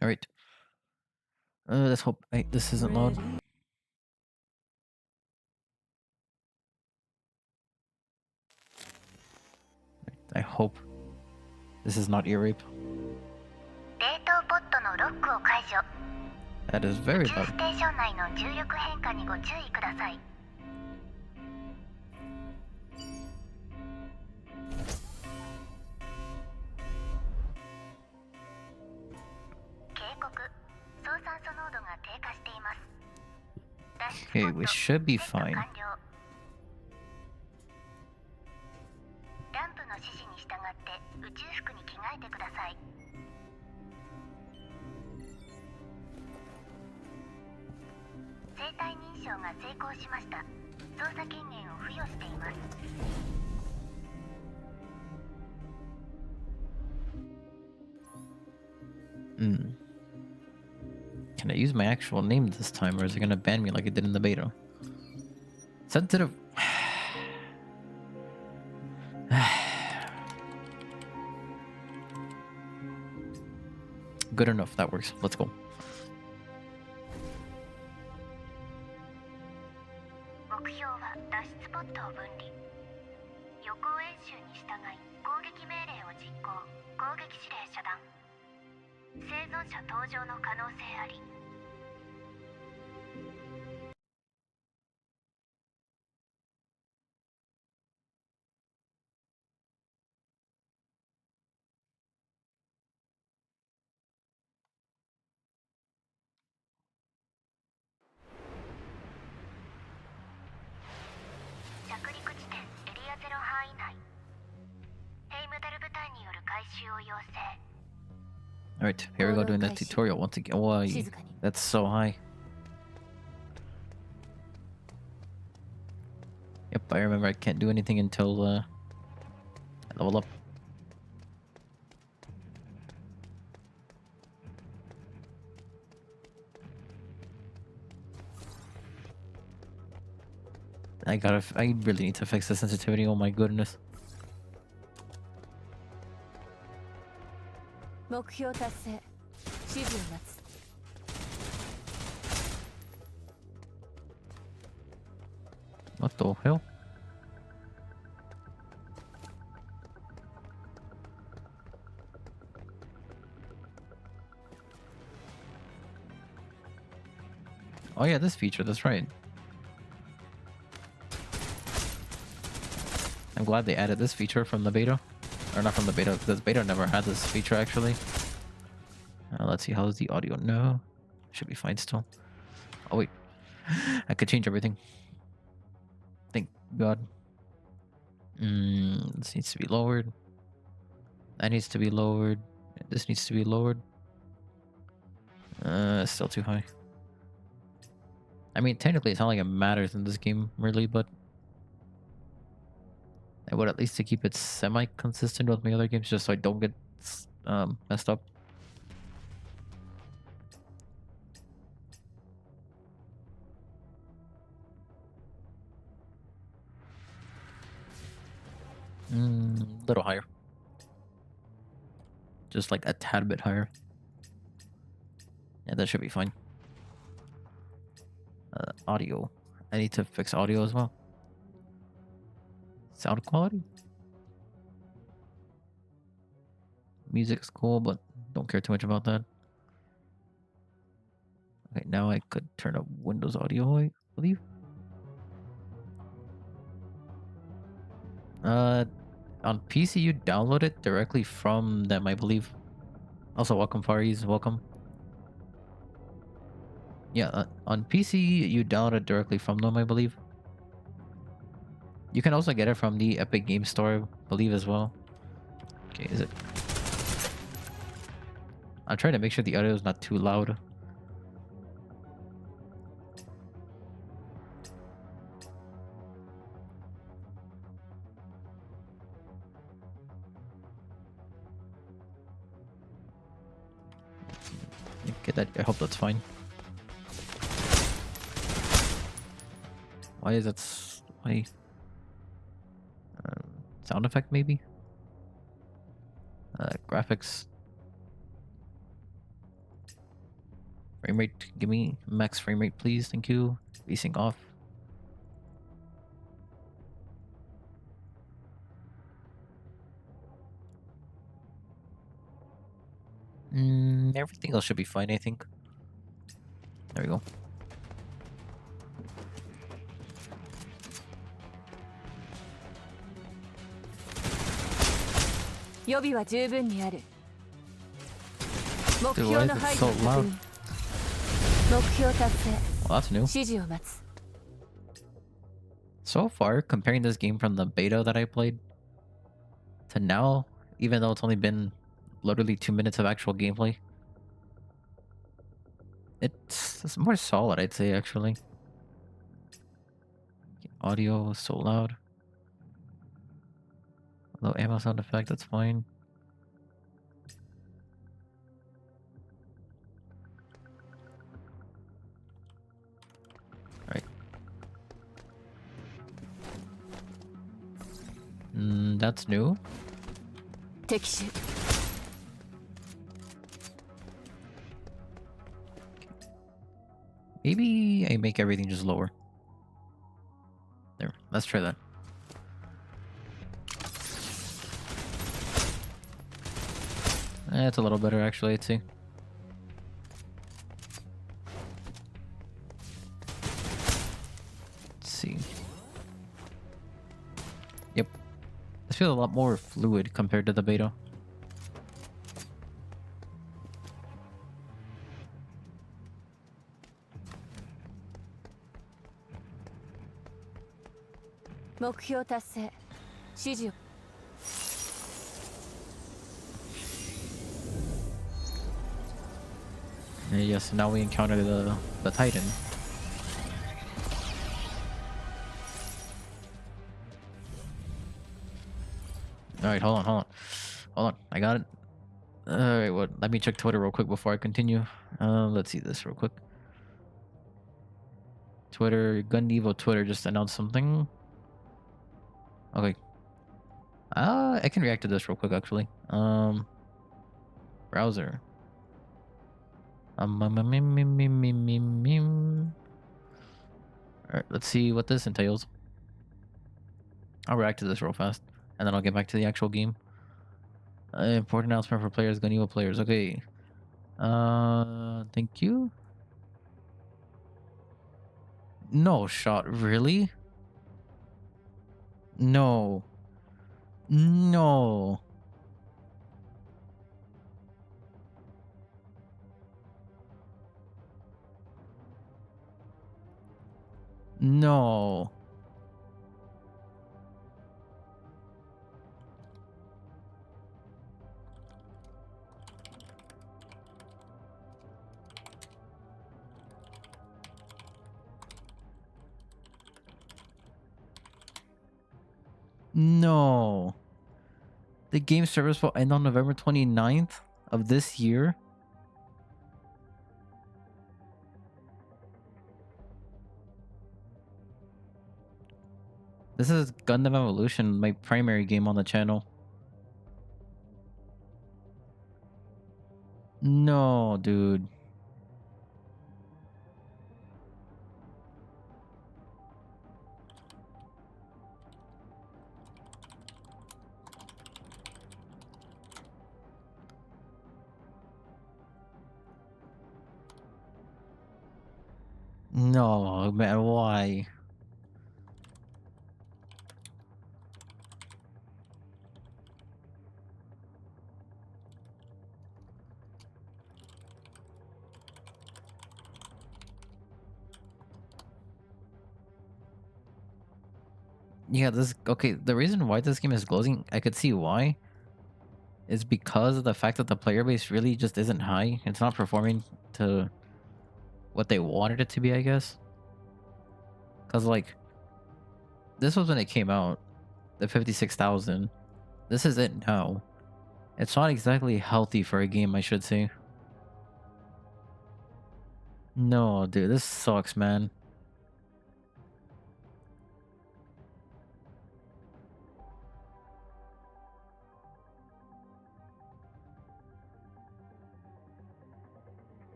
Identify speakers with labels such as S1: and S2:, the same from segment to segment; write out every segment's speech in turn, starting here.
S1: All right. Let's hope this isn't loud. I hope this is not ear rape. That is very loud. Okay, we should be fine. Can I use my actual name this time, or is it gonna ban me like it did in the beta? Sensitive. Good enough. That works. Let's go. Alright, here we go doing that tutorial once again. Oh, that's so high. Yep, I remember I can't do anything until I level up. I really need to fix the sensitivity. Oh my goodness. What the hell? Oh yeah, this feature, that's right. I'm glad they added this feature from the beta. Or not from the beta, because beta never had this feature actually. Let's see, how's the audio? No, should be fine still. Oh wait, I could change everything. Thank God. This needs to be lowered. That needs to be lowered. This needs to be lowered. Still too high. I mean, technically, it's not like it matters in this game, really, but I would at least to keep it semi-consistent with my other games, just so I don't get messed up. Little higher. Just like a tad bit higher. Yeah, that should be fine. Audio. I need to fix audio as well. Sound quality. Music's cool, but don't care too much about that. Okay, now I could turn up Windows audio, I believe. On PC you download it directly from them, I believe. Also, welcome Faris, welcome. Yeah, on PC you download it directly from them, I believe. You can also get it from the Epic Game Store, I believe, as well. Okay, is it? I'm trying to make sure the audio is not too loud. Okay, that I hope that's fine. Why is that? Why? Sound effect maybe? Graphics. Frame rate, give me max frame rate, please. Thank you. VSync off. Everything else should be fine, I think. There we go. Dude, why is it so loud? Well, that's new. So far, comparing this game from the beta that I played to now, even though it's only been literally 2 minutes of actual gameplay, it's more solid, I'd say, actually. Audio is so loud. Low ammo sound effect, that's fine. Alright. That's new. Maybe I make everything just lower. There, let's try that. It's a little better, actually, I'd say. Let's see. Yep. This feels a lot more fluid compared to the beta. Yes, now we encounter the Titan. Alright, hold on. I got it. Alright, what? Let me check Twitter real quick before I continue. Let's see this real quick. Twitter, Gundevo Twitter just announced something. Okay. I can react to this real quick, actually. Browser. Alright, let's see what this entails. I'll react to this real fast, and then I'll get back to the actual game. Important announcement for players, Gunnevo players. Okay. Thank you. No shot, really? No. No. No. No. The game service will end on November 29th of this year. This is Gundam Evolution, my primary game on the channel. No, dude. No, man, why? Yeah, this okay. The reason why this game is closing, I could see why. Is because of the fact that the player base really just isn't high. It's not performing to what they wanted it to be, I guess. Because like, this was when it came out, the 56,000. This is it now. It's not exactly healthy for a game, I should say. No, dude, this sucks, man.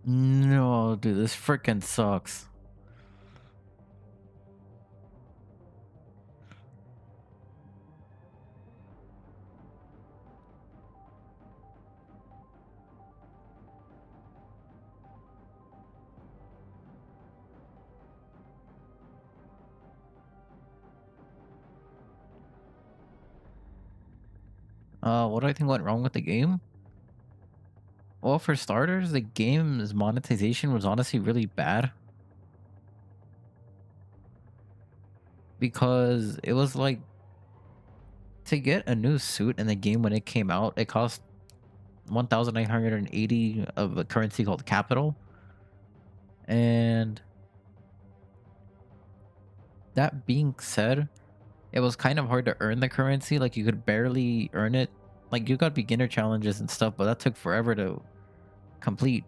S1: No, dude, this freaking sucks. What do I think went wrong with the game? Well, for starters, the game's monetization was honestly really bad because it was like to get a new suit in the game when it came out, it cost 1,980 of a currency called capital. And that being said, it was kind of hard to earn the currency. Like you could barely earn it. Like you got beginner challenges and stuff, but that took forever to complete.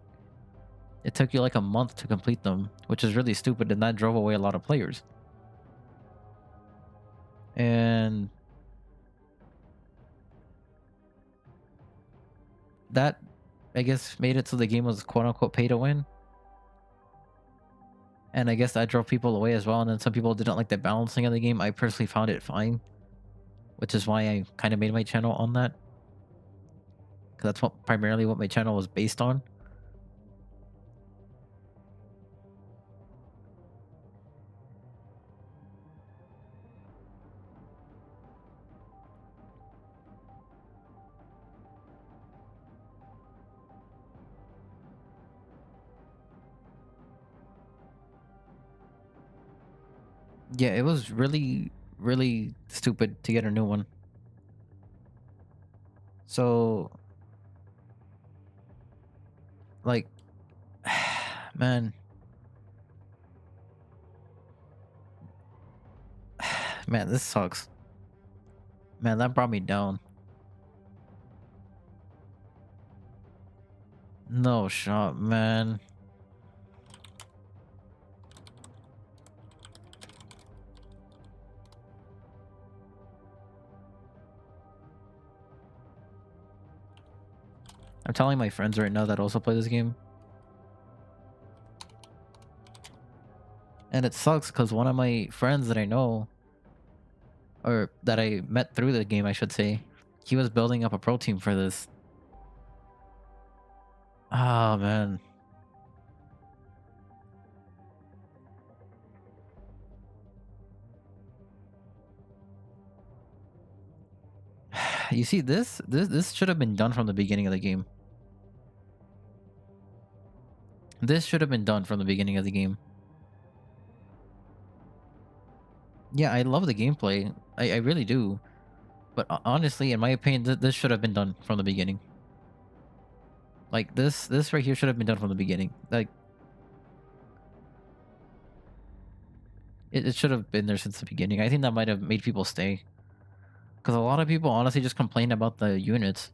S1: It took you like a month to complete them, which is really stupid, and that drove away a lot of players. And that, I guess, made it so the game was quote unquote pay to win. And I guess that drove people away as well. And then some people didn't like the balancing of the game. I personally found it fine, which is why I kind of made my channel on that. Because that's what primarily what my channel was based on. Yeah, it was really, really stupid to get a new one. So, like, man, man, this sucks. Man, that brought me down. No shot, man. I'm telling my friends right now that also play this game. And it sucks because one of my friends that I know, or that I met through the game, I should say, he was building up a pro team for this. Oh, man. You see, this should have been done from the beginning of the game. This should have been done from the beginning of the game. Yeah, I love the gameplay. I really do. But honestly, in my opinion, this should have been done from the beginning. Like this right here should have been done from the beginning. Like it should have been there since the beginning. I think that might have made people stay. Because a lot of people honestly just complain about the units.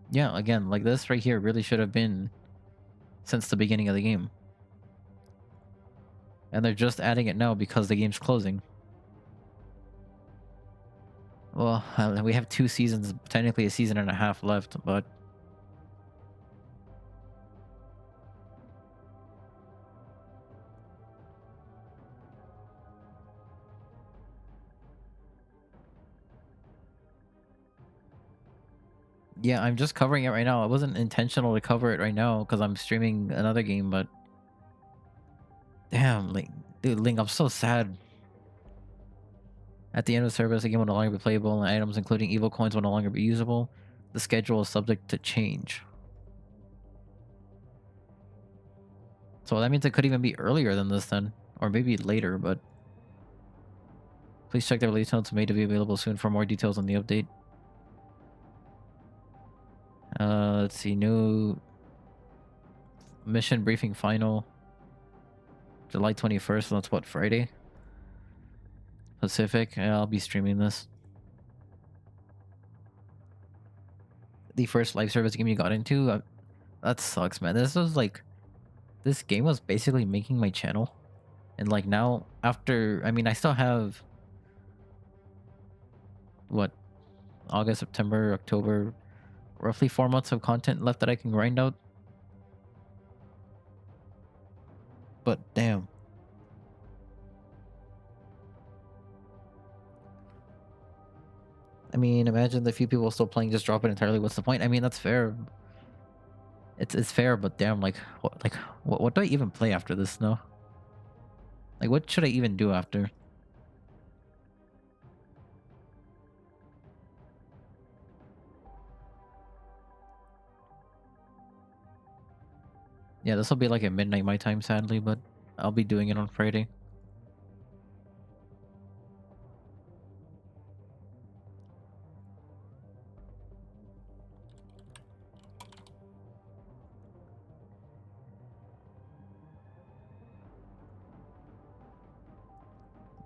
S1: Yeah, again, like this right here really should have been since the beginning of the game. And they're just adding it now because the game's closing. Well, we have 2 seasons, technically a season and a half left, but yeah, I'm just covering it right now. It wasn't intentional to cover it right now because I'm streaming another game, but damn, like, dude, Link, I'm so sad. At the end of the service, the game will no longer be playable, and items including evil coins will no longer be usable. The schedule is subject to change. So that means it could even be earlier than this then, or maybe later, but please check the release notes made to be available soon for more details on the update. Let's see, new mission briefing final. July 21st, that's what, Friday? Pacific, yeah, I'll be streaming this. The first live service game you got into? That sucks, man. This was like... This game was basically making my channel. And like now, after, I mean, I still have what, August, September, October, roughly 4 months of content left that I can grind out. But damn. I mean, imagine the few people still playing, just drop it entirely. What's the point? I mean, that's fair. It's fair, but damn, like what do I even play after this? No. Like, what should I even do after? Yeah, this will be like at midnight my time, sadly, but I'll be doing it on Friday.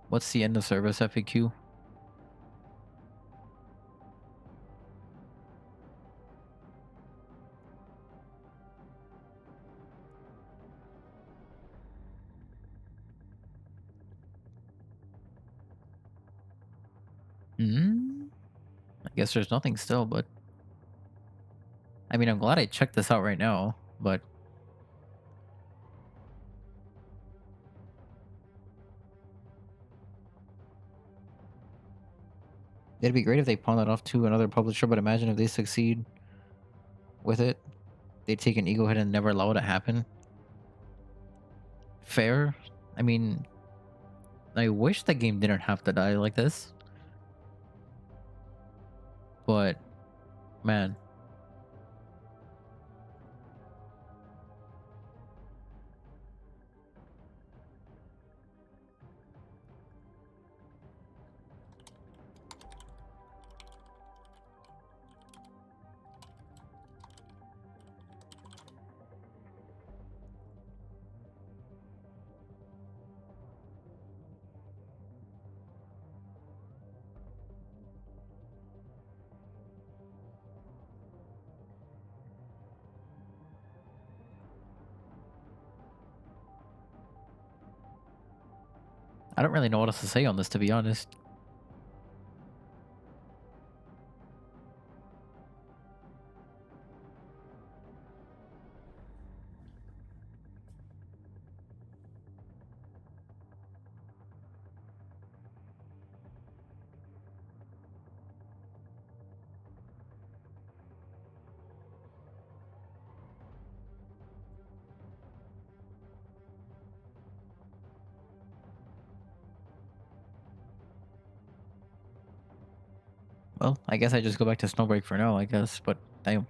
S1: What's the end of service FAQ? I guess there's nothing still, but I mean, I'm glad I checked this out right now, but it'd be great if they pawn that off to another publisher, but imagine if they succeed with it. They take an ego hit and never allow it to happen. Fair. I mean, I wish the game didn't have to die like this. But, man. I don't really know what else to say on this, to be honest. Well, I guess I just go back to Snowbreak for now, I guess, but damn.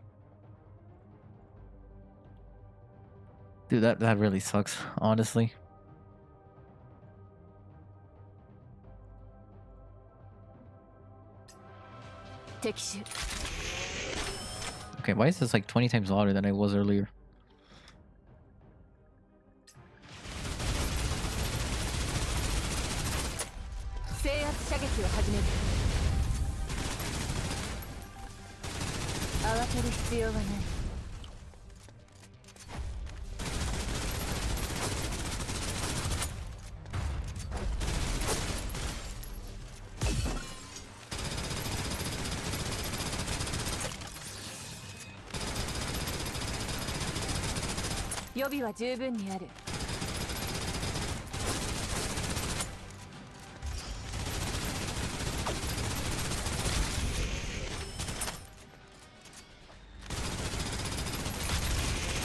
S1: Dude, that really sucks, honestly. Okay, why is this like 20 times louder than I was earlier?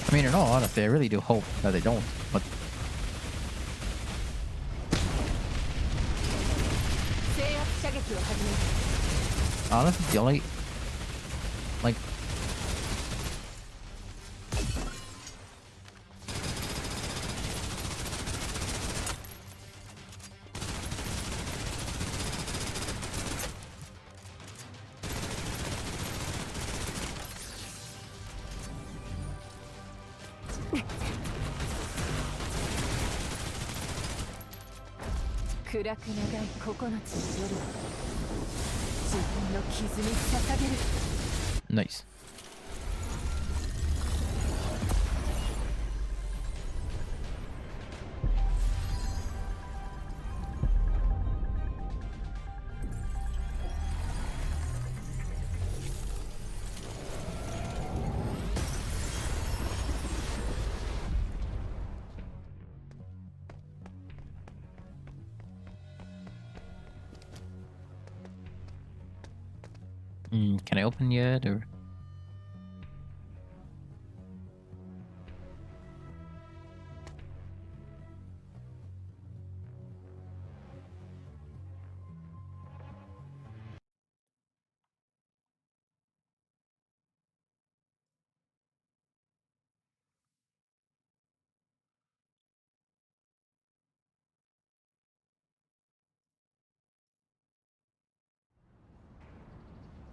S1: I mean, in all honesty, I really do hope that they don't, but... Honestly, the only... Like... Nice. Can I open yet or?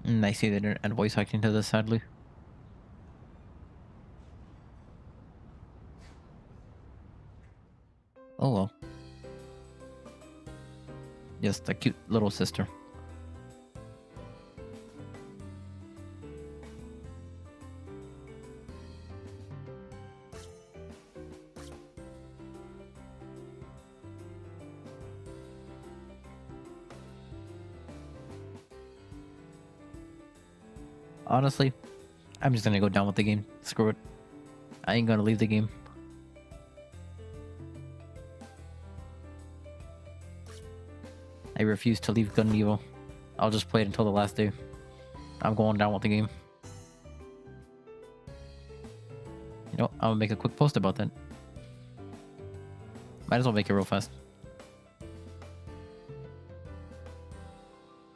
S1: I see they didn't add voice acting to this, sadly. Oh well. Just a cute little sister. Honestly, I'm just gonna go down with the game. Screw it. I ain't gonna leave the game. I refuse to leave Good and Evil. I'll just play it until the last day. I'm going down with the game. You know, I'll make a quick post about that. Might as well make it real fast.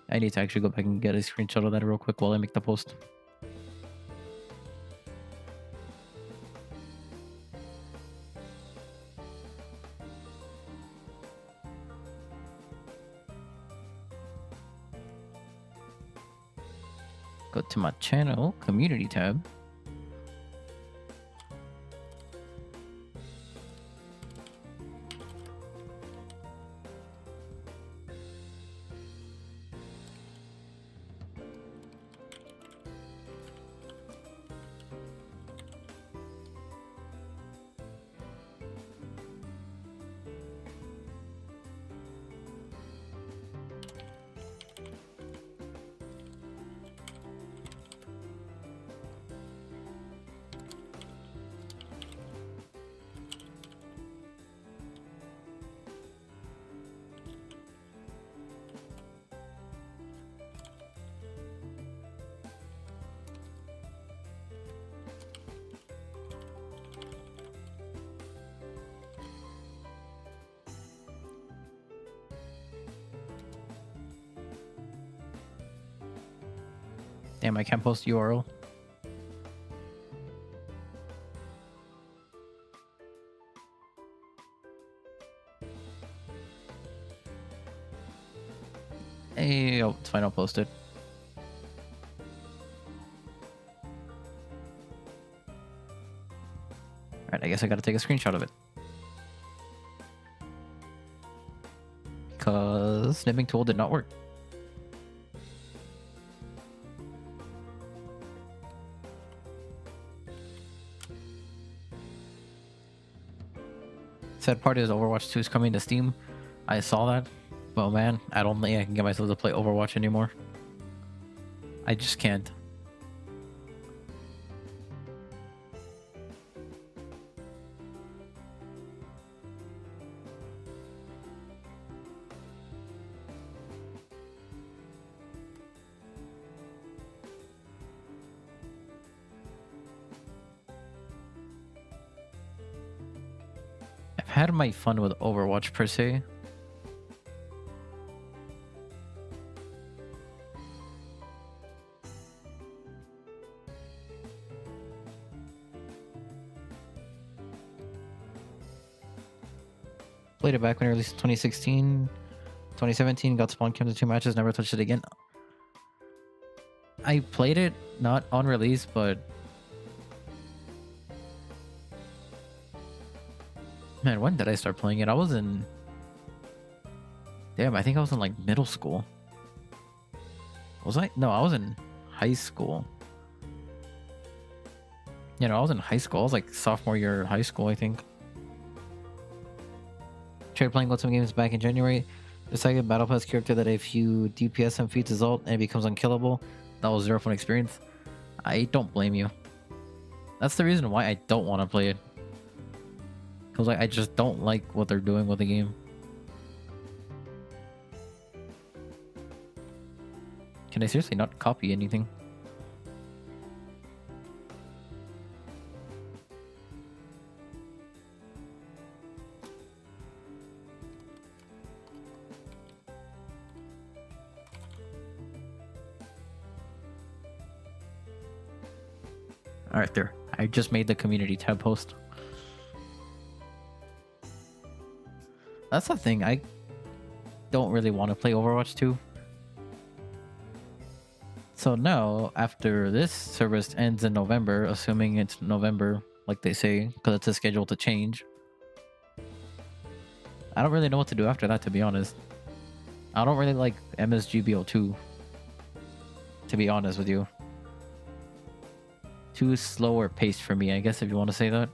S1: I need to actually go back and get a screenshot of that real quick while I make the post. Go to my channel, community tab. Damn, I can't post URL. Hey, oh, it's fine, I'll post it. Alright, I guess I gotta take a screenshot of it. Because snipping tool did not work. Sad part is Overwatch 2 is coming to Steam. I saw that. But man, I don't think I can get myself to play Overwatch anymore. I just can't. I've had my fun with Overwatch per se. Played it back when it released in 2016. 2017, got spawn camped in 2 matches, never touched it again. I played it, not on release, but... Man, when did I start playing it? I was in... Damn, I think I was in like middle school. Was I? No, I was in high school. You know, I was in high school. I was like sophomore year of high school, I think. Tried playing with some games back in January. The second Battle Pass character that if you DPS and feats his ult and it becomes unkillable, that was 0 fun experience. I don't blame you. That's the reason why I don't want to play it. Because like, I just don't like what they're doing with the game. Can I seriously not copy anything? Alright, there. I just made the community tab post. That's the thing. I don't really want to play Overwatch 2. So now, after this service ends in November, assuming it's November, like they say, because it's a schedule to change, I don't really know what to do after that, to be honest. I don't really like MSGBO2, to be honest with you. Too slower paced for me, I guess, if you want to say that.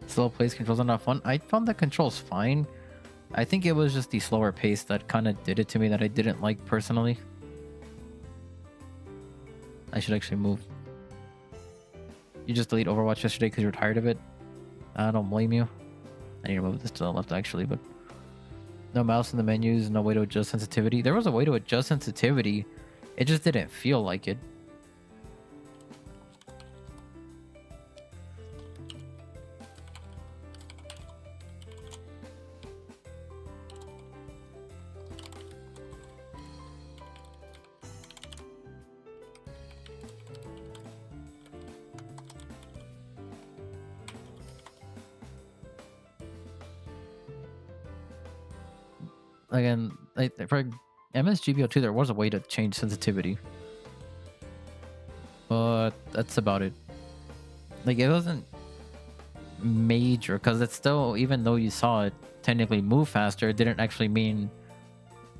S1: Slow pace controls are not fun. I found the controls fine. I think it was just the slower pace that kind of did it to me that I didn't like personally. I should actually move. You just delete Overwatch yesterday because you're tired of it? I don't blame you. I need to move this to the left actually, but... No mouse in the menus, no way to adjust sensitivity. There was a way to adjust sensitivity. It just didn't feel like it. Again, for MSGBO2, there was a way to change sensitivity. But that's about it. Like, it wasn't major, because it's still, even though you saw it technically move faster, it didn't actually mean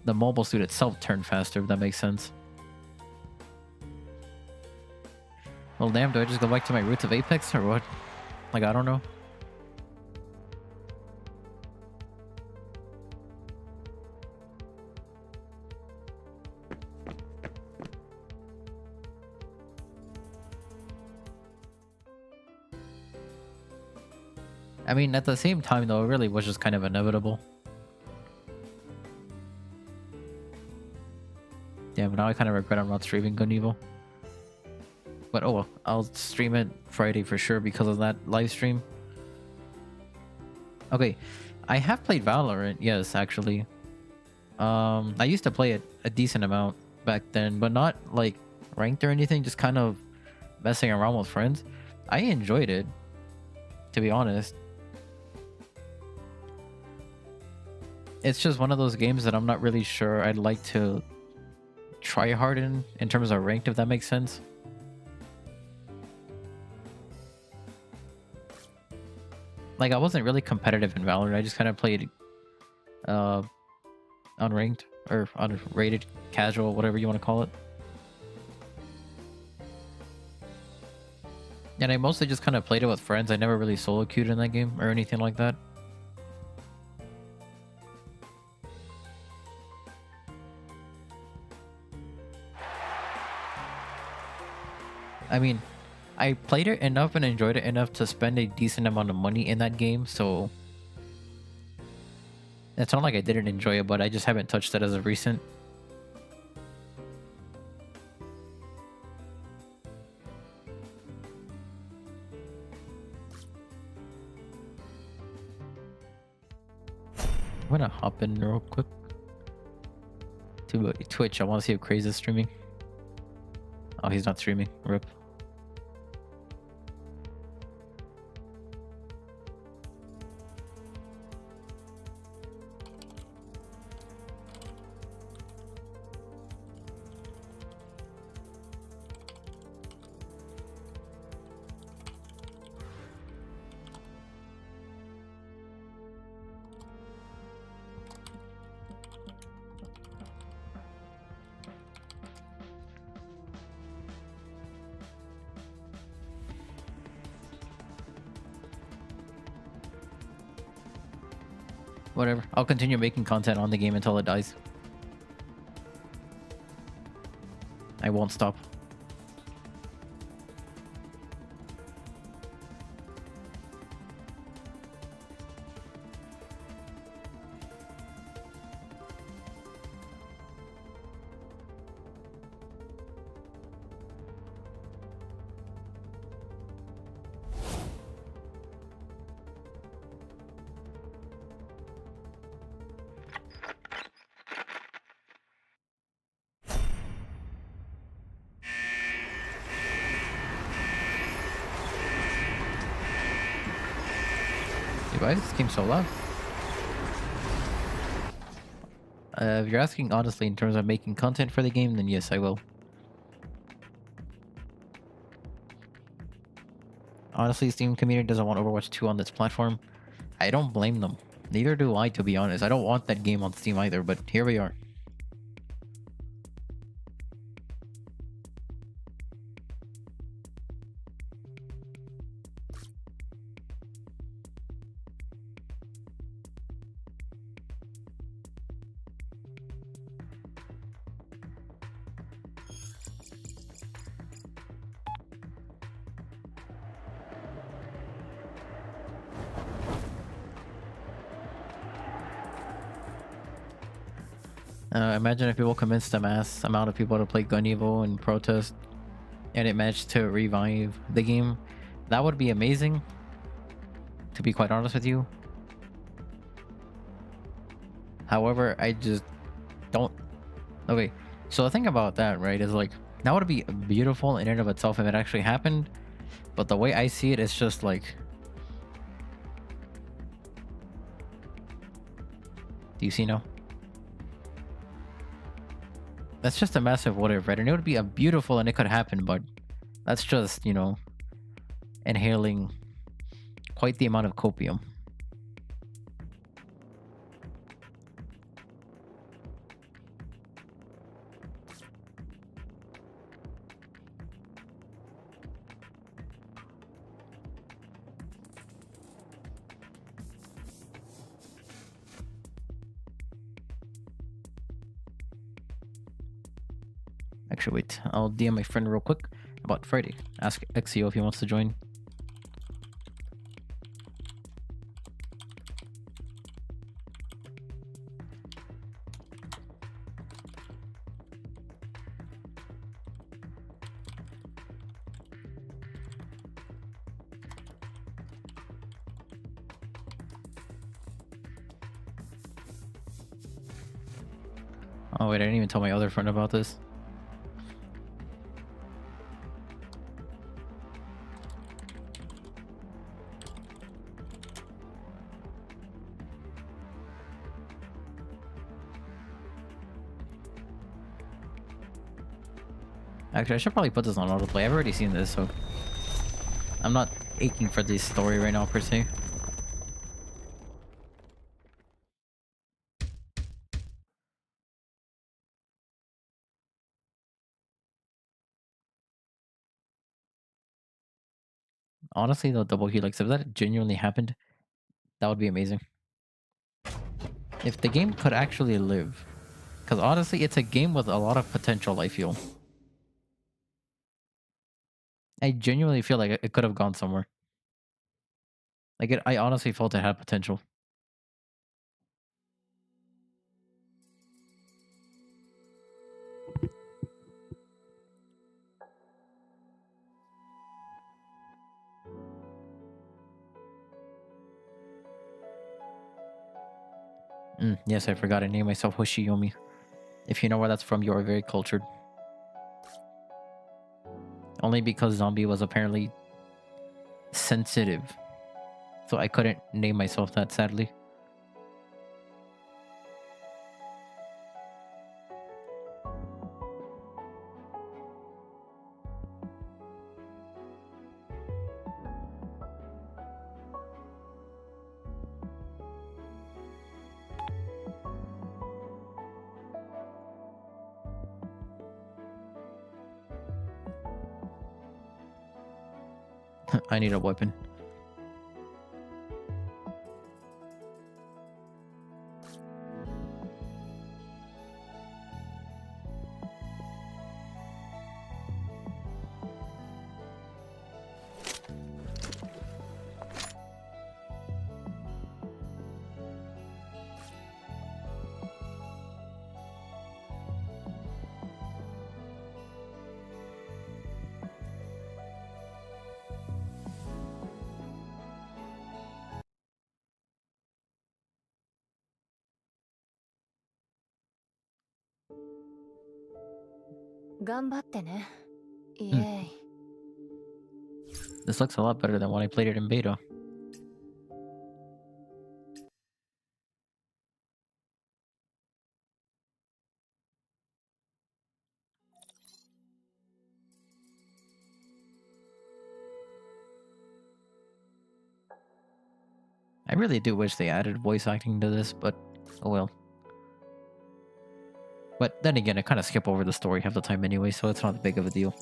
S1: the mobile suit itself turned faster, if that makes sense. Well, damn, do I just go back to my roots of Apex, or what? Like, I don't know. I mean, at the same time, though, it really was just kind of inevitable. Damn, now I kind of regret I'm not streaming Good and Evil. But oh well, I'll stream it Friday for sure because of that live stream. Okay, I have played Valorant, yes, actually. I used to play it a decent amount back then, but not like ranked or anything, just kind of messing around with friends. I enjoyed it, to be honest. It's just one of those games that I'm not really sure I'd like to try hard in terms of ranked, if that makes sense. Like, I wasn't really competitive in Valorant. I just kind of played unranked or unrated, casual, whatever you want to call it. And I mostly just kind of played it with friends. I never really solo queued in that game or anything like that. I mean, I played it enough and enjoyed it enough to spend a decent amount of money in that game, so... It's not like I didn't enjoy it, but I just haven't touched it as of recent. I'm gonna hop in real quick to Twitch. I want to see if Craze is streaming. Oh, he's not streaming. RIP. Whatever. I'll continue making content on the game until it dies. I won't stop. Why is this game so loud? If you're asking honestly in terms of making content for the game, then yes, I will. Honestly, Steam community doesn't want Overwatch 2 on this platform. I don't blame them. Neither do I, to be honest. I don't want that game on Steam either, but here we are. Imagine if people convinced a mass amount of people to play Gun Evo and protest, and it managed to revive the game. That would be amazing, to be quite honest with you. However, I just don't... Okay, so the thing about that, right, is like, that would be beautiful in and of itself if it actually happened, but the way I see it, it's just like... Do you see now? That's just a massive what if, right? And it would be a beautiful and it could happen, but that's just, you know, inhaling quite the amount of copium. Actually, wait. I'll DM my friend real quick about Friday. Ask Exio if he wants to join. Oh wait, I didn't even tell my other friend about this. Actually, I should probably put this on autoplay. I've already seen this, so I'm not aching for this story right now, per se. Honestly, though, double helix, if that genuinely happened, that would be amazing. If the game could actually live. Because honestly, it's a game with a lot of potential, I feel. I genuinely feel like it could have gone somewhere. Like, I honestly felt it had potential. Yes, I forgot. I named myself Hoshiyomi. If you know where that's from, you are very cultured. Only because zombie was apparently sensitive. So I couldn't name myself that, sadly. I need a weapon.
S2: 頑張ってね。Yay.
S1: This looks a lot better than when I played it in beta. I really do wish they added voice acting to this, but oh well. But then again, I kind of skip over the story half the time anyway, so it's not that big of a deal.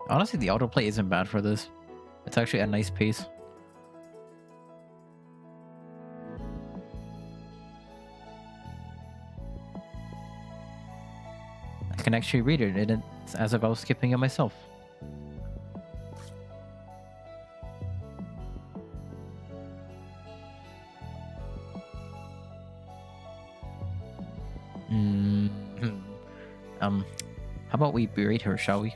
S1: Honestly, the autoplay isn't bad for this. It's actually a nice pace. I can actually read it, and it's as if I was skipping it myself. How about we berate her, shall we?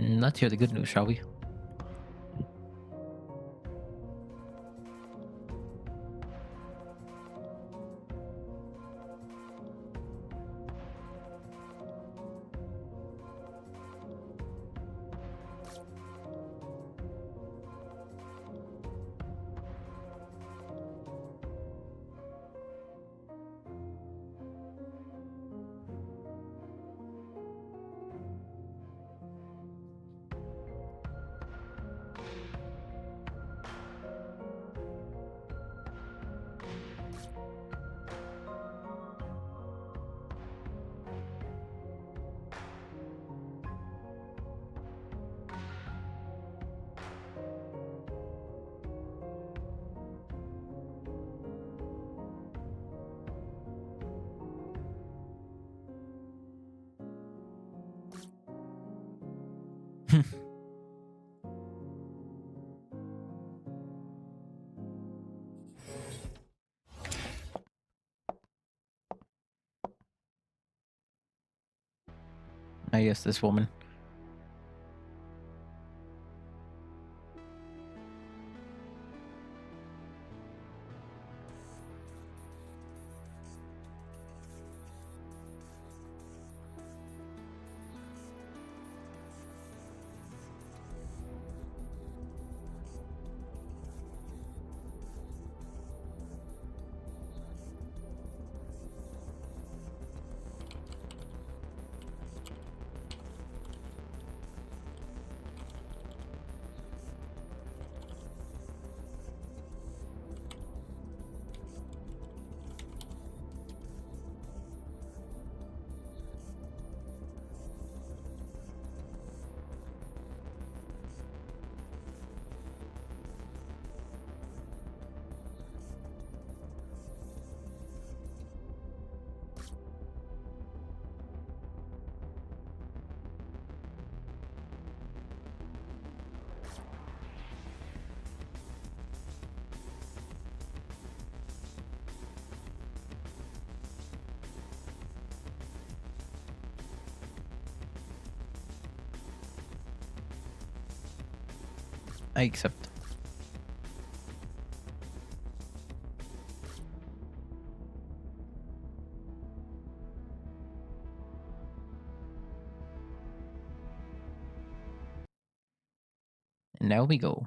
S1: Let's hear the good news, shall we? I guess this woman. I accept. And now we go.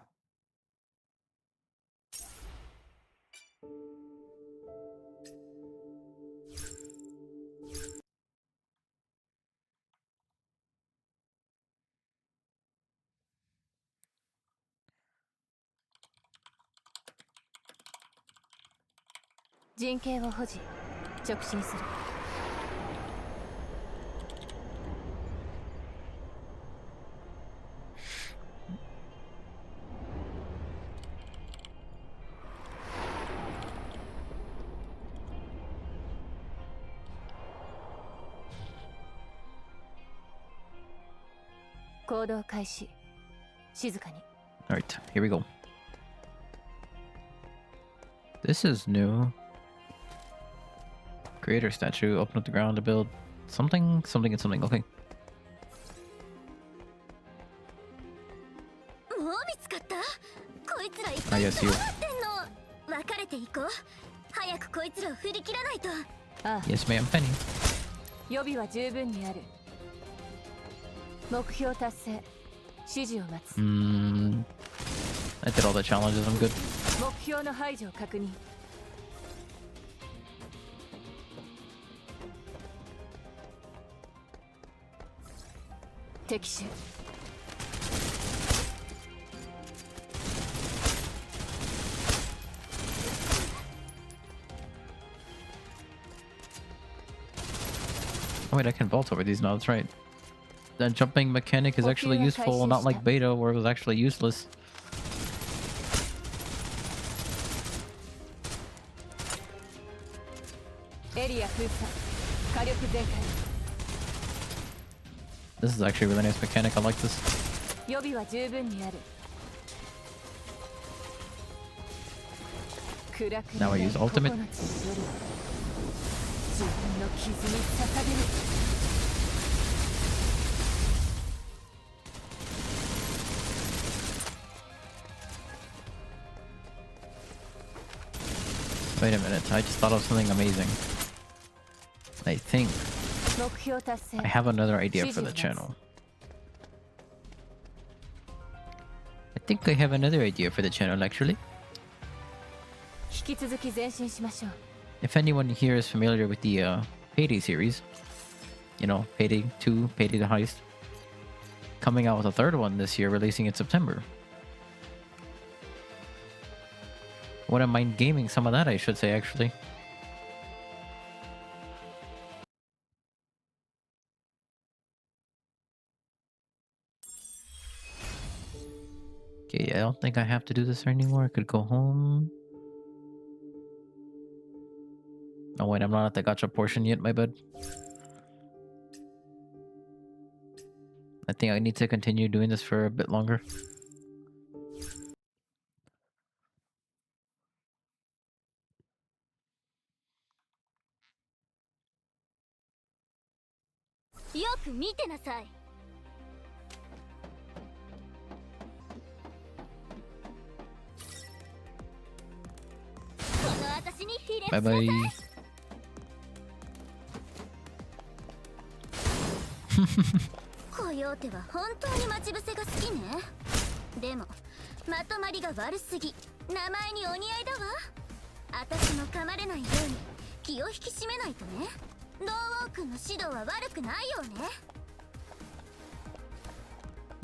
S1: Alright, here we go. This is new. Creator statue, open up the ground to build something, something, and something. Okay. I guess you. Yes, ma'am, Penny. I did all the challenges, I'm good. Oh wait, I can vault over these now, that's right. That jumping mechanic is actually useful, not like beta where it was actually useless. This is actually a really nice mechanic, I like this. Now I use ultimate. Wait a minute, I just thought of something amazing. I think I have another idea for the channel. I think I have another idea for the channel actually. If anyone here is familiar with the Payday series, you know, Payday 2, Payday the Heist, coming out with a third one this year, releasing in September. Wouldn't mind gaming some of that, I should say, actually. Okay, I don't think I have to do this anymore. I could go home. Oh wait, I'm not at the gacha portion yet, my bad. I think I need to continue doing this for a bit longer. Bye bye.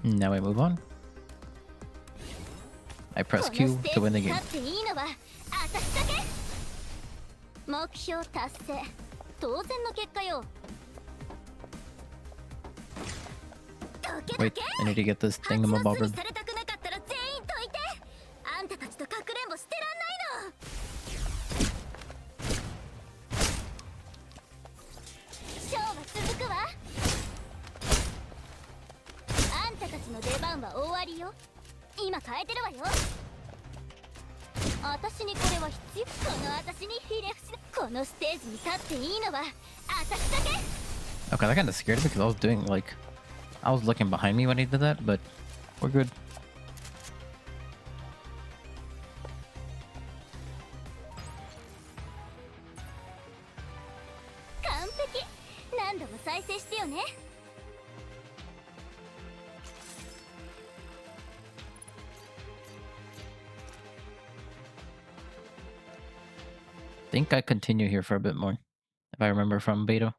S1: Now I move on. I press Q to win the game. Wait, I need to get this thingamabobber. Okay, that kind of scared me because I was doing like, I was looking behind me when he did that, but we're good.
S2: 何度も再生してよね。
S1: Think I continue here for a bit more, if I remember from beta.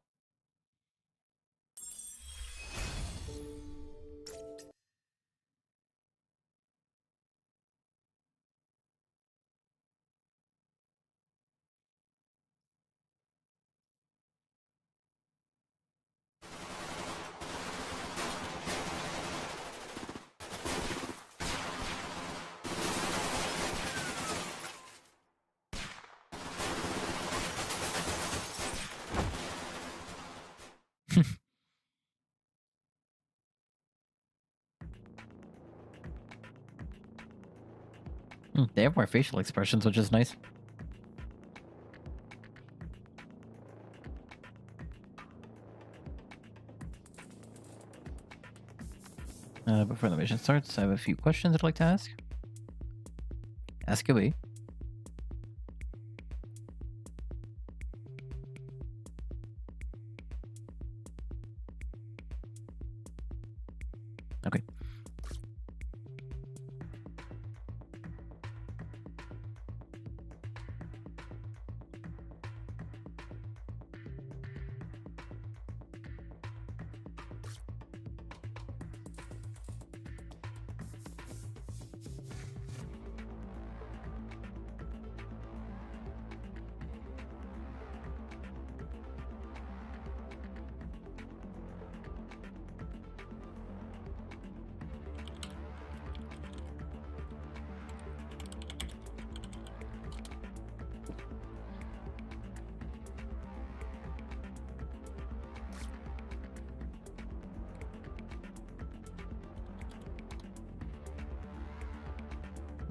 S1: They have more facial expressions, which is nice. Before the mission starts, I have a few questions I'd like to ask. Ask away. Okay.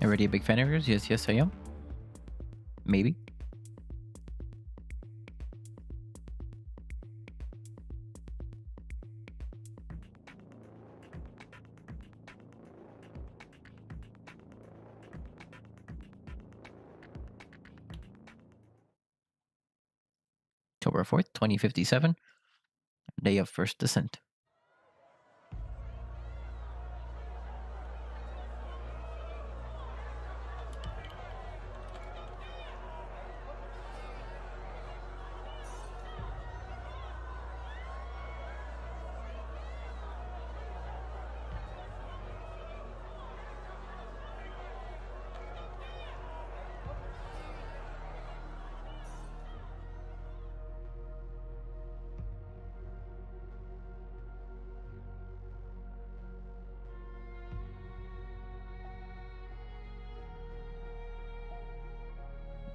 S1: Already a big fan of yours? Yes, I am. Maybe. October 4th, 2057. Day of first descent.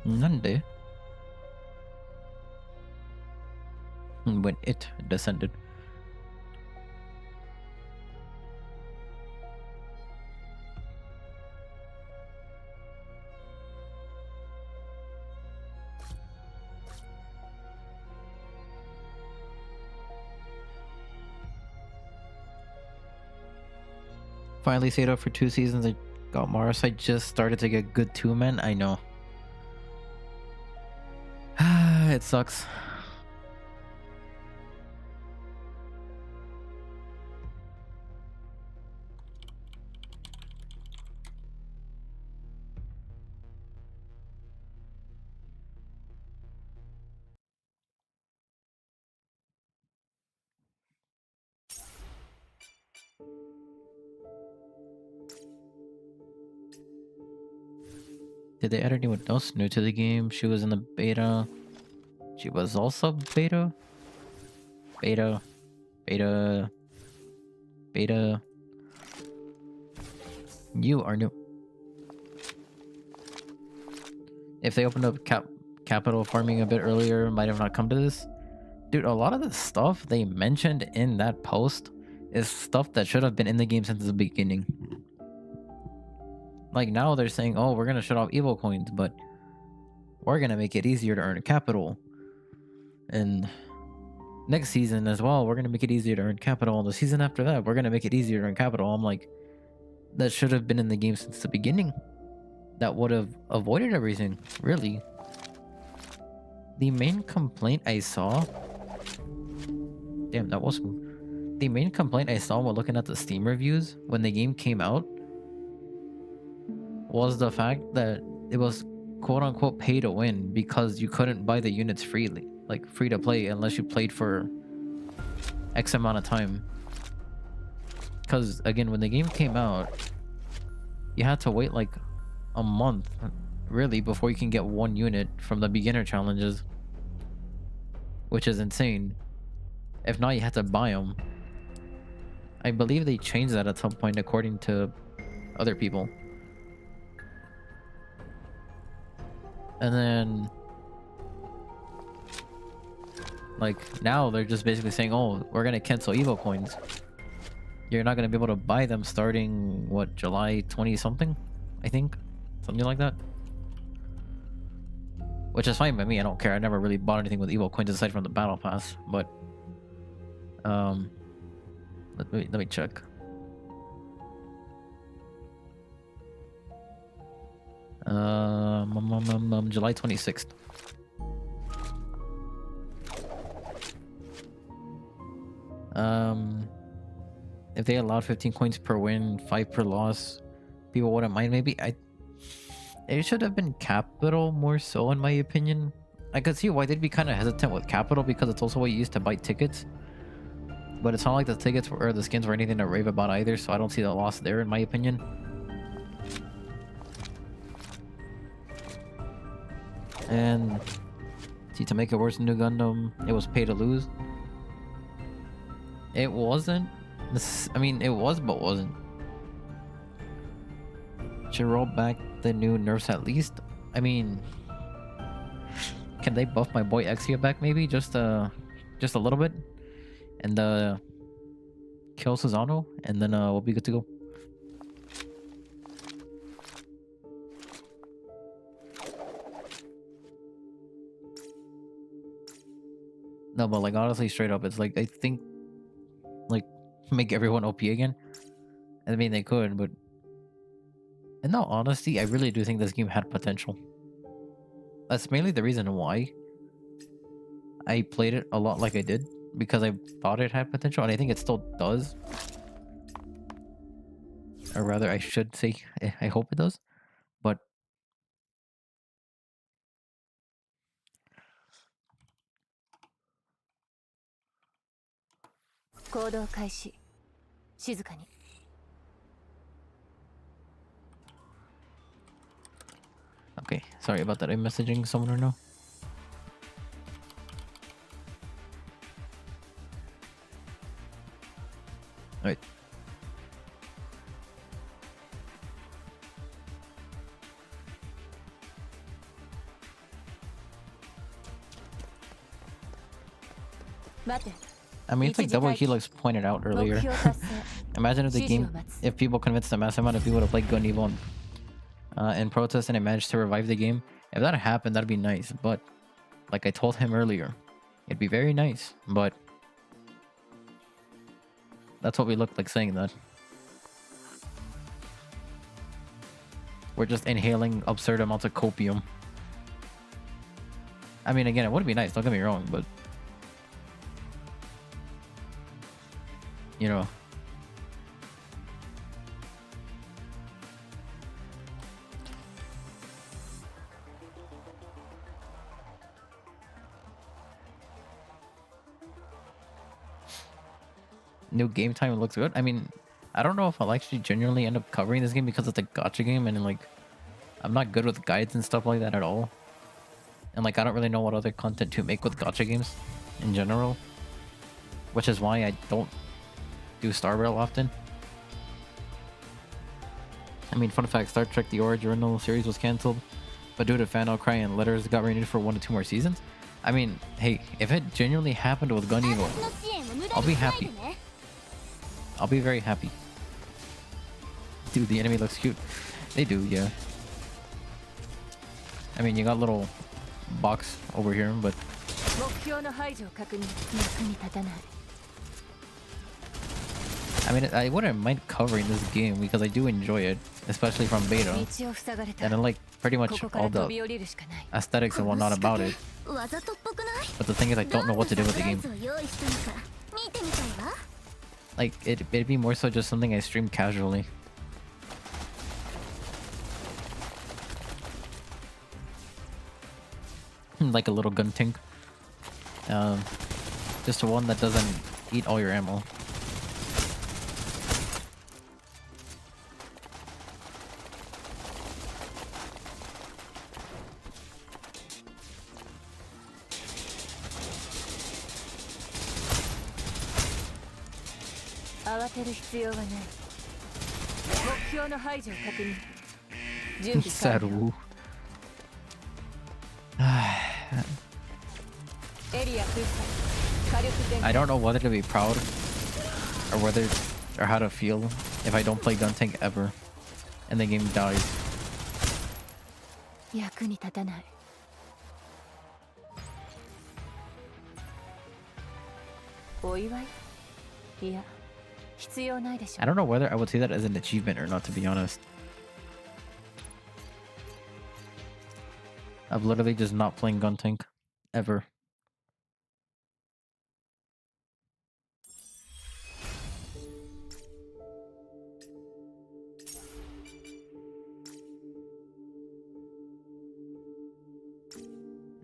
S1: Nande. When it descended. Finally stayed up for 2 seasons. I got Mars. I just started to get good 2-men. I know. It sucks. Did they add anyone else new to the game? She was in the beta. She was also beta. Beta. You are new. If they opened up capital farming a bit earlier, might have not come to this. Dude, a lot of the stuff they mentioned in that post is stuff that should have been in the game since the beginning. Like now they're saying, oh, we're gonna shut off Evo coins, but we're gonna make it easier to earn capital. And next season as well, we're gonna make it easier to earn capital. And the season after that, we're gonna make it easier to earn capital. I'm like, that should have been in the game since the beginning. That would have avoided everything, really. The main complaint I saw Damn, that was smooth. The main complaint I saw while looking at the Steam reviews when the game came out was the fact that it was quote unquote pay to win because you couldn't buy the units freely, like free to play, unless you played for X amount of time. Because again, when the game came out, you had to wait like a month really before you can get one unit from the beginner challenges, which is insane. If not, you had to buy them. I believe they changed that at some point according to other people. And then like now they're just basically saying, oh, we're gonna cancel Evo coins. You're not gonna be able to buy them starting what, July 20 something, I think, something like that. Which is fine by me. I don't care. I never really bought anything with Evo coins aside from the battle pass. But let me check. July 26th. If they allowed 15 coins per win, 5 per loss, people wouldn't mind. Maybe it should have been capital more so, in my opinion. I could see why they'd be kind of hesitant with capital because it's also what you use to buy tickets. But it's not like the tickets or the skins were anything to rave about either, so I don't see the loss there, in my opinion. And see, to make it worse, New Gundam, it was pay to lose. It wasn't. I mean, it was, but wasn't. Should roll back the new nerfs at least. I mean, can they buff my boy Exia back maybe? Just a little bit, and kill Susano, and then we'll be good to go. No, but like honestly, straight up, it's like I think like make everyone OP again. I mean, they could, but in all honesty, I really do think this game had potential. That's mainly the reason why I played it a lot like I did, because I thought it had potential, and I think it still does. Or rather, I should say, I hope it does. But okay, sorry about that. I'm messaging someone right now. Alright. I mean, it's like Double Helix pointed out earlier. Imagine if the game, if people convinced a mass amount of people to play Gun Evo in protest and it managed to revive the game. If that happened, that'd be nice. But like I told him earlier, it'd be very nice. But that's what we look like saying that. We're just inhaling absurd amounts of copium. I mean, again, it would be nice, don't get me wrong, but you know, new game time looks good. I mean, I don't know if I'll actually genuinely end up covering this game because it's a gacha game, and like I'm not good with guides and stuff like that at all, and like I don't really know what other content to make with gacha games in general, which is why I don't do Star Rail often. I mean, fun fact, Star Trek The Original series was cancelled, but due to fan outcry and letters, it got renewed for 1 to 2 more seasons. I mean, hey, if it genuinely happened with Gun Evo, I'll be happy. I'll be very happy. Dude, the enemy looks cute. They do, yeah. I mean, you got a little box over here, but I mean, I wouldn't mind covering this game because I do enjoy it, especially from beta, and I like pretty much all the aesthetics and whatnot about it. But the thing is, I don't know what to do with the game. Like, it'd be more so just something I stream casually. Like a little gun tank. Just one that doesn't eat all your ammo. Saru. I don't know whether to be proud or how to feel if I don't play gun tank ever and the game dies.
S2: 役に立たない。お祝い？いや、必要ないでしょ。
S1: I don't know whether I would say that as an achievement or not, to be honest. I've literally just not playing gun tank ever.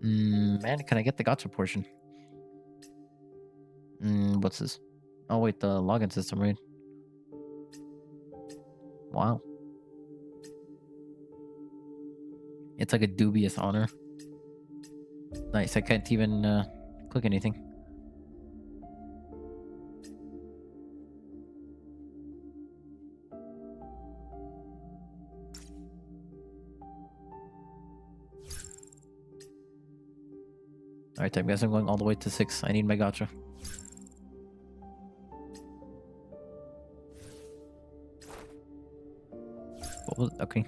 S1: Man, can I get the gacha portion? What's this? Oh wait, the login system, right? Wow. It's like a dubious honor. Nice, I can't even click anything. Alright, I guess I'm going all the way to 6. I need my gacha. What was okay.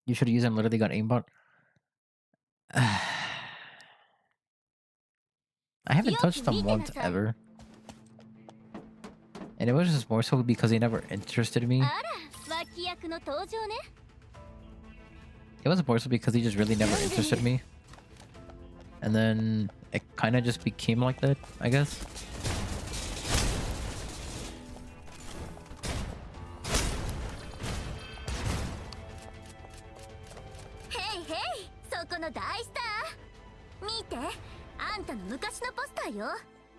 S1: You should have used and literally got aimbot. I haven't touched them once ever. And it was just more so because they never interested me. It was more so because he just really never interested me. And then it kind of just became like that, I guess.
S2: Hey, hey! そこの大スター見てあんたの昔のポスターよ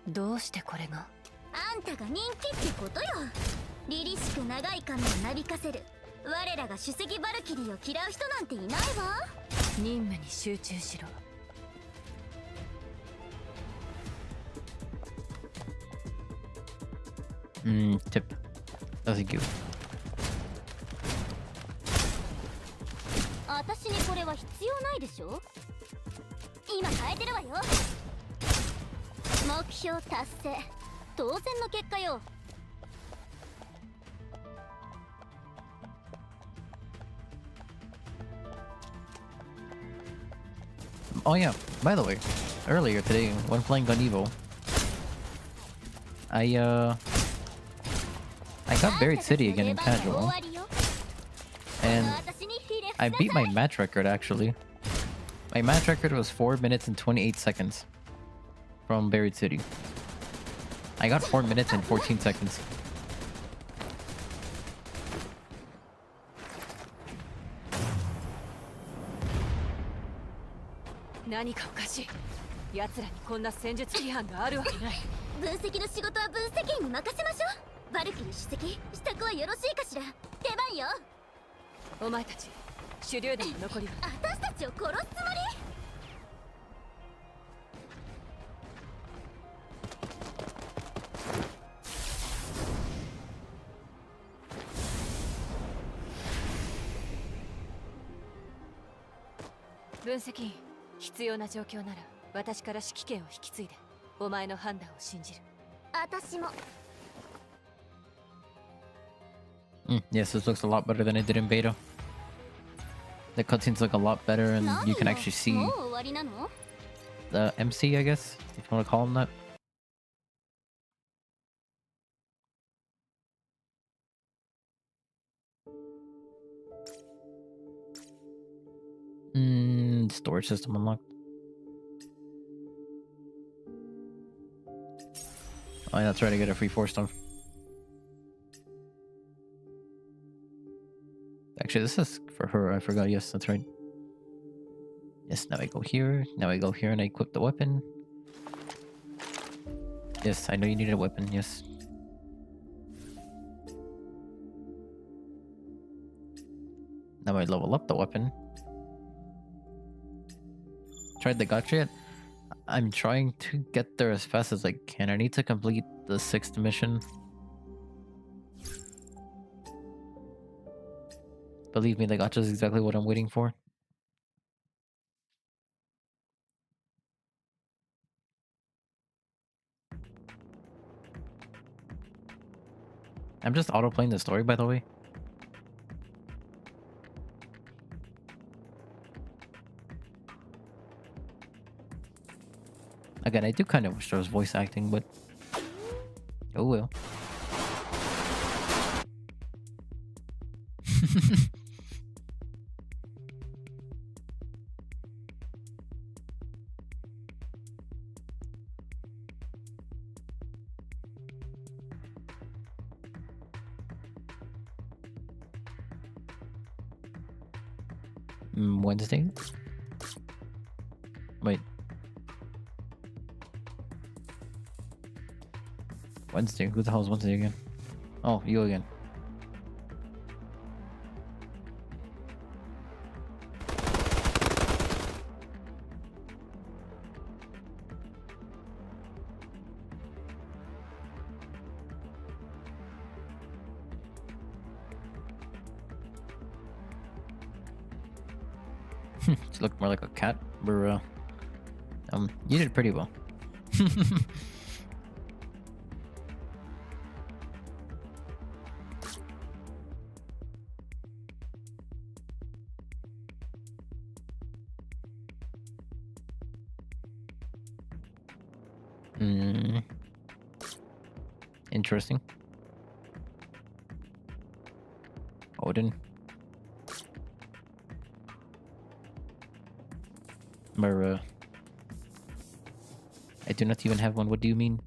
S2: どうしてこれがあんたが人気ってことよ凛々しく長い髪をなびかせる我らが首席バルキリーを嫌う人なんていないわ任務に集中しろ
S1: Tip. Thank you.
S2: 私にこれは必要ないでしょ今変えてるわよ目標達成当然の結果よ
S1: Oh yeah, by the way, earlier today when playing Gun Evo, I got Buried City again in casual, and I beat my match record actually. My match record was 4 minutes and 28 seconds from Buried City. I got 4 minutes and 14 seconds.
S2: What? 奴らにこんな戦術規範があるわけない分析の仕事は分析員に任せましょうバルキリー首席支度はよろしいかしら出番よお前たち手榴弾の残りは私たちを殺すつもり分析員必要な状況なら私から指揮権を引き継いでお前の判断を信じる私も
S1: Yes, this looks a lot better than it did in beta. The cutscenes look a lot better and you can actually see the MC, I guess, if you want to call him that. Storage system unlocked. Oh, yeah, that's right. I get a free 4-star. Actually, this is for her. I forgot. Yes, that's right. Yes, now I go here. Now I go here and I equip the weapon. Yes, I know you needed a weapon. Yes. Now I level up the weapon. Tried the gacha yet? I'm trying to get there as fast as I can. I need to complete the 6th mission. Believe me, the gacha is exactly what I'm waiting for. I'm just auto-playing the story, by the way. Again, I do kind of wish there was voice acting, but... oh well. Wednesday? Wait. Wednesday? Who the hell is Wednesday again? Oh, you again. You look more like a cat, but you did pretty well. Interesting. Odin. But, I do not even have one. What do you mean?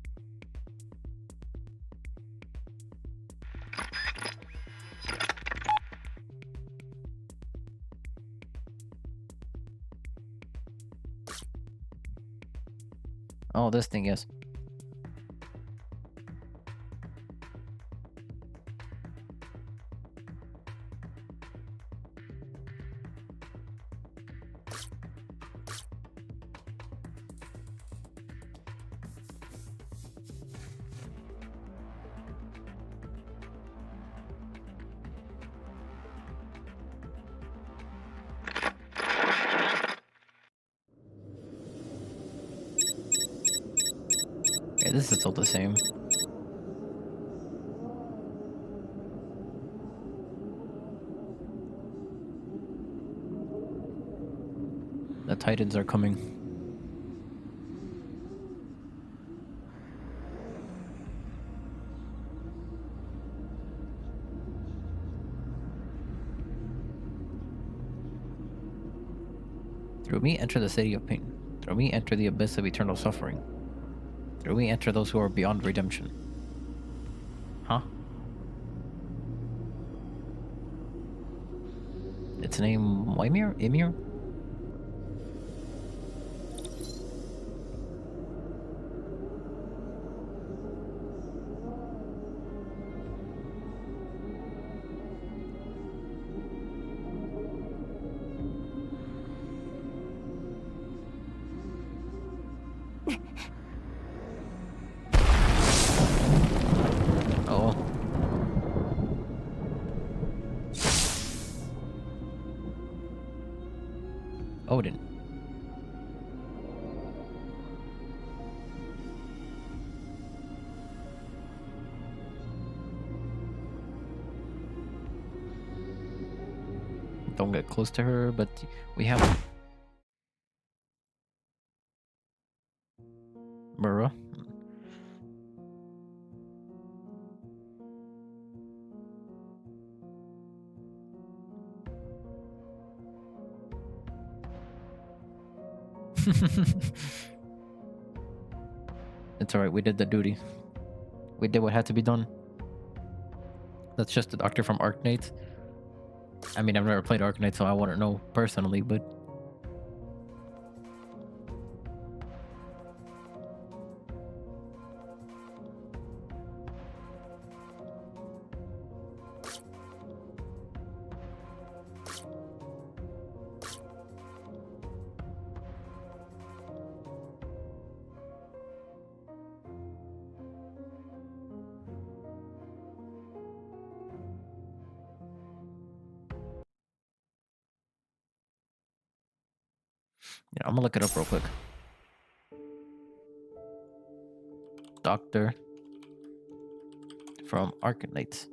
S1: Oh, this thing, yes. Okay, this is still the same. The Titans are coming. Through me enter the city of pain. Through me enter the abyss of eternal suffering. Through me enter those who are beyond redemption. Huh? Its name Ymir? Ymir? Oh. Odin. Don't get close to her, but we have... Mura. It's alright, we did the duty. We did what had to be done. That's just the doctor from Arknights. I mean, I've never played Arknights, so I wouldn't know personally, but... Yeah, I'm gonna look it up real quick. Doctor from Arknights.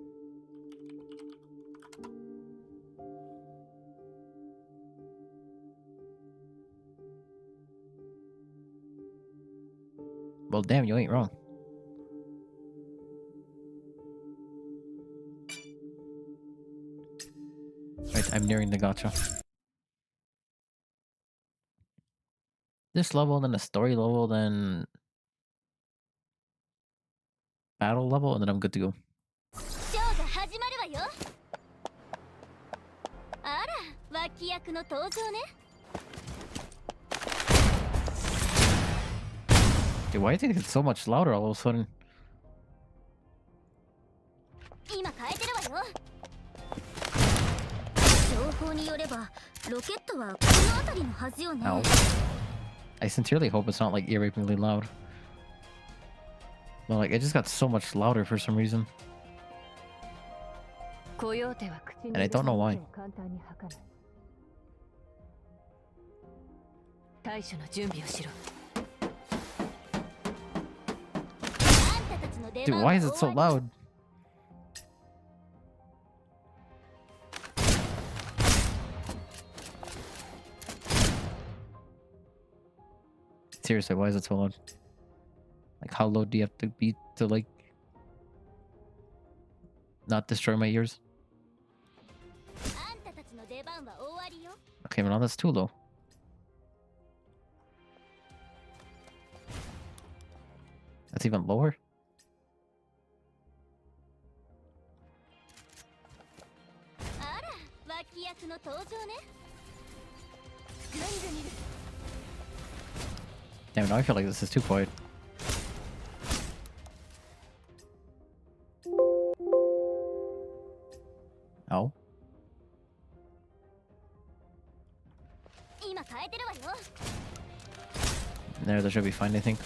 S1: Well, damn, you ain't wrong. Right, I'm nearing the gacha. This level, then a story level, then battle level, and then I'm good to go. Dude, why do you think it's so much louder all of a sudden? Ow. I sincerely hope it's not like ear-rapingly loud. But like, it just got so much louder for some reason. And I don't know why. Dude, why is it so loud? Seriously, why is it so loud? Like, how low do you have to be to, like, not destroy my ears? Okay, well, now that's too low. That's even lower? Damn, now I feel like this is too quiet. Oh. There should be fine, I think.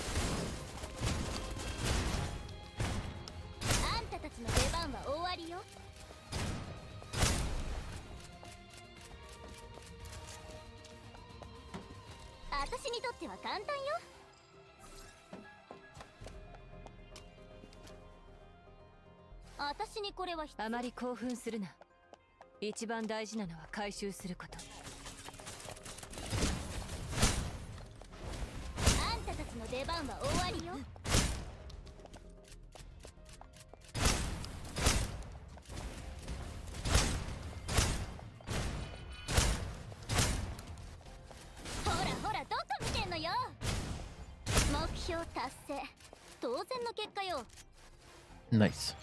S1: Nice.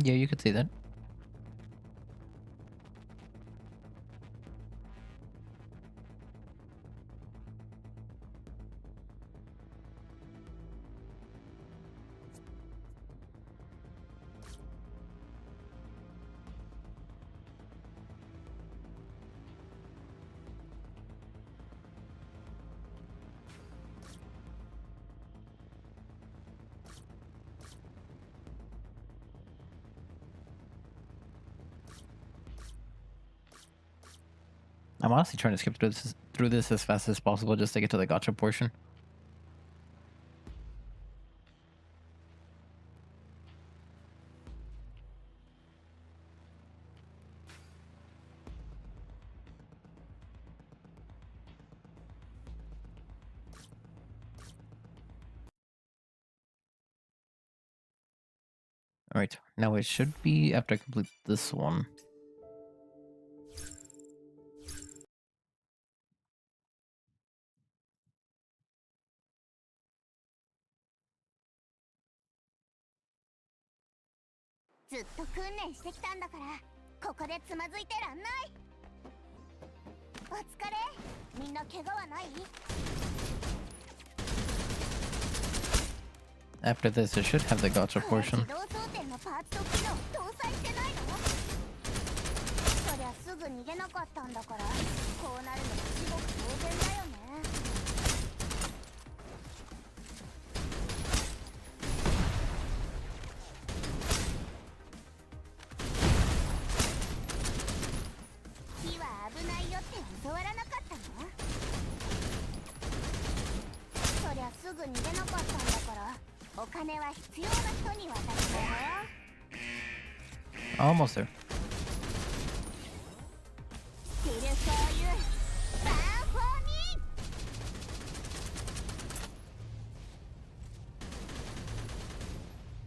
S1: Yeah, you could say that. I'm honestly trying to skip through this as fast as possible just to get to the gacha portion. Alright, now it should be after I complete this one. After this, it should have the gacha portion. Almost there.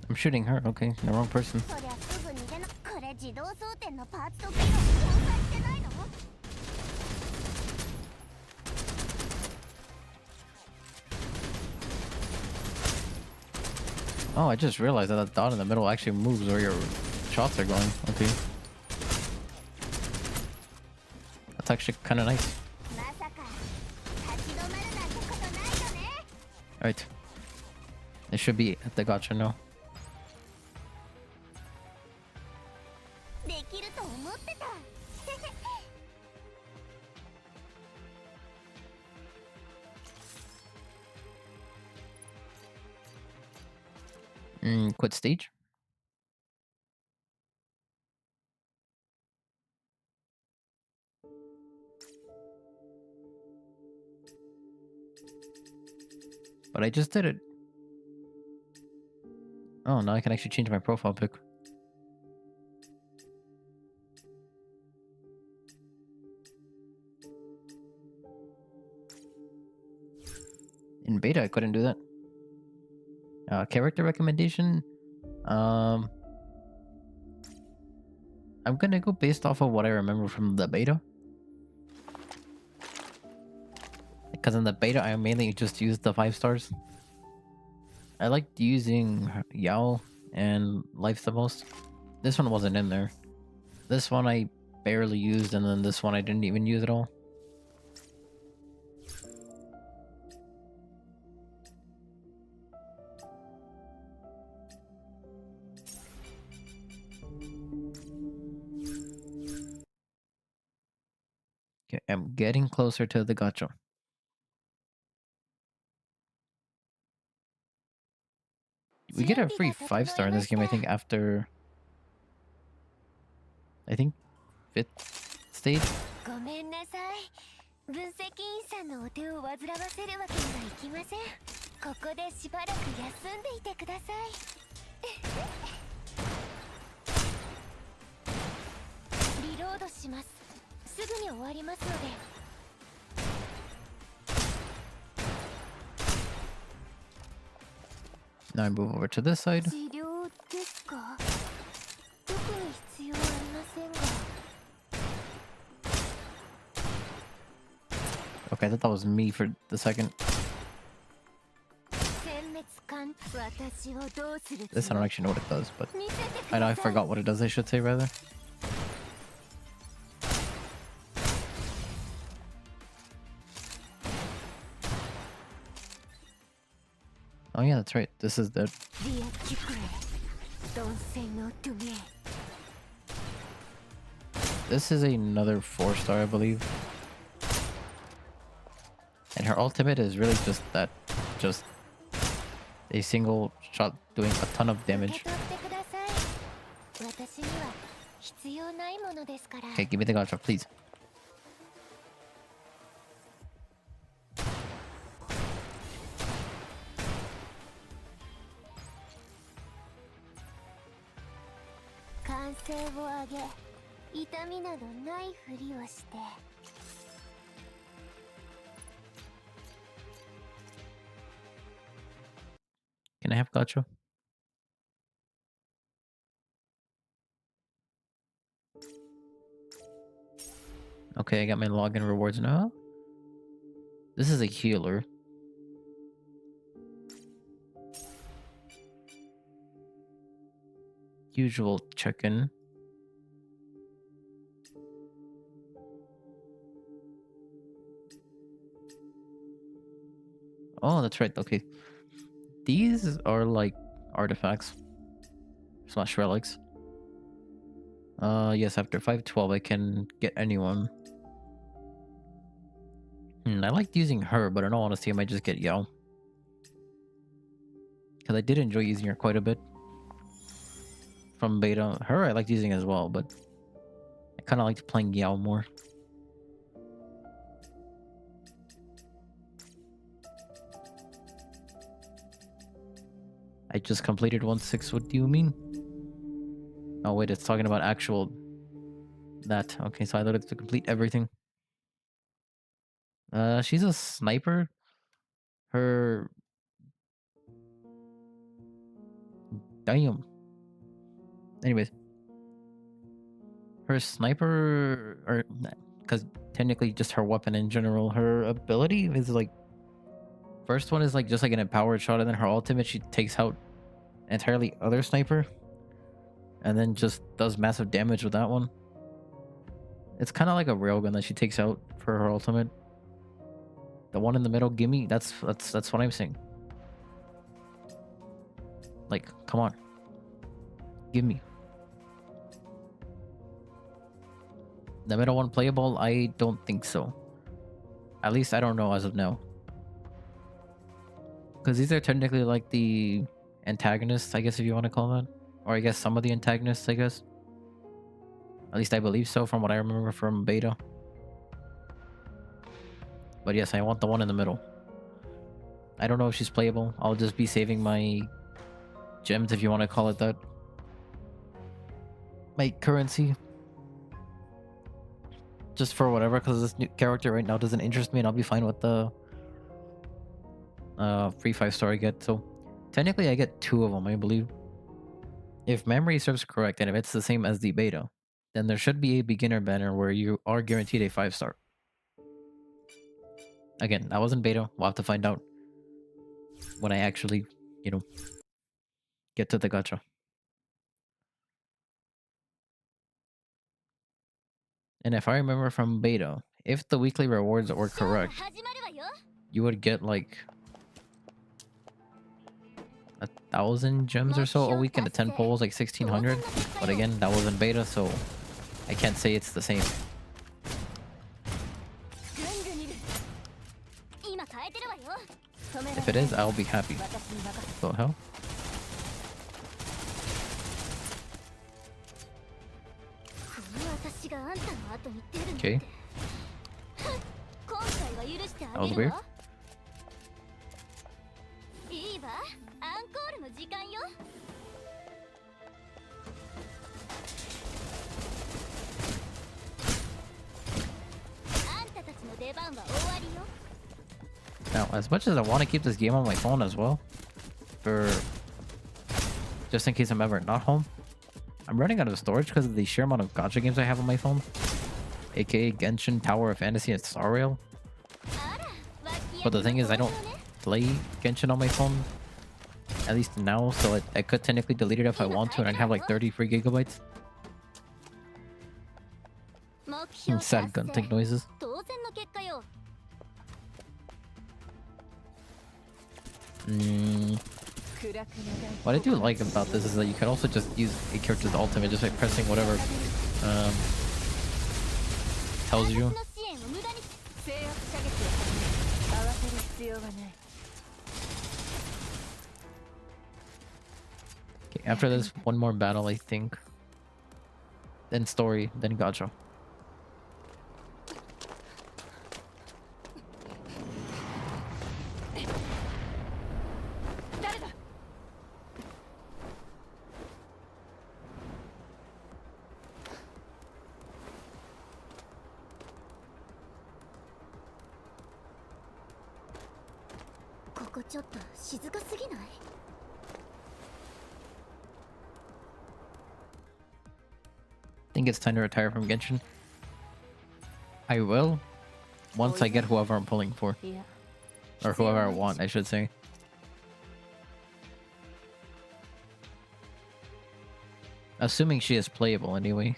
S1: I'm shooting her. Okay, the wrong person. Oh, I just realized that dot in the middle actually moves where your shots are going. Okay. That's actually kind of nice. Alright. It should be at the gacha now. Quit stage. But I just did it. Oh, now I can actually change my profile pic. In beta, I couldn't do that. Character recommendation. I'm gonna go based off of what I remember from the beta. Because in the beta, I mainly just used the 5 stars. I liked using Yao and Life the most. This one wasn't in there. This one I barely used, and then this one I didn't even use at all. Okay, I'm getting closer to the gacha. We get a free 5 star in this game, I think, after... I think 5th stage? Now I move over to this side. Okay, I thought that was me for the second. This I don't actually know what it does, but I know I forgot what it does, I should say, rather. Oh yeah, that's right. This is the... This is another 4 star, I believe. And her ultimate is really just that. Just a single shot doing a ton of damage. Okay, give me the gacha, please.
S2: 歓声を上げ、痛みなどないふりをして。
S1: Can I have Gacha? Okay, I got my login rewards now. This is a healer. Usual check-in. Oh, that's right. Okay. These are like artifacts / relics. Yes, after 512 I can get anyone. I liked using her, but in all honesty I might just get Yao. Because I did enjoy using her quite a bit. From beta. Her I liked using as well, but I kind of liked playing Yao more. I just completed 1/6. What do you mean? Oh wait, it's talking about actual that. Okay, so I thought it's to complete everything. She's a sniper. Her damn. Anyways, her sniper, or because technically just her weapon in general, her ability is like, first one is like just like an empowered shot, and then her ultimate she takes out entirely other sniper, and then just does massive damage with that one. It's kind of like a railgun that she takes out for her ultimate. The one in the middle, gimme. That's what I'm saying. Like, come on, give me. The middle one playable? I don't think so. At least I don't know as of now. Because these are technically like the antagonists, I guess, if you want to call that. Or I guess some of the antagonists, I guess. At least I believe so from what I remember from beta. But yes, I want the one in the middle. I don't know if she's playable. I'll just be saving my gems, if you want to call it that. My currency. Just for whatever, because this new character right now doesn't interest me, and I'll be fine with the free 5-star I get. So technically I get 2 of them, I believe. If memory serves correct, and if it's the same as the beta, then there should be a beginner banner where you are guaranteed a 5-star. Again, that wasn't beta. We'll have to find out when I actually, you know, get to the gacha. And if I remember from beta, if the weekly rewards were correct, you would get like 1,000 gems or so a week, and the 10 polls like 1,600. But again, that was in beta, so I can't say it's the same. If it is, I'll be happy. What the hell? Okay. That was weird. Now, as much as I want to keep this game on my phone as well, for just in case I'm ever not home, I'm running out of storage because of the sheer amount of gacha games I have on my phone, aka Genshin, Tower of Fantasy, and Star Rail. But the thing is, I don't play Genshin on my phone, at least now, so I could technically delete it if I want to, and I'd have like 30 free gigabytes. And sad gunting noises. What I do like about this is that you can also just use a character's ultimate just by pressing whatever tells you. Okay, after this, one more battle, I think. Then story, then gacha.
S2: こちょっと静かすぎない？
S1: Think it's time to retire from Genshin. I will, once I get whoever I'm pulling for. Or whoever I want, I should say. Assuming she is playable anyway.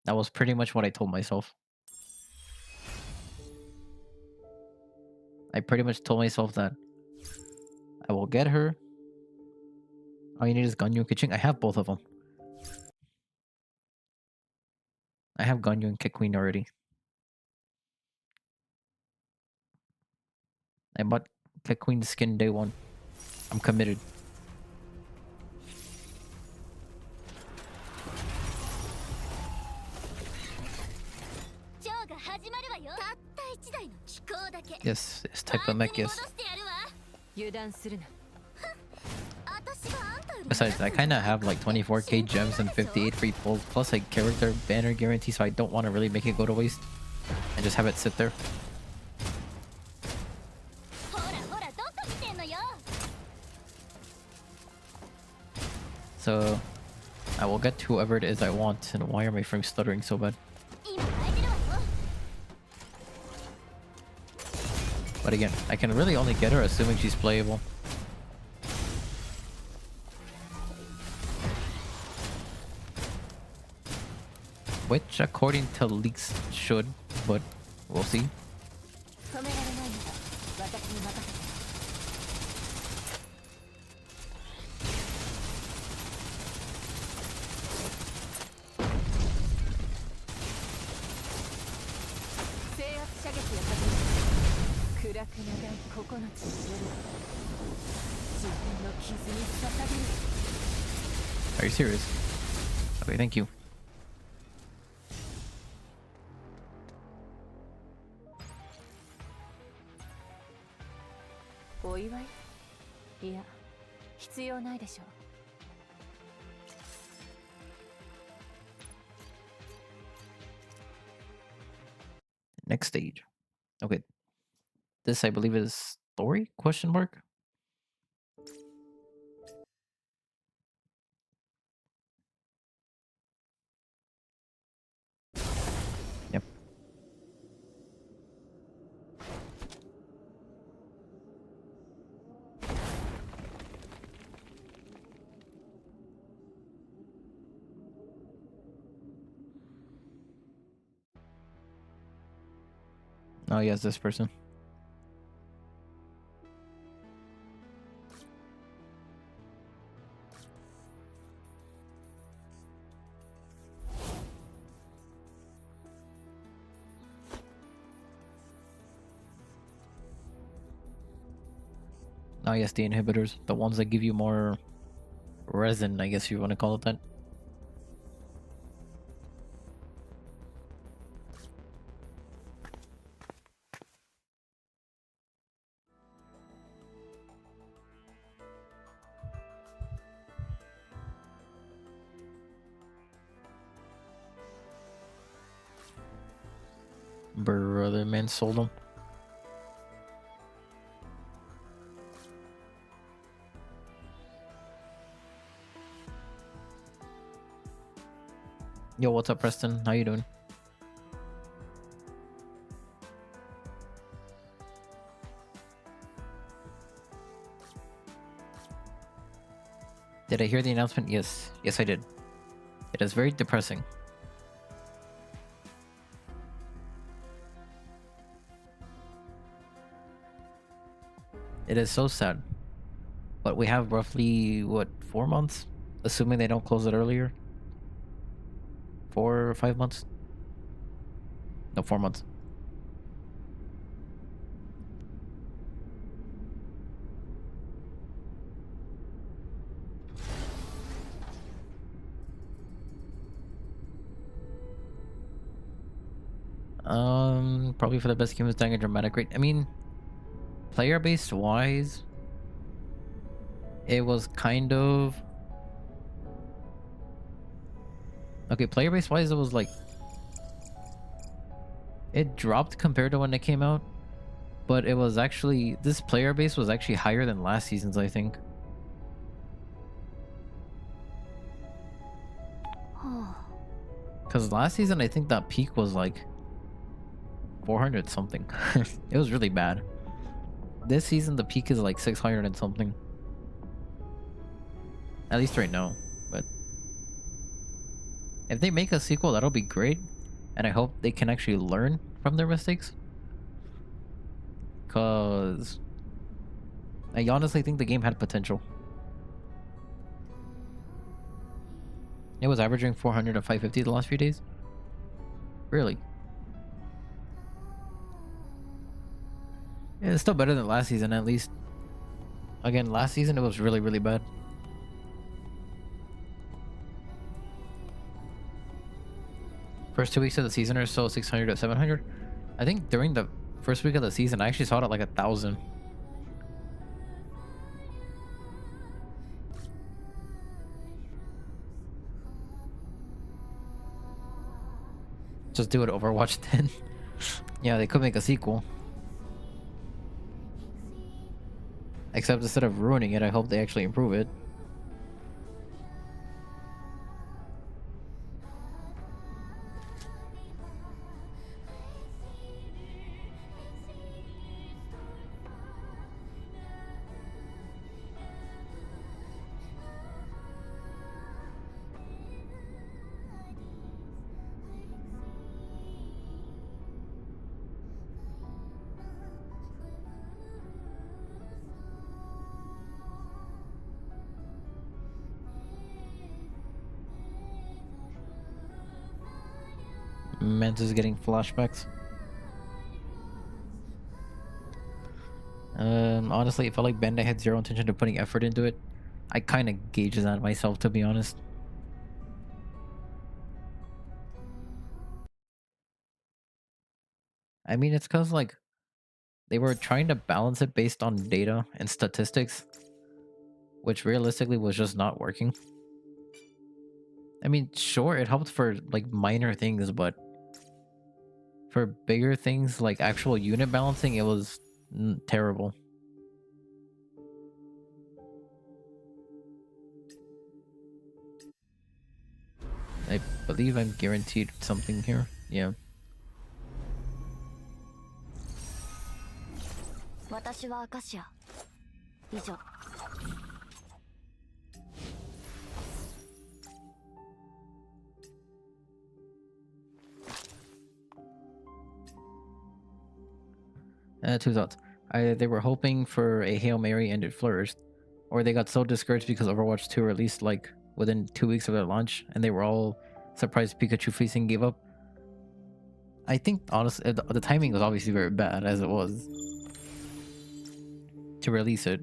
S1: That was pretty much what I told myself. I pretty much told myself that I will get her. All you need is Ganyu and Kiching. I have both of them. I have Ganyu and Kit Queen already. I bought Kit Queen's skin day one. I'm committed. Yes, this type of mech, yes. Besides, I kind of have like 24k gems and 58 free pulls, plus like character banner guarantee, so I don't want to really make it go to waste and just have it sit there. So I will get whoever it is I want. And why are my frames stuttering so bad? But again, I can really only get her assuming she's playable. Which, according to leaks, should, but we'll see. Are you serious? Okay, thank you. Next stage. Okay. This, I believe, is story? Question mark? Yep. Oh, yes, this person. Oh, yes, the inhibitors. The ones that give you more resin, I guess you want to call it that. Brother man sold them. Yo, what's up, Preston? How you doing? Did I hear the announcement? Yes. Yes, I did. It is very depressing. It is so sad. But we have roughly, what, 4 months? Assuming they don't close it earlier. 4 or 5 months? No, 4 months. Probably for the best game is dying a dramatic rate. I mean, player-based wise, it was kind of... Okay, player-based wise, it was like... It dropped compared to when it came out. but it was actually, this player base was actually higher than last season's, I think. Because last season, I think that peak was like 400 something. It was really bad. This season, the peak is like 600 and something. At least right now. But if they make a sequel, that'll be great. And I hope they can actually learn from their mistakes. Because I honestly think the game had potential. It was averaging 400 to 550 the last few days. Really? Yeah, it's still better than last season, at least. Again, last season it was really, really bad. First 2 weeks of the season or so, 600 to 700. I think during the first week of the season, I actually saw it at like 1,000. Just do it Overwatch then. Yeah, they could make a sequel. Except instead of ruining it, I hope they actually improve it. Mantis is getting flashbacks. Honestly, it felt like Bandai had zero intention of putting effort into it. I kind of gauge that myself, to be honest. I mean, it's because, like, they were trying to balance it based on data and statistics, which realistically was just not working. I mean, sure, it helped for, like, minor things, but for bigger things, like actual unit balancing, it was terrible. I believe I'm guaranteed something here. Yeah.
S2: 私はアカシア。以上。
S1: Two thoughts. Either they were hoping for a Hail Mary and it flourished, or they got so discouraged because Overwatch 2 released like within 2 weeks of their launch and they were all surprised Pikachu Fleecing gave up. I think honestly the timing was obviously very bad as it was to release it.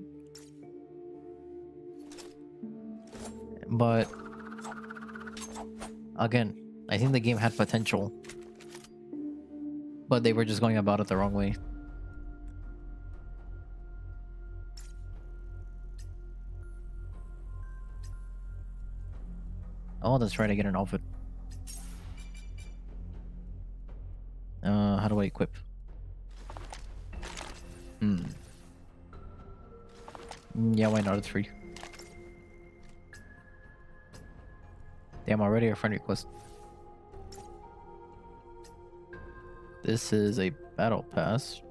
S1: But again, I think the game had potential, but they were just going about it the wrong way. Oh, that's right, I get an outfit. How do I equip? Yeah, why not? It's free. Damn, already a friend request. This is a battle pass.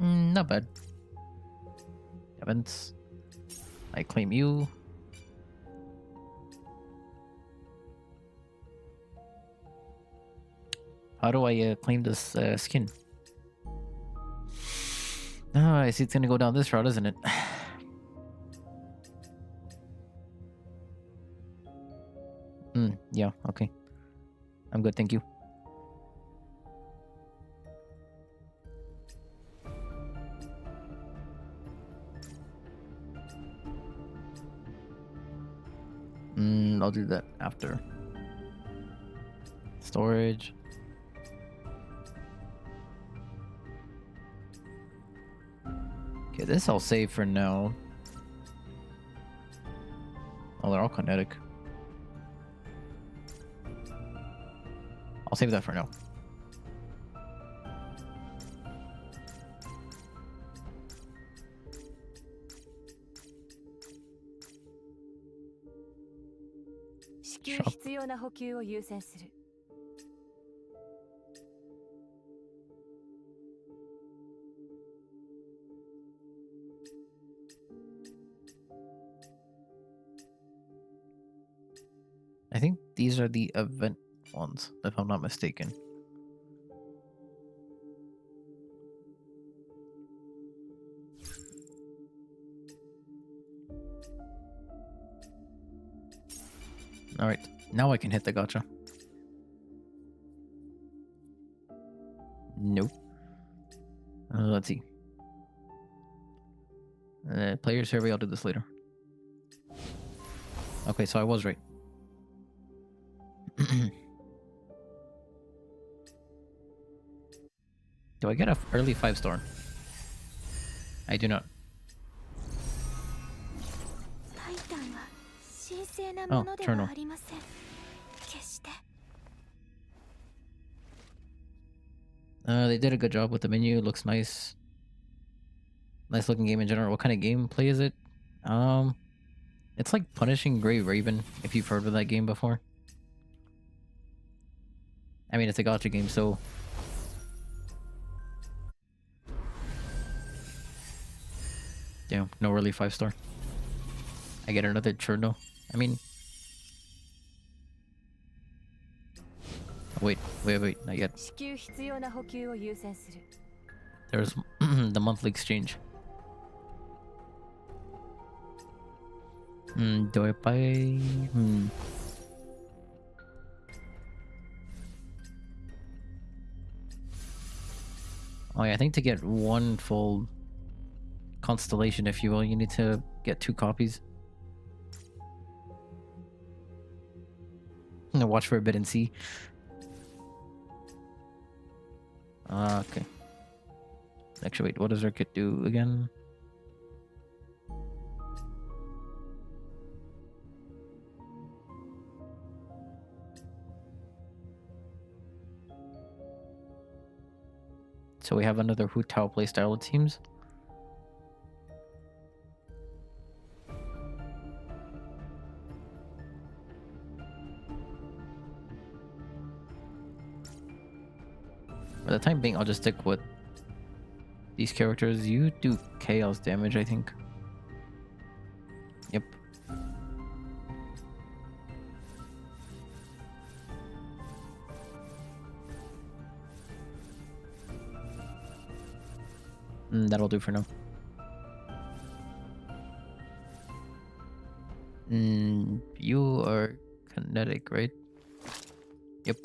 S1: Not bad. Events. I claim you. How do I claim this skin? Oh, I see it's gonna go down this route, isn't it? Yeah, okay. I'm good, thank you. I'll do that after. Storage. Okay, this I'll save for now. Oh, they're all kinetic. I'll save that for now. Shop. I think these are the event ones, if I'm not mistaken. Alright, now I can hit the gacha. Nope. Let's see. Player survey, I'll do this later. Okay, so I was right. Do I get a early 5-star? I do not. Oh, Eternal. They did a good job with the menu. It looks nice. Nice looking game in general. What kind of gameplay is it? It's like Punishing Grey Raven, if you've heard of that game before. I mean, it's a gacha game, so... Yeah, no really 5-star. I get another Cherno. I mean... Wait, not yet. There's the monthly exchange. Do I buy... Oh yeah, I think to get one full constellation, if you will, you need to get 2 copies. Watch for a bit and see. Okay. Actually, wait, what does our kit do again? So we have another Hu Tao playstyle, it seems. For the time being, I'll just stick with these characters. You do chaos damage, I think. Yep. That'll do for now. You are kinetic, right? Yep.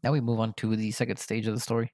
S1: Now we move on to the second stage of the story.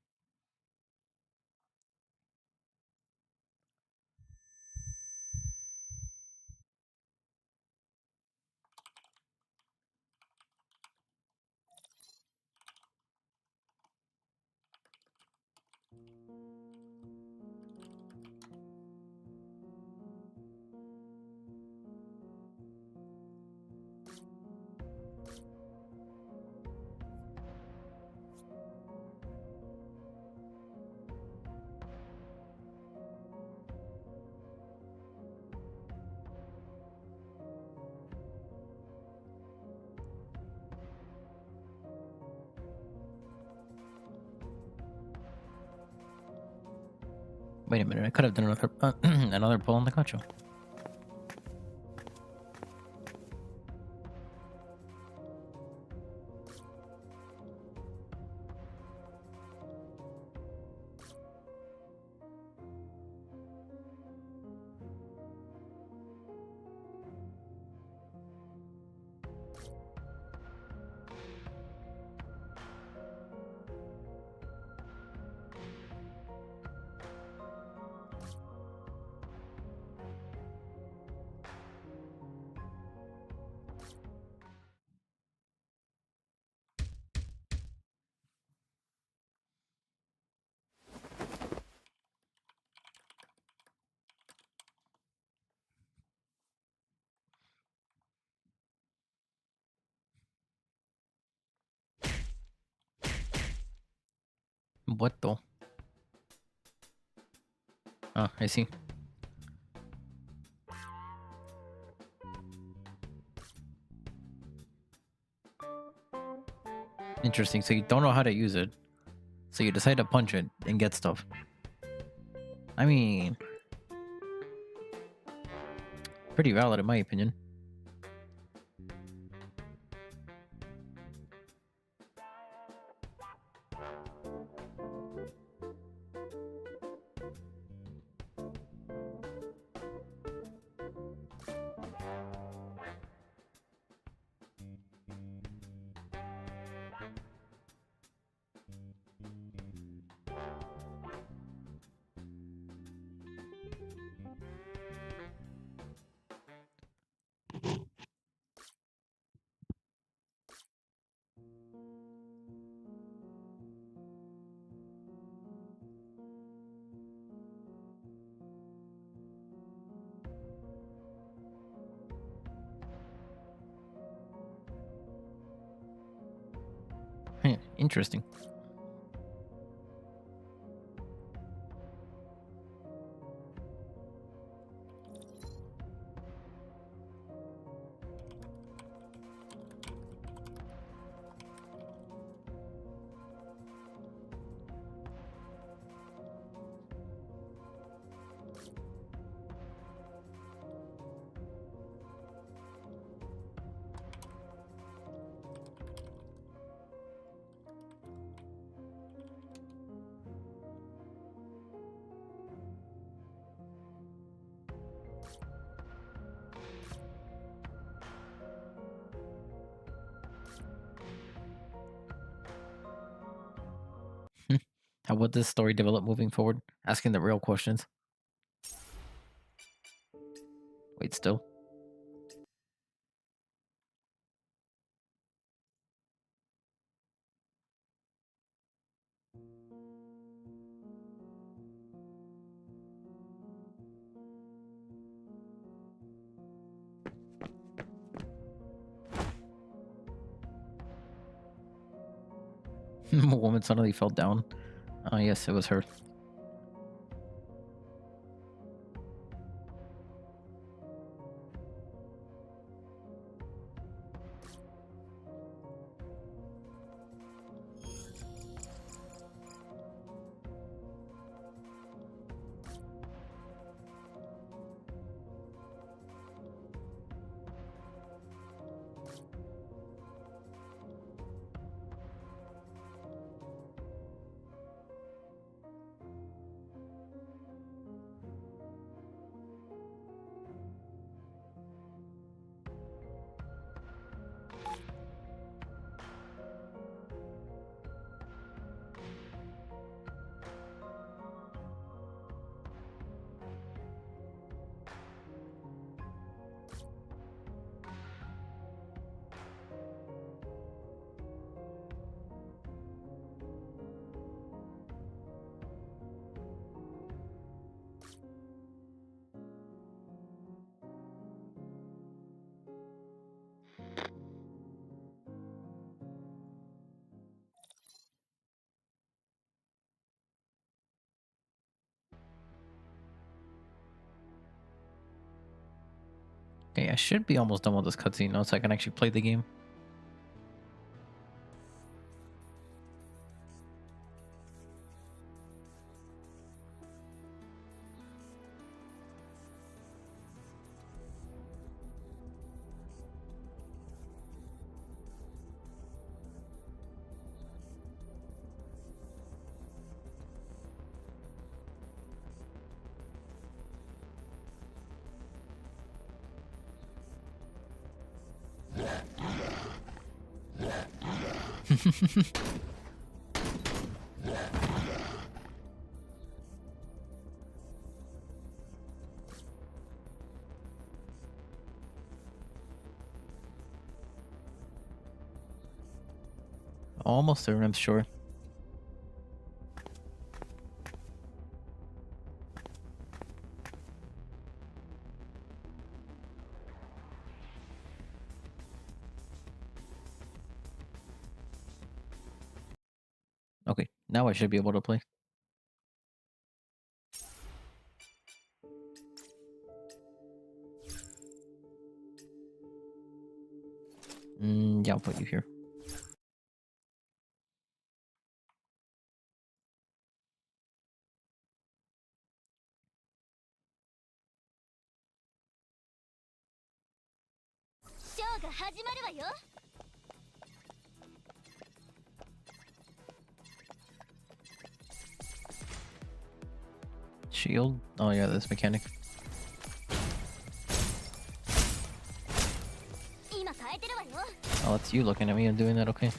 S1: Wait a minute, I could have done another another pull on the gacha. What though? Oh, I see. Interesting. So you don't know how to use it. So you decide to punch it and get stuff. I mean, pretty valid in my opinion. Interesting. How would this story develop moving forward? Asking the real questions. Wait, still? A woman suddenly fell down. Oh, yes, it was her. Okay, I should be almost done with this cutscene now so I can actually play the game. Almost there, I'm sure. Okay, Now I should be able to play. Yeah, I'll put you here. Shield? Oh yeah, this mechanic. Oh, that's you looking at me and doing that, okay.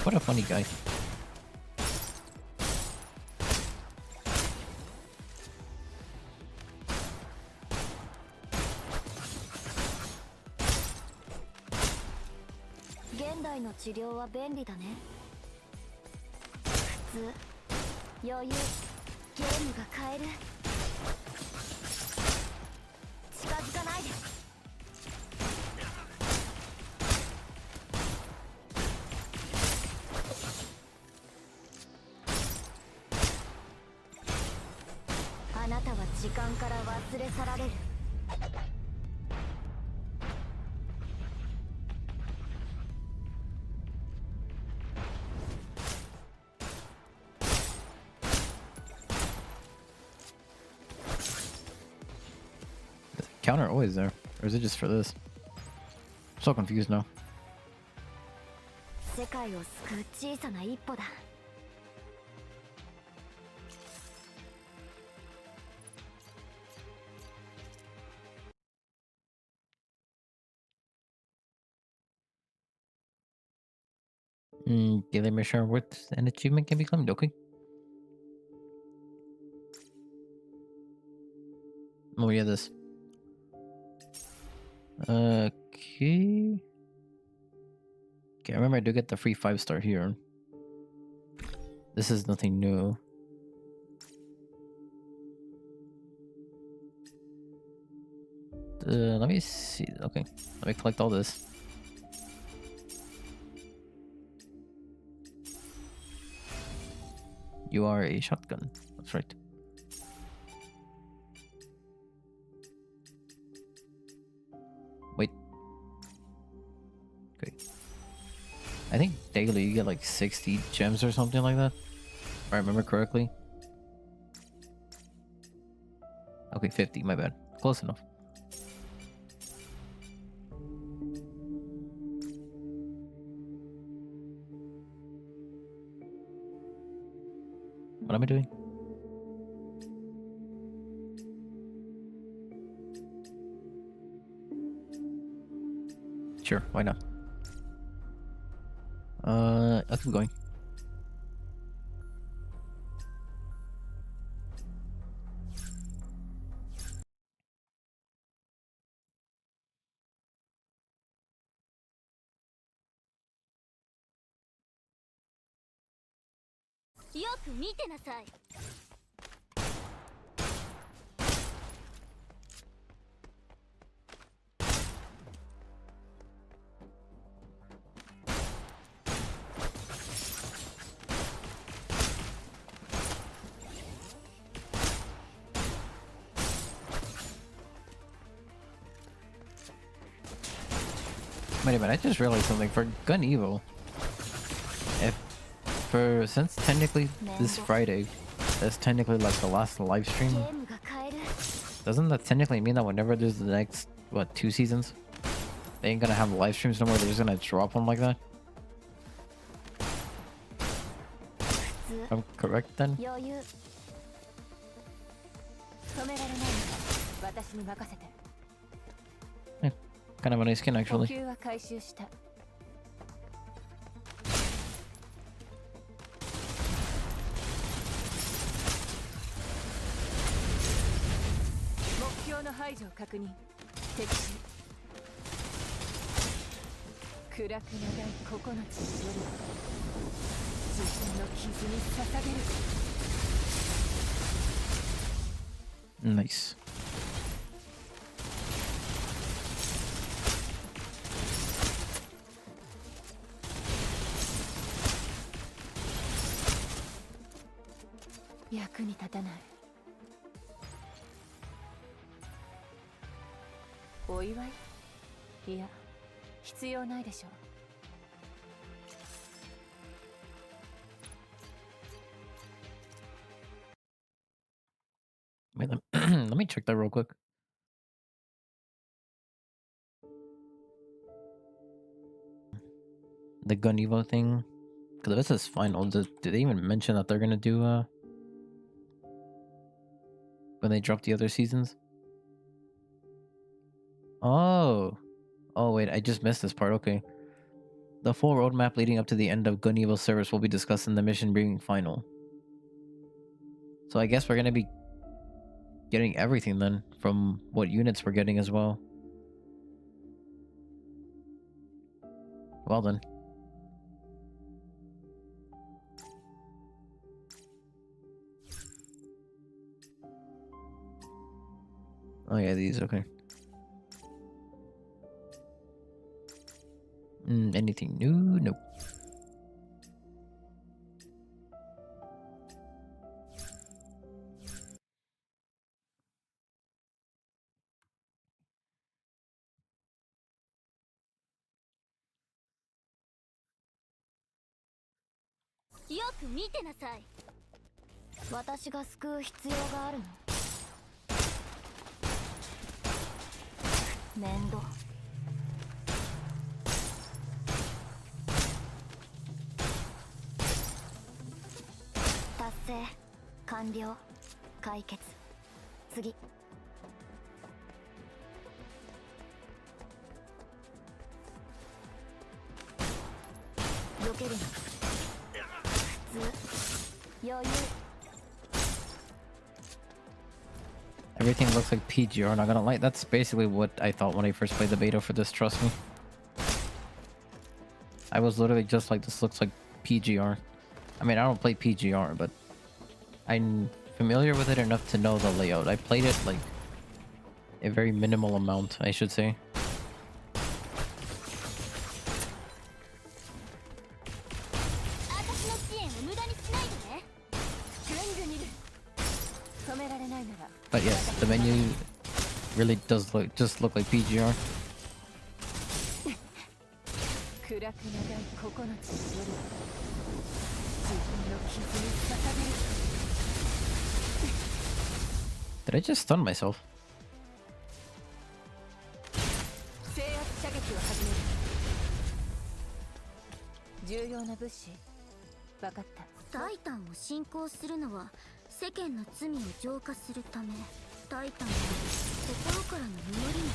S1: What a funny guy. Counter always there, or is it just for this? I'm so confused now. Daily mission with an achievement can be claimed, okay. Oh yeah, this. Okay. Okay, I remember I do get the free 5-star here. This is nothing new. Let me see. Okay, let me collect all this. You are a shotgun. That's right. Wait. Okay. I think daily you get like 60 gems or something like that. If I remember correctly. Okay, 50, my bad. Close enough. What am I doing? Sure, why not? I'll keep going. Wait a minute, I just realized something. For Gun Evo, since technically this Friday, that's technically like the last live stream, doesn't that technically mean that whenever there's the next, what, 2 seasons, they ain't gonna have live streams no more, they're just gonna drop them like that? If I'm correct then? Kind of a nice skin, actually.
S2: の排除を確認。敵死。暗く長い9つの夜は自分の傷に捧げる。
S1: Nice. Wait, let me check that real quick. The Gun Evo thing. Because this is final. Did they even mention that they're gonna do when they drop the other seasons? Oh. Oh wait, I just missed this part. Okay. The full roadmap leading up to the end of Gun Evo service will be discussed in the mission being final. So I guess we're gonna be getting everything then from what units we're getting as well. Well then. Oh yeah, these, okay. Anything new? Nope.
S2: Yo, 見てなさい。私が救う必要があるの。面倒。達成完了解決次。避けるな。普通余裕。
S1: Everything looks like PGR, not gonna lie. That's basically what I thought when I first played the beta for this, trust me. I was literally just like, this looks like PGR. I mean, I don't play PGR, but I'm familiar with it enough to know the layout. I played it like a very minimal amount, I should say. But yes, the menu really does look like PGR. Did I just stun myself?
S2: Titan を信仰するのは世間の罪を浄化するため。タイタンは心からの祈りに応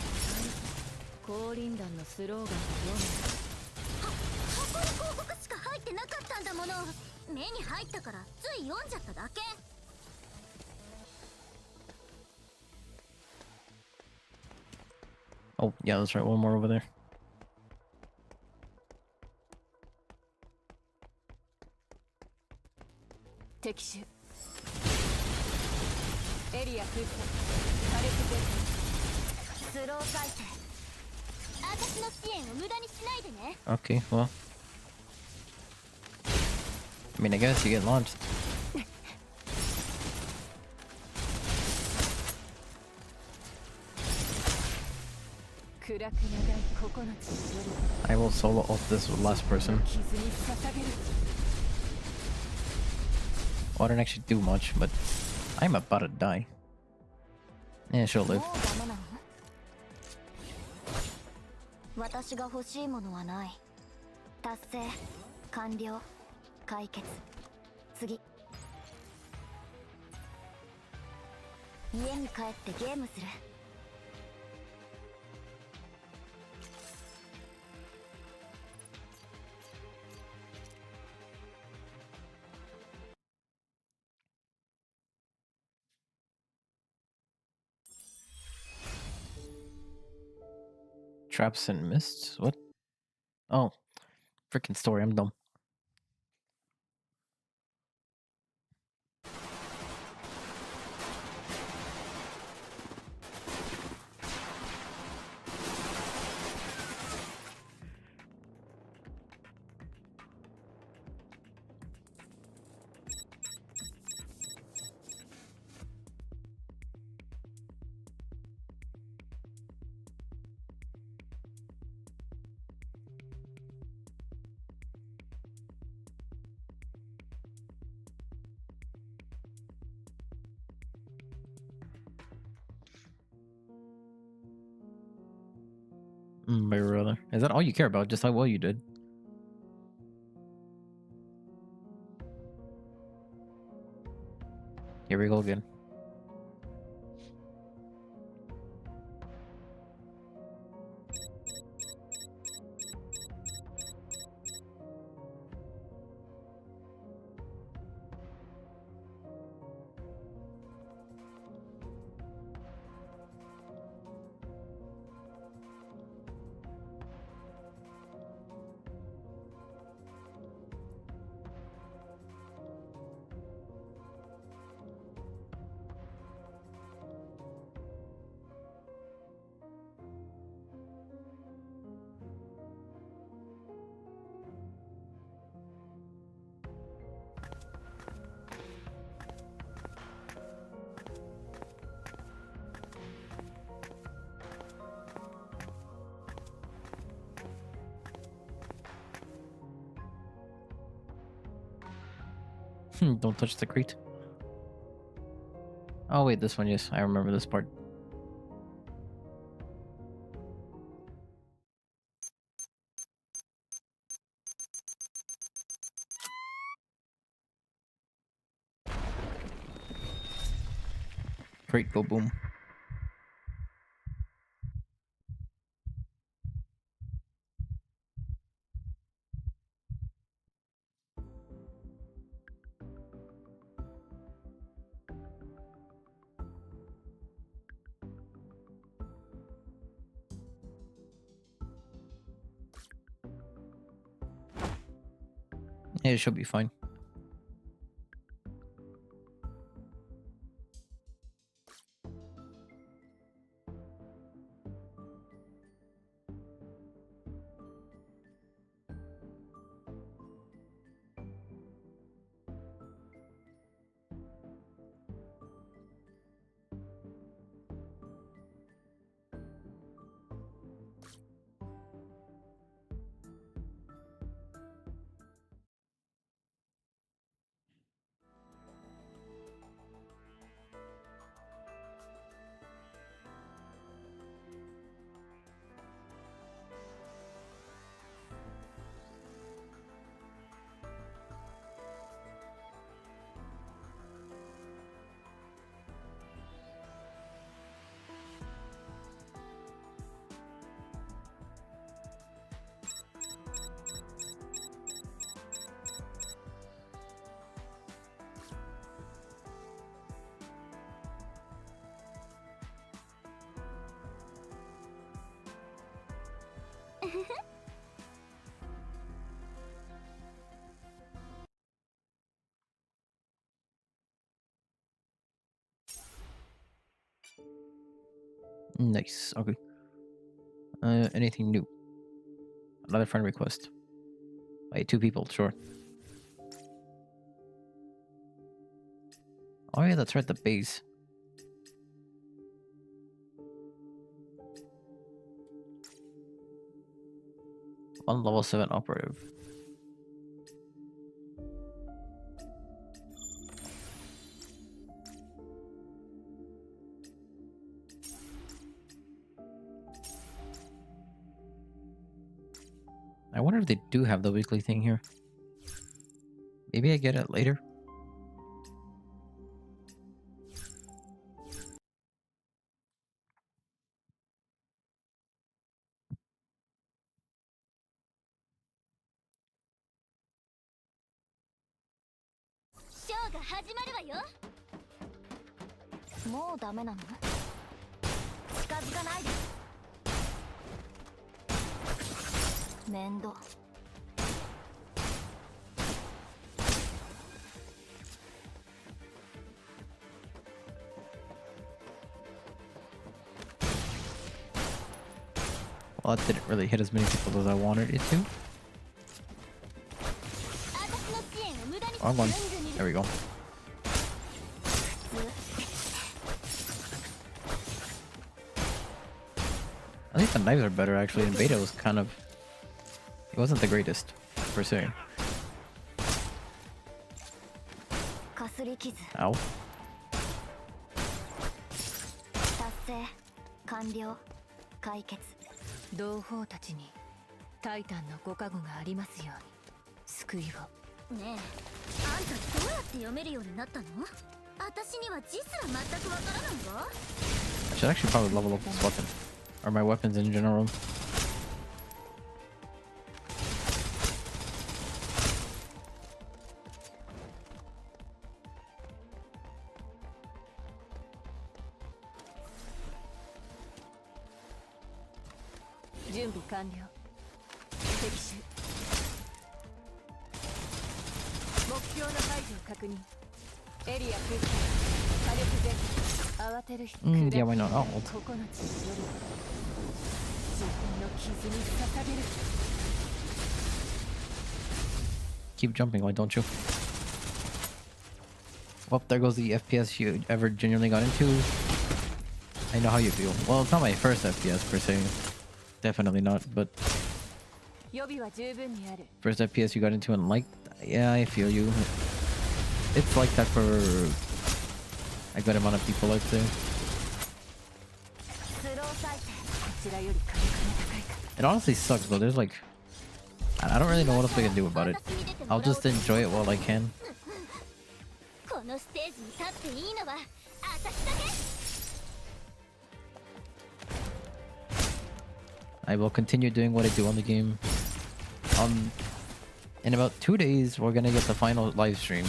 S2: える。降臨団のスローガンを読む。箱に広告しか入ってなかったんだもの。目に入ったからつい読んじゃっただけ。
S1: Oh, yeah, that's right. One more over there. Okay, well. I mean, I guess you get launched. I will solo off this last person. Well, I didn't actually do much, but I'm about to die. Yeah, she'll live.
S2: 私が欲しいものはない。達成完了解決次。家に帰ってゲームする。
S1: traps and mists. What? Oh, freaking story. I'm dumb. My brother. Is that all you care about? Just how well you did. Here we go again. Don't touch the crate. Oh wait, this one, yes. I remember this part. Crate go boom. Yeah, it should be fine. Nice. Okay. Anything new? Another friend request. By 2 people, sure. Oh yeah, that's right, the base. One level 7 operative. I wonder if they do have the weekly thing here. Maybe I get it later. Well, that didn't really hit as many people as I wanted it to. Wrong one. There we go. I think the knives are better actually. In beta, it was kind of... It wasn't the greatest, per se. Ow.
S2: 同胞たちにタイタンのご加護がありますように救いを。ねえ、あんたどうやって読めるようになったの？私には字すら全くわからないわ。
S1: I should actually probably level up this weapon. Or my weapons in general. Yeah, why not? Oh, keep jumping, why don't you? Well, there goes the FPS you ever genuinely got into. I know how you feel. Well, it's not my first FPS per se. Definitely not, but... First FPS you got into and liked? Yeah, I feel you. It's like that for a good amount of people, I'd say. It honestly sucks though, there's like... I don't really know what else we can do about it. I'll just enjoy it while I can. I will continue doing what I do on the game. In about 2 days, we're gonna get the final live stream.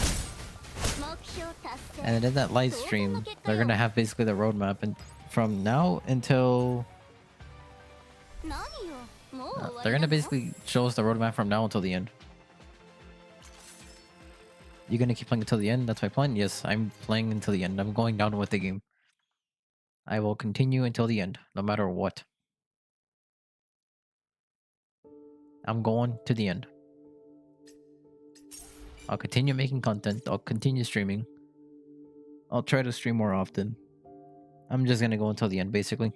S1: And in that live stream, they're gonna have basically the roadmap, and from now until... they're gonna basically show us the roadmap from now until the end. You gonna keep playing until the end? That's my plan? Yes, I'm playing until the end. I'm going down with the game. I will continue until the end, no matter what. I'm going to the end. I'll continue making content. I'll continue streaming. I'll try to stream more often. I'm just gonna go until the end, basically.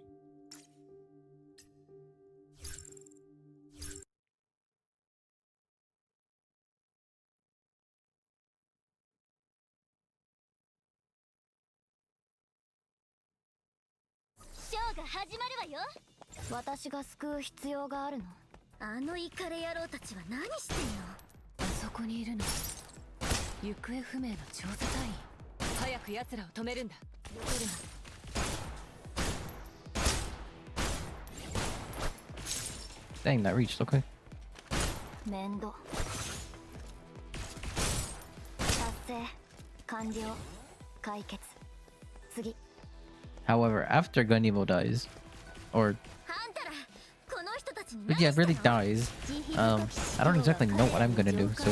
S1: Dang, that reached, okay. However, after Gunnivo dies, or yeah, really dies, I don't exactly know what I'm gonna do, so...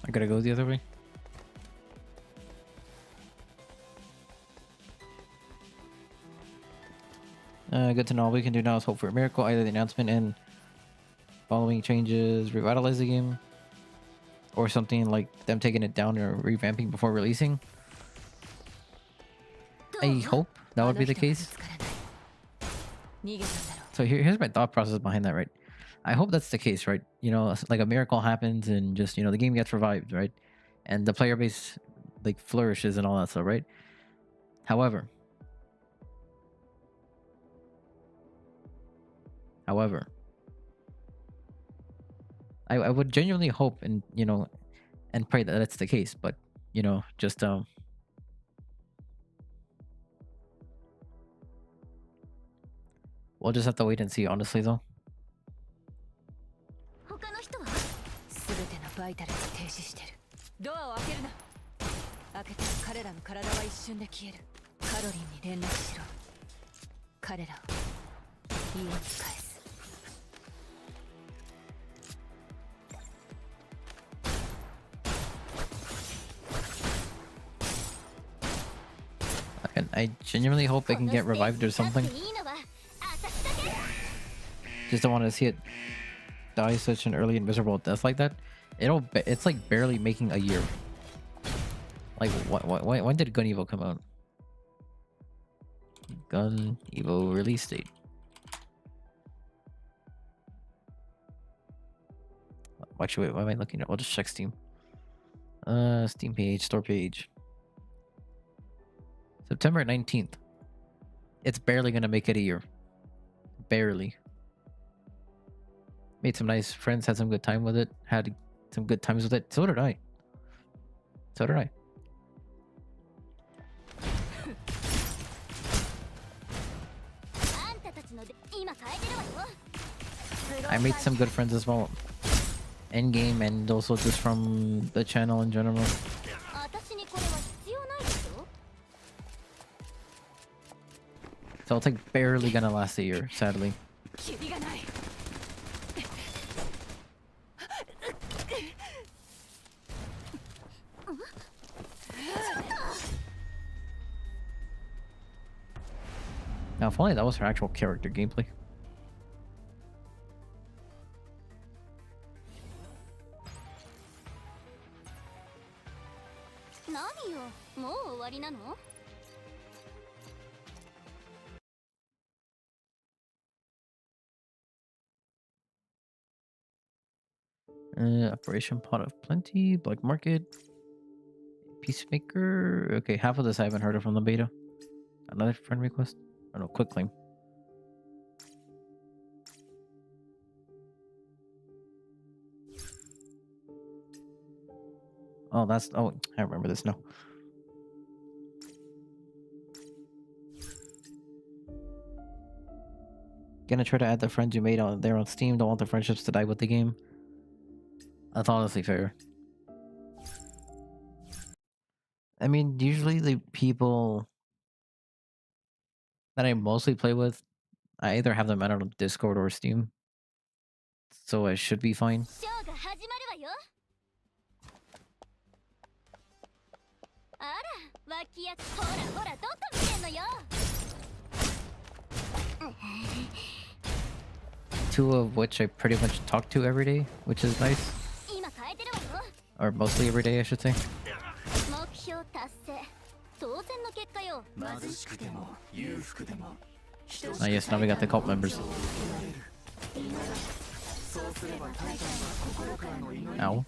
S1: I gotta go the other way. Good to know. All we can do now is hope for a miracle. Either the announcement and following changes revitalize the game, or something like them taking it down or revamping before releasing. I hope that would be the case. So here's my thought process behind that, right? I hope that's the case, right? You know, like a miracle happens and just, you know, the game gets revived, right? And the player base like flourishes and all that stuff, right? However, I would genuinely hope and, you know, and pray that that's the case, but, you know, just We'll just have to wait and see, honestly, though.
S2: 他の人は全てのバイタルが停止してる。ドアを開けるな。開けたら彼らの体は一瞬で消える。カロリンに連絡しろ。彼らを家に返す。
S1: I genuinely hope it can get revived or something. Just don't want to see it die such an early and miserable death like that. It's like barely making a year. Like when did Gun Evo come out? Gun Evo release date. Actually, wait, what am I looking at? I'll just check Steam. Steam page, store page. September 19th. It's barely gonna make it a year. Barely. Made some nice friends, had some good time with it, had some good times with it. So did I. So did I. I made some good friends as well. End game and also just from the channel in general. So it's like barely gonna last a year, sadly. Now, if only that was her actual character gameplay. Operation Pot of Plenty, Black Market, Peacemaker. Okay, half of this I haven't heard of from the beta. Another friend request? Oh no, quick claim. Oh, that's... Oh, I remember this now. Gonna try to add the friends you made on there on Steam. Don't want the friendships to die with the game. That's honestly fair. I mean, usually the people that I mostly play with, I either have them added on Discord or Steam. So I should be fine. Two of which I pretty much talk to every day, which is nice. Or mostly every day, I should say. Ah, yes, now we got the cult members. Ow.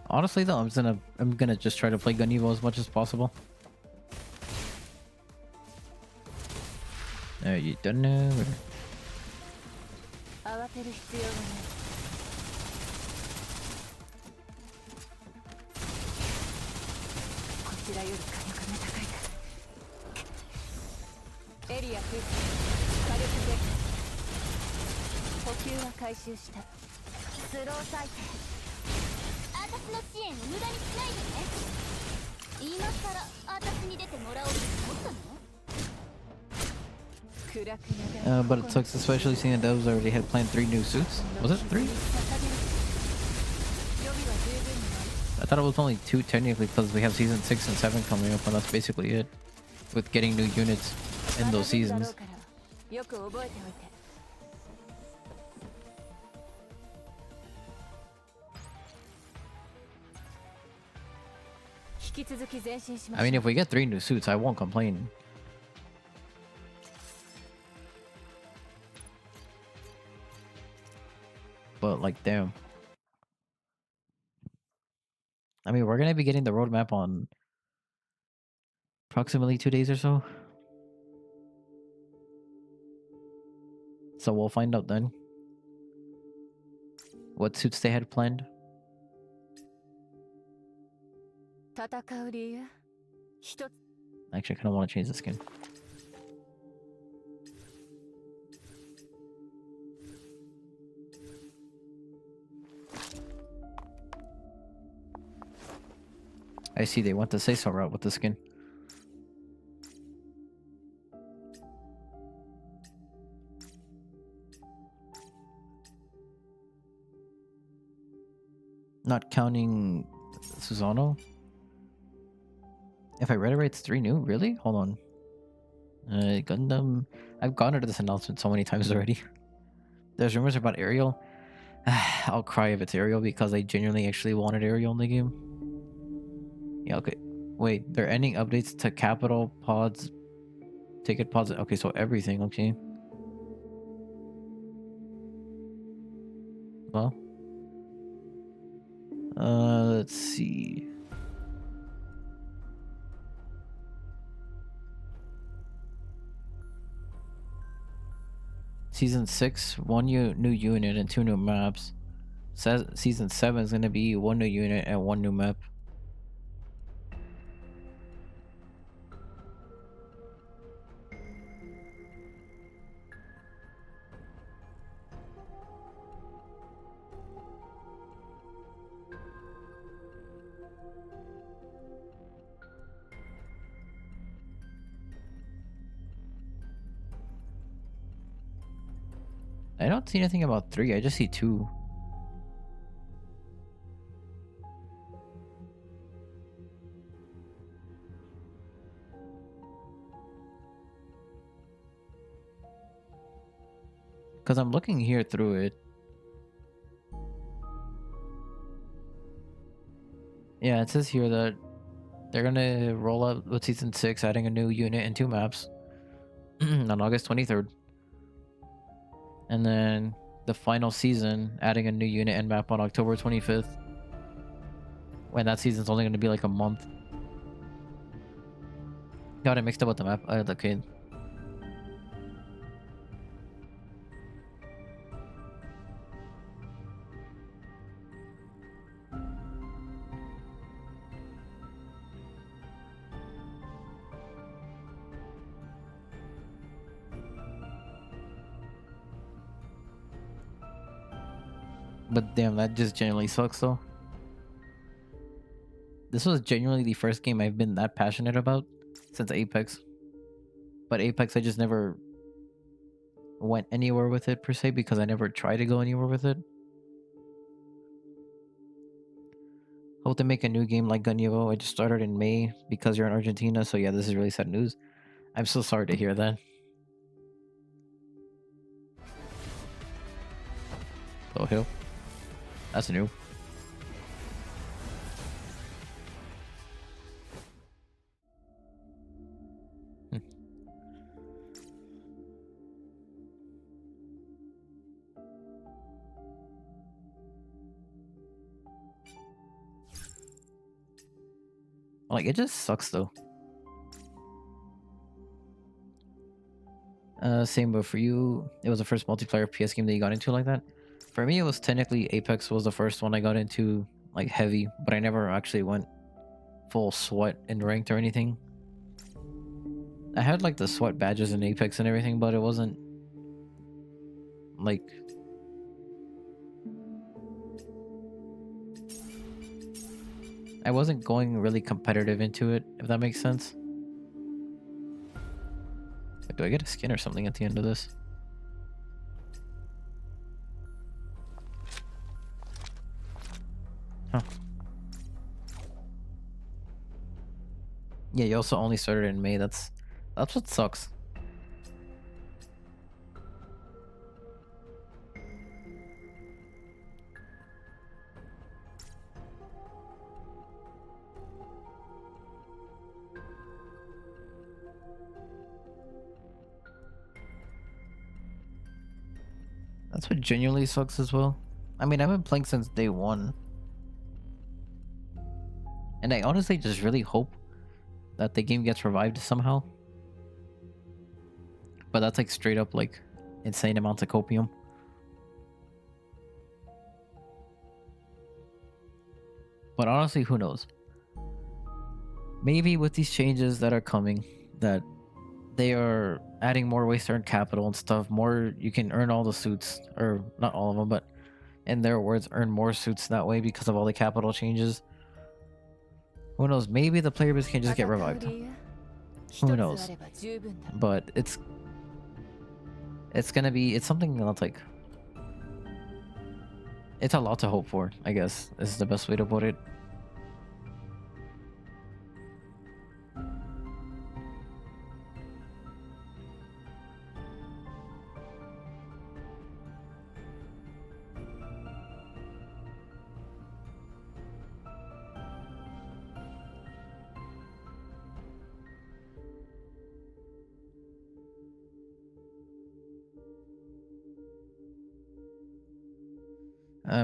S1: Honestly though, I'm gonna just try to play Gun Evo as much as possible. You don't know. But it sucks, especially seeing that devs already had planned 3 new suits. Was it 3? I thought it was only 2 technically because we have season 6 and 7 coming up, and that's basically it. With getting new units in those seasons. I mean, if we get 3 new suits, I won't complain. But like, damn. I mean, we're gonna be getting the roadmap on approximately 2 days or so. So we'll find out then what suits they had planned.
S2: 戦う理由一つ
S1: Actually, I kind of want to change the skin. I see they went the say-so route with the skin. Not counting Susano. If I read it right, it's 3 new. Really? Hold on. Gundam. I've gone into this announcement so many times already. There's rumors about Ariel. I'll cry if it's Ariel because I genuinely actually wanted Ariel in the game. Yeah, okay. Wait, they're ending updates to capital pods, ticket pods. Okay, so everything, okay. Well. Let's see. Season 6, 1 new unit and 2 new maps. Season 7 is going to be 1 new unit and 1 new map. I don't see anything about 3, I just see 2. Because I'm looking here through it. Yeah, it says here that they're gonna roll out with Season 6, adding a new unit and 2 maps on August 23rd. And then the final season, adding a new unit and map on October 25th. When that season's only gonna be like a month. Got it mixed up with the map. Okay. But damn, that just genuinely sucks though. This was genuinely the first game I've been that passionate about since Apex. But Apex, I just never went anywhere with it per se because I never tried to go anywhere with it. Hope they make a new game like Gunyevo. I just started in May because you're in Argentina, so yeah, this is really sad news. I'm so sorry to hear that. Oh, hill. That's new. Like, it just sucks though. Same, but for you, it was the first multiplayer PS game that you got into like that. For me, it was technically Apex was the first one I got into like heavy, but I never actually went full sweat in ranked or anything. I had like the sweat badges in Apex and everything, but it wasn't like I wasn't going really competitive into it, if that makes sense. Do I get a skin or something at the end of this? Huh. Yeah, you also only started in May. That's what sucks. That's what genuinely sucks as well. I mean, I've been playing since day 1. And I honestly just really hope that the game gets revived somehow. But that's like straight up like insane amounts of copium. But honestly, who knows? Maybe with these changes that are coming, that they are adding more ways to earn capital and stuff, more you can earn all the suits, or not all of them, but in their words, earn more suits that way because of all the capital changes. Who knows? Maybe the player base can just get revived. Who knows? But it's gonna be, it's something that's like, it's a lot to hope for, I guess, is the best way to put it.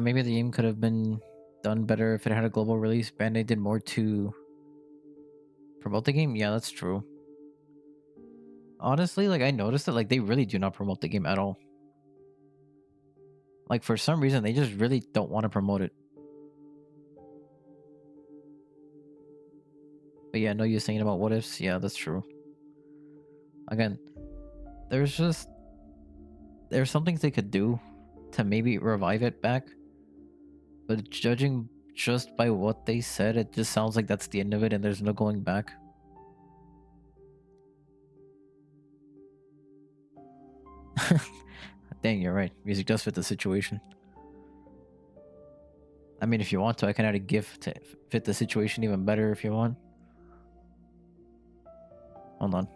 S1: Maybe the game could have been done better if it had a global release. Bandai did more to promote the game. Yeah, that's true. Honestly, like, I noticed that, like, they really do not promote the game at all. Like, for some reason, they just really don't want to promote it. But yeah, no use saying about what ifs. Yeah, that's true. Again, there's some things they could do to maybe revive it back. But judging just by what they said, it just sounds like that's the end of it and there's no going back. Dang, you're right. Music does fit the situation. I mean, if you want to, I can add a GIF to fit the situation even better if you want. Hold on.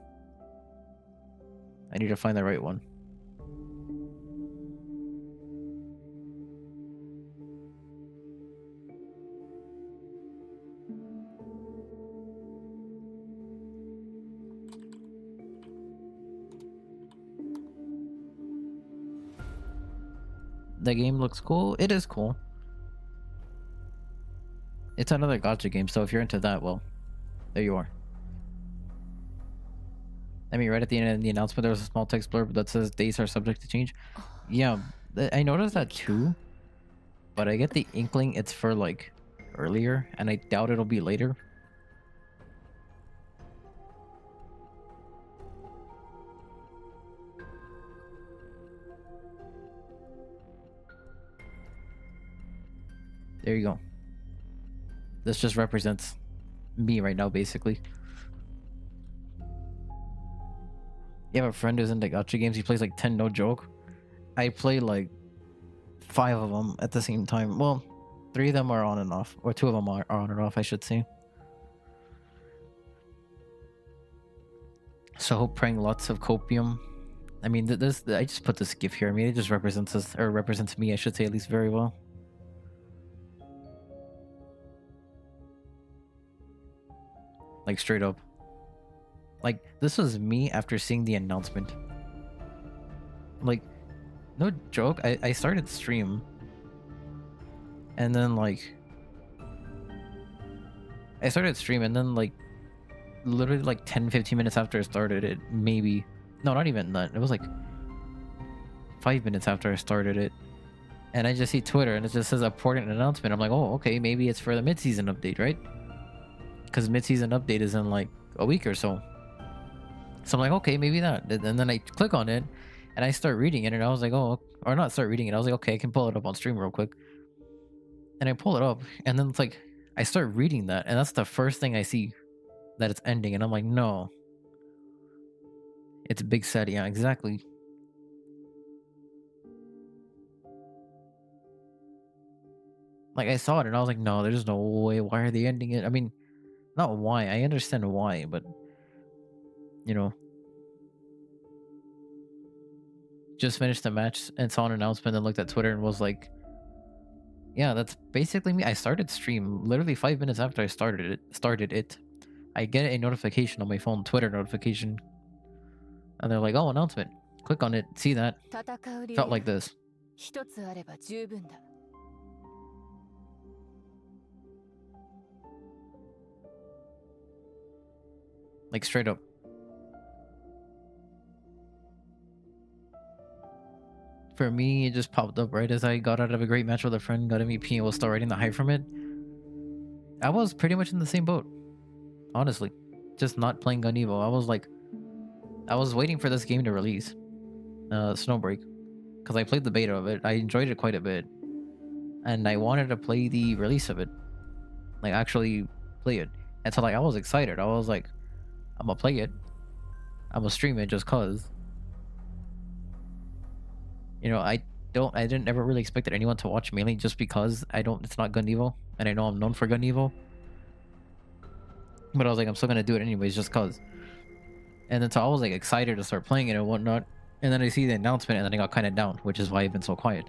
S1: I need to find the right one. The game looks cool. It is cool. It's another gacha game, so if you're into that, well, there you are. I mean, right at the end of the announcement, there was a small text blurb that says dates are subject to change. Yeah, I noticed that too. But I get the inkling it's for, like, earlier, and I doubt it'll be later. There you go. This just represents me right now, basically. You have a friend who's into gacha games. He plays like 10, no joke. I play like 5 of them at the same time. Well, 3 of them are on and off, or 2 of them are on and off, I should say. So hope praying lots of copium. I mean, this I just put this GIF here. I mean, it just represents us, or represents me, I should say, at least very well. Like, straight up. Like, this was me after seeing the announcement. Like, no joke, I started stream. And then, like... I started stream, and then, like... Literally, like, 10-15 minutes after I started it, maybe... No, not even that. It was, like... 5 minutes after I started it. And I just see Twitter, and it just says important announcement. I'm like, oh, okay, maybe it's for the mid-season update, right? Because mid-season update is in like a week or so. So I'm like, okay, maybe that. And then I click on it and I start reading it, and I was like, oh, or not start reading it. I was like, okay, I can pull it up on stream real quick. And I pull it up, and then it's like, I start reading that, and that's the first thing I see, that it's ending. And I'm like, no. It's big sad. Yeah, exactly. Like, I saw it and I was like, no, there's no way. Why are they ending it? I mean, not why. I understand why, but, you know, just finished the match and saw an announcement and looked at Twitter and was like, yeah, that's basically me. I started stream literally 5 minutes after I started it. I get a notification on my phone, Twitter notification, and they're like, oh, announcement. Click on it, see that. Felt like this. Like, straight up. For me, it just popped up right as I got out of a great match with a friend, got MVP, and was still riding the hype from it. I was pretty much in the same boat, honestly. Just not playing Gun Evo. I was waiting for this game to release, Snowbreak, because I played the beta of it. I enjoyed it quite a bit, and I wanted to play the release of it, like actually play it. And so like I was excited. I was like, I'm gonna play it. I'm gonna stream it just cause. You know, I didn't ever really expect anyone to watch mainly just because it's not Gun Evo, and I know I'm known for Gun Evo. But I was like, I'm still gonna do it anyways, just cause. And then so I was like excited to start playing it and whatnot. And then I see the announcement, and then I got kind of down, which is why I've been so quiet.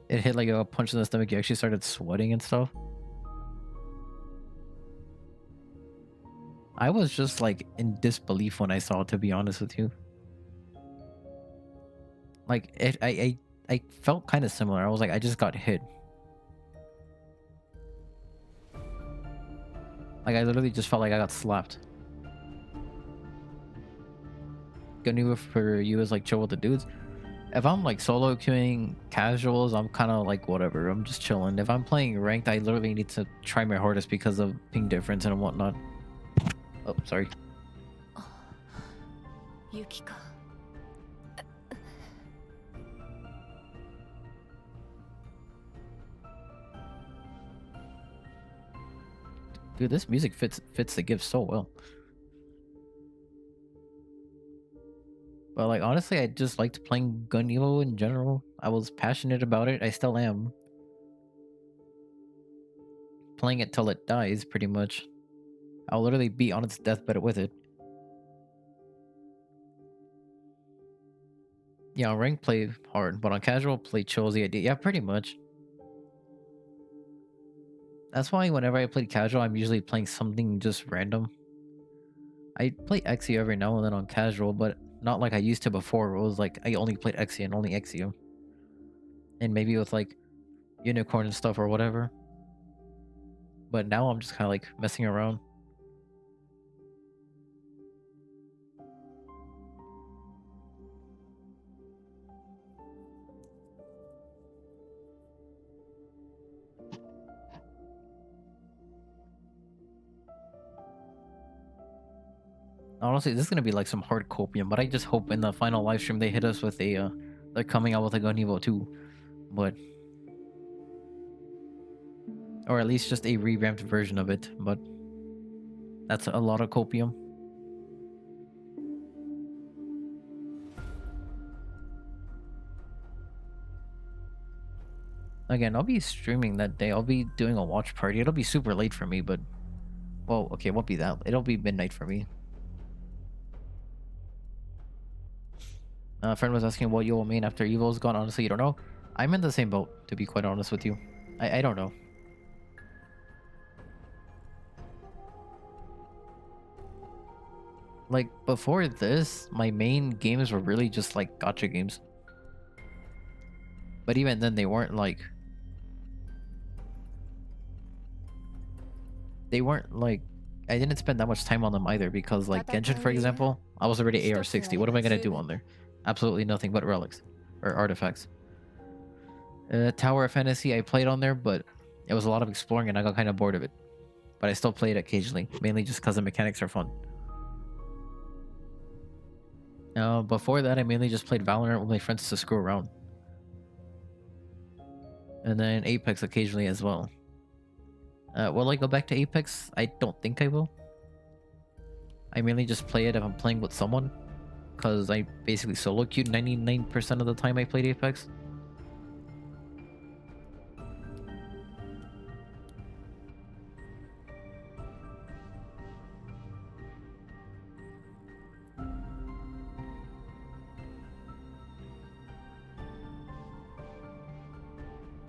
S1: It hit like a punch in the stomach. You actually started sweating and stuff. I was just like in disbelief when I saw it, to be honest with you. Like I felt kind of similar. I was like, I just got hit. Like I literally just felt like I got slapped. Gun Evo for you is like chill with the dudes. If I'm like solo queuing casuals, I'm kind of like whatever. I'm just chilling. If I'm playing ranked, I literally need to try my hardest because of ping difference and whatnot. Oh, sorry.
S2: Yukika.
S1: Dude, this music fits the gift so well. But like honestly, I just liked playing Gun Evo in general. I was passionate about it. I still am. Playing it till it dies, pretty much. I'll literally be on its deathbed with it. Yeah, on rank play hard, but on casual play chill is the idea. Yeah, pretty much. That's why whenever I play casual, I'm usually playing something just random. I play Exio every now and then on casual, but not like I used to before. It was like I only played Exio and only Exio. And maybe with like Unicorn and stuff or whatever. But now I'm just kind of like messing around. Honestly, this is gonna be like some hard copium, but I just hope in the final live stream they hit us with a they're coming out with a Gun Evo 2. But or at least just a revamped version of it, but that's a lot of copium. Again, I'll be streaming that day. I'll be doing a watch party. It'll be super late for me, but well, okay, it won't be that. It'll be midnight for me. A friend was asking what you will mean after Evil's gone. Honestly, you don't know. I'm in the same boat, to be quite honest with you. I don't know. Like, before this, my main games were really just like gacha games. But even then, they weren't like... They weren't like... I didn't spend that much time on them either because like Genshin, for example, I was already AR-60. What am I going to do on there? Absolutely nothing but relics. Or artifacts. Tower of Fantasy, I played on there, but it was a lot of exploring and I got kind of bored of it. But I still play it occasionally, mainly just because the mechanics are fun. Before that, I mainly just played Valorant with my friends to screw around. And then Apex occasionally as well. Will I go back to Apex? I don't think I will. I mainly just play it if I'm playing with someone. Because I basically solo queued 99% of the time I played Apex.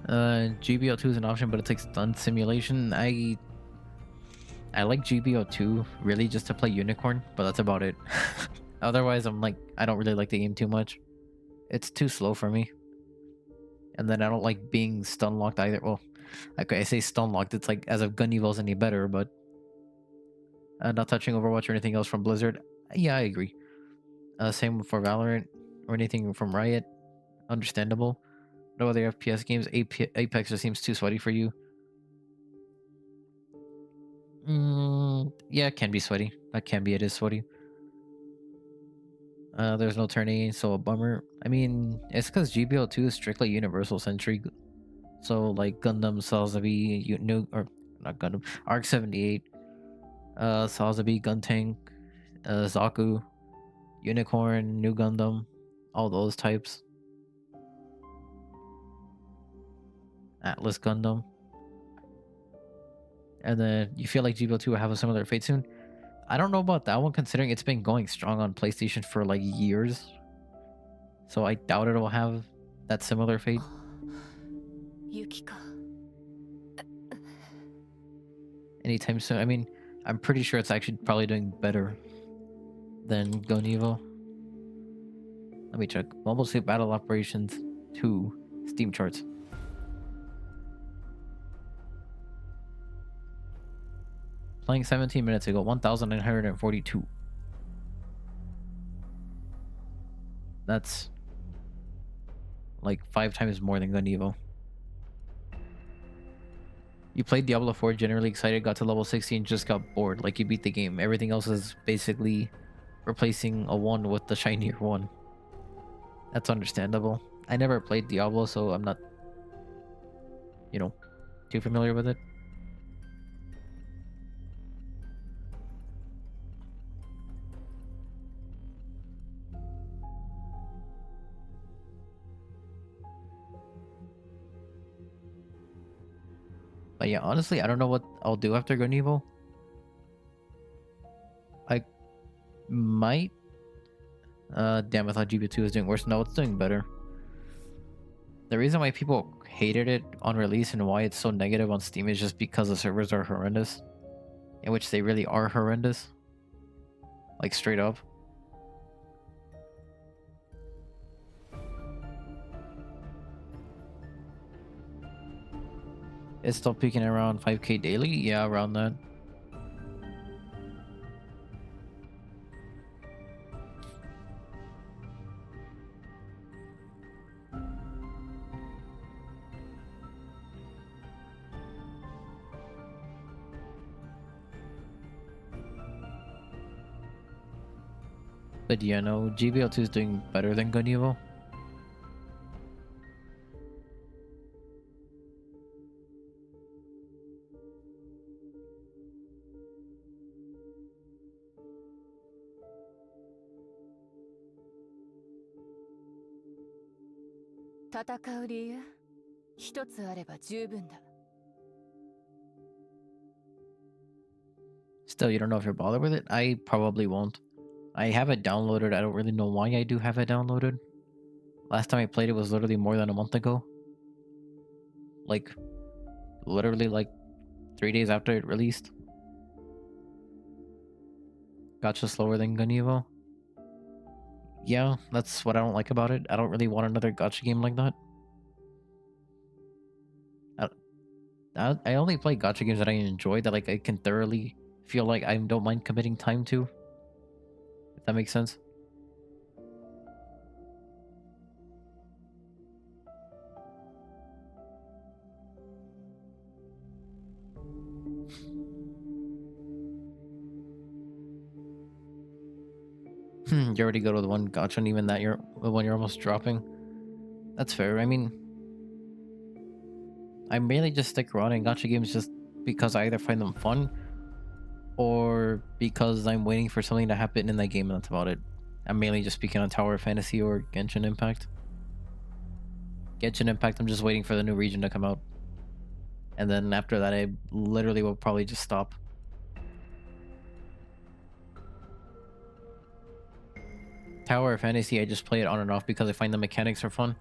S1: GBO2 is an option, but it takes stun simulation. I like GBO2 really just to play Unicorn, but that's about it. Otherwise, I'm like, I don't really like the game too much. It's too slow for me. And then I don't like being stun locked either. Well, okay, I say stun locked. It's like as if Gun Evil's any better, but not touching Overwatch or anything else from Blizzard. Yeah, I agree. Same for Valorant or anything from Riot. Understandable. No other FPS games. Apex just seems too sweaty for you. Yeah, it can be sweaty. That can be. It is sweaty. There's no turn A, so a bummer. I mean, it's because GBO2 is strictly universal centric. So like Gundam, Sazabi, or not Gundam, Arc 78, Sazabi, Guntank, Zaku, Unicorn, New Gundam, all those types. Atlas Gundam. And then you feel like GBO2 will have a similar fate soon. I don't know about that one, considering it's been going strong on PlayStation for like years. So I doubt it'll have that similar fate. Anytime soon. I mean, I'm pretty sure it's actually probably doing better than Gun Evo. Let me check. Mobile Suit Battle Operations 2 Steam charts. Playing 17 minutes ago, 1,942. That's like 5 times more than Gun Evo. You played Diablo 4, generally excited, got to level 60 and just got bored. Like you beat the game. Everything else is basically replacing a 1 with the shinier 1. That's understandable. I never played Diablo, so I'm not, you know, too familiar with it. But yeah, honestly, I don't know what I'll do after Gun Evo. I might... damn, I thought GB2 was doing worse. No, it's doing better. The reason why people hated it on release and why it's so negative on Steam is just because the servers are horrendous. In which they really are horrendous. Like, straight up. It's still peaking around 5k daily? Yeah, around that. But yeah, no, GBL2 is doing better than Gun Evo. Still, you don't know if you're bothered with it? I probably won't. I have it downloaded. I don't really know why I do have it downloaded. Last time I played it was literally more than a month ago. Like, literally like 3 days after it released. Gacha slower than Gun Evo. Yeah, that's what I don't like about it. I don't really want another gacha game like that. I only play gacha games that I enjoy, that like I can thoroughly feel like I don't mind committing time to. If that makes sense. You already go to the one gacha, and even that you're the one you're almost dropping. That's fair. I mean, I mainly just stick around in gacha games just because I either find them fun or because I'm waiting for something to happen in that game, and that's about it. I'm mainly just speaking on Tower of Fantasy or Genshin Impact. Genshin Impact, I'm just waiting for the new region to come out. And then after that, I literally will probably just stop. Tower of Fantasy, I just play it on and off because I find the mechanics are fun.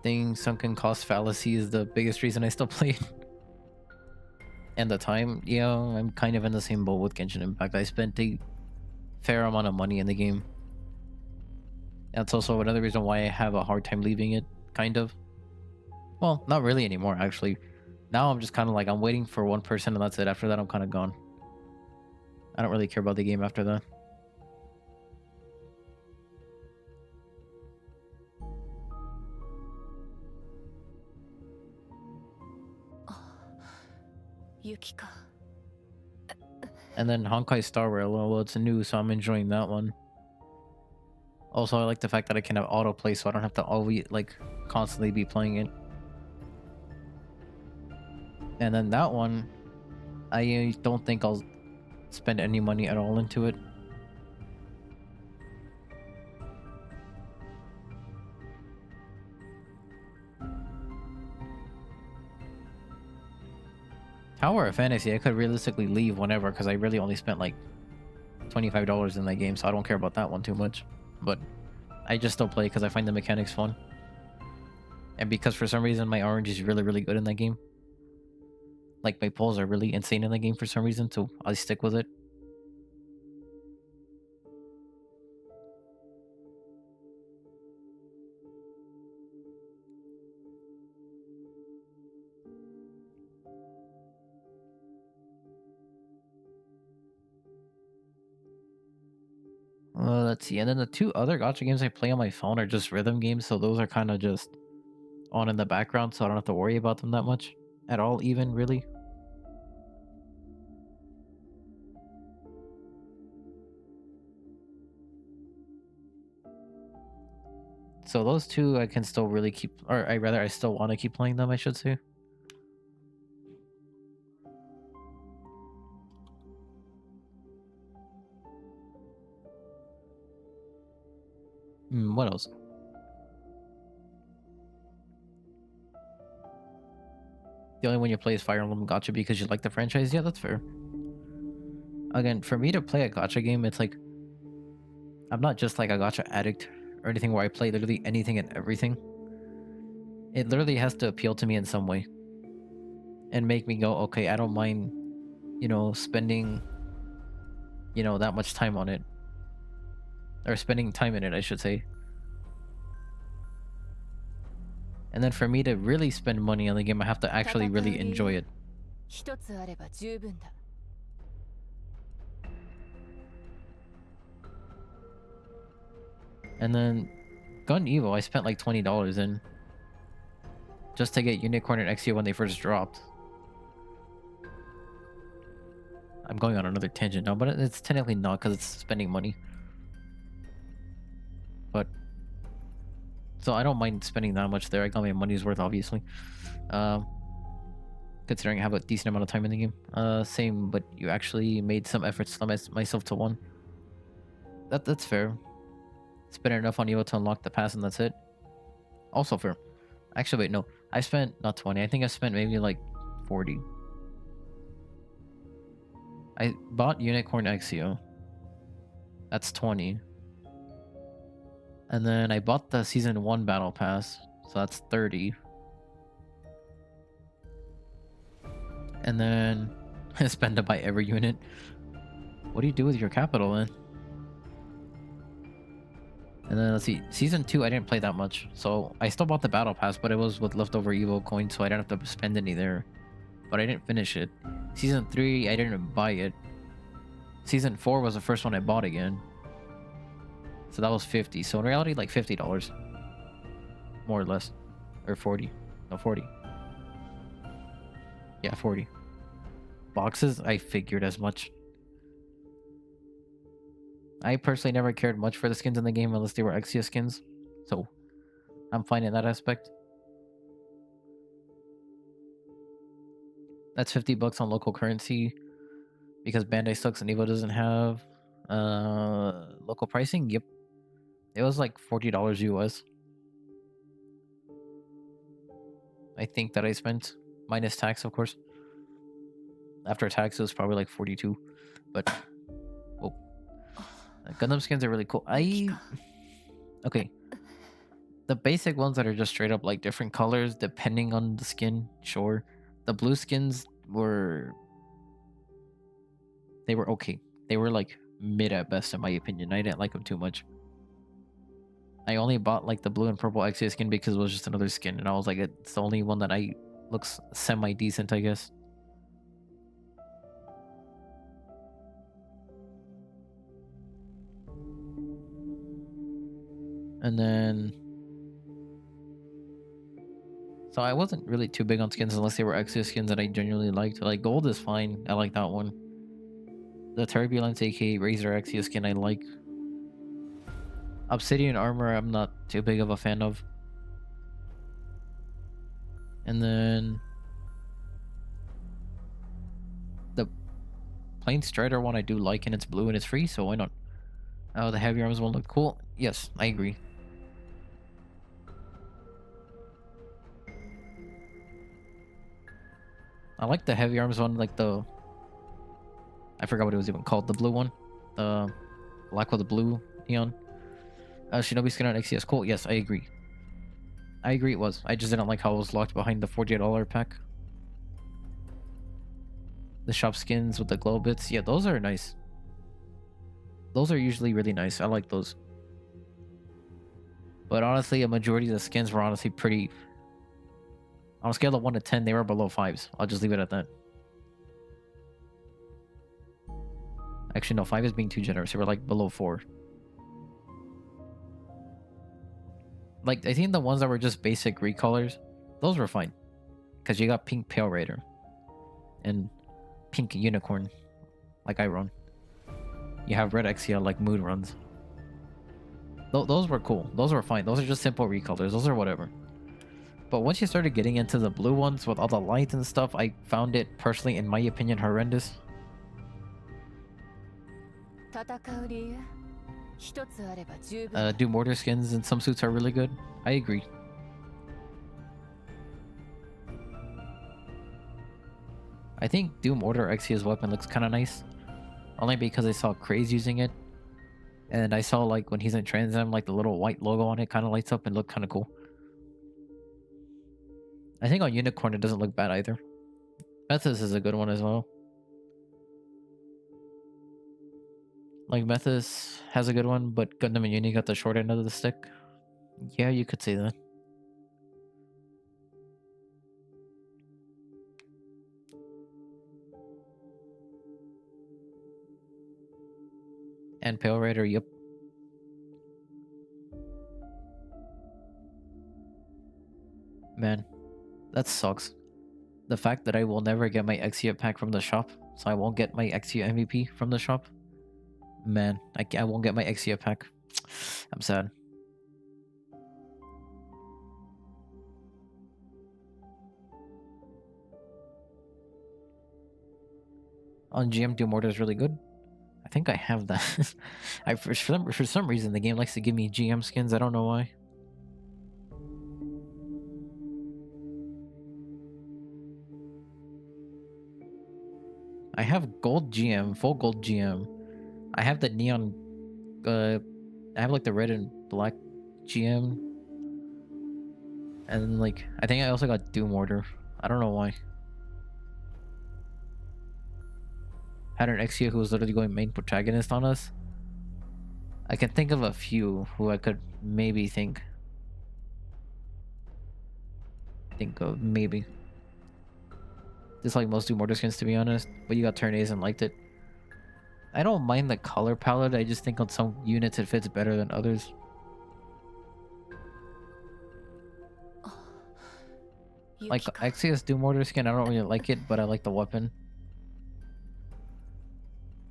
S1: thing, sunken cost fallacy is the biggest reason I still play. And the time, yeah, I'm kind of in the same boat with Genshin Impact. I spent a fair amount of money in the game. That's also another reason why I have a hard time leaving it, kind of. Well, not really anymore, actually. Now I'm just kind of like, I'm waiting for one person and that's it. After that, I'm kind of gone. I don't really care about the game after that. And then Honkai Star Rail, well, it's new, so I'm enjoying that one. Also, I like the fact that I can have autoplay, so I don't have to always, like, constantly be playing it. And then that one, I don't think I'll spend any money at all into it. Tower of Fantasy, I could realistically leave whenever because I really only spent like $25 in that game, so I don't care about that one too much. But I just still play because I find the mechanics fun. And because for some reason my orange is really, really good in that game. Like my pulls are really insane in the game for some reason, so I stick with it. Let's see. And then the two other gacha games I play on my phone are just rhythm games, so those are kind of just on in the background, so I don't have to worry about them that much at all, even really. So those two I can still really keep, or I still want to keep playing them, I should say. What else? The only one you play is Fire Emblem Gacha because you like the franchise? Yeah, that's fair. Again, for me to play a gacha game, it's like, I'm not just like a gacha addict or anything where I play literally anything and everything. It literally has to appeal to me in some way. And make me go, okay, I don't mind, you know, spending, you know, that much time on it. Or spending time in it, I should say. And then for me to really spend money on the game, I have to actually really enjoy it. And then Gun Evo, I spent like $20 in just to get Unicorn and Exio when they first dropped. I'm going on another tangent now, but it's technically not because it's spending money. But so I don't mind spending that much there. I got my money's worth, obviously. Considering I have a decent amount of time in the game. Same, but you actually made some efforts to limit myself to one. That's fair. Spent enough on Evo to unlock the pass and that's it. Also fair. Actually, wait, no. I spent not 20. I think I spent maybe like 40. I bought Unicorn Exio. That's 20. And then I bought the Season 1 Battle Pass. So that's 30. And then I spend to buy every unit. What do you do with your capital then? And then let's see, Season 2 I didn't play that much, so I still bought the Battle Pass, but it was with leftover Evo coins, so I didn't have to spend any there. But I didn't finish it. Season 3 I didn't buy it. Season 4 was the first one I bought again. So that was 50, so in reality like $50. More or less. Or 40. No, 40. Yeah, 40. Boxes, I figured as much. I personally never cared much for the skins in the game unless they were Exia skins, so I'm fine in that aspect. That's $50 on local currency because Bandai sucks and Evo doesn't have local pricing. Yep, it was like $40 US. I think that I spent minus tax, of course. After tax, it was probably like 42, but. Gundam skins are really cool. Okay. The basic ones that are just straight up like different colors depending on the skin, sure. The blue skins were okay. They were like mid at best in my opinion. I didn't like them too much. I only bought like the blue and purple Exia skin because it was just another skin, and I was like, it's the only one that I looks semi decent, I guess. And then, so I wasn't really too big on skins unless they were Exia skins that I genuinely liked. Like gold is fine. I like that one. The Turbulence aka Razor Exia skin I like. Obsidian armor I'm not too big of a fan of. And then the plain Strider one I do like, and it's blue and it's free, so why not? Oh, the heavy arms one looked cool. Yes, I agree. I like the heavy arms one, like the... I forgot what it was even called. The blue one. The black with the blue neon. Shinobi skin on XCS. Cool. Yes, I agree. I agree it was. I just didn't like how it was locked behind the $48 pack. The shop skins with the glow bits. Yeah, those are nice. Those are usually really nice. I like those. But honestly, a majority of the skins were honestly pretty... On a scale of 1 to 10, they were below 5s. I'll just leave it at that. Actually, no, 5 is being too generous. They were like below 4. Like, I think the ones that were just basic recolors, those were fine. Because you got pink Pale Raider. And pink Unicorn. Like I run. You have red Exia like Mood runs. Those were cool. Those were fine. Those are just simple recolors. Those are whatever. But once you started getting into the blue ones with all the lights and stuff, I found it, personally, in my opinion, horrendous. Doom Mortar skins and some suits are really good. I agree. I think Doom Mortar Exia's weapon looks kind of nice. Only because I saw Craze using it. And I saw, like, when he's in Trans Am, like, the little white logo on it kind of lights up and looked kind of cool. I think on Unicorn it doesn't look bad either. Methus is a good one as well. Like, Methus has a good one, but Gundam and Uni got the short end of the stick. Yeah, you could say that. And Pale Raider, yep. Man, that sucks. The fact that I will never get my Exia pack from the shop, so I won't get my Exia MVP from the shop. Man, I won't get my Exia pack. I'm sad. On GM, Doom Mortar is really good. I think I have that. For some reason, the game likes to give me GM skins. I don't know why. I have gold GM, full gold GM. I have the neon, I have like the red and black GM. And like, I think I also got Doom Mortar. I don't know why. Had an Exia who was literally going main protagonist on us. I can think of a few who I could maybe think of, maybe. Just like most Doom Mortar skins, to be honest. But you got turn A's and liked it. I don't mind the color palette. I just think on some units it fits better than others. Like Exia's Doom Mortar skin, I don't really like it, but I like the weapon.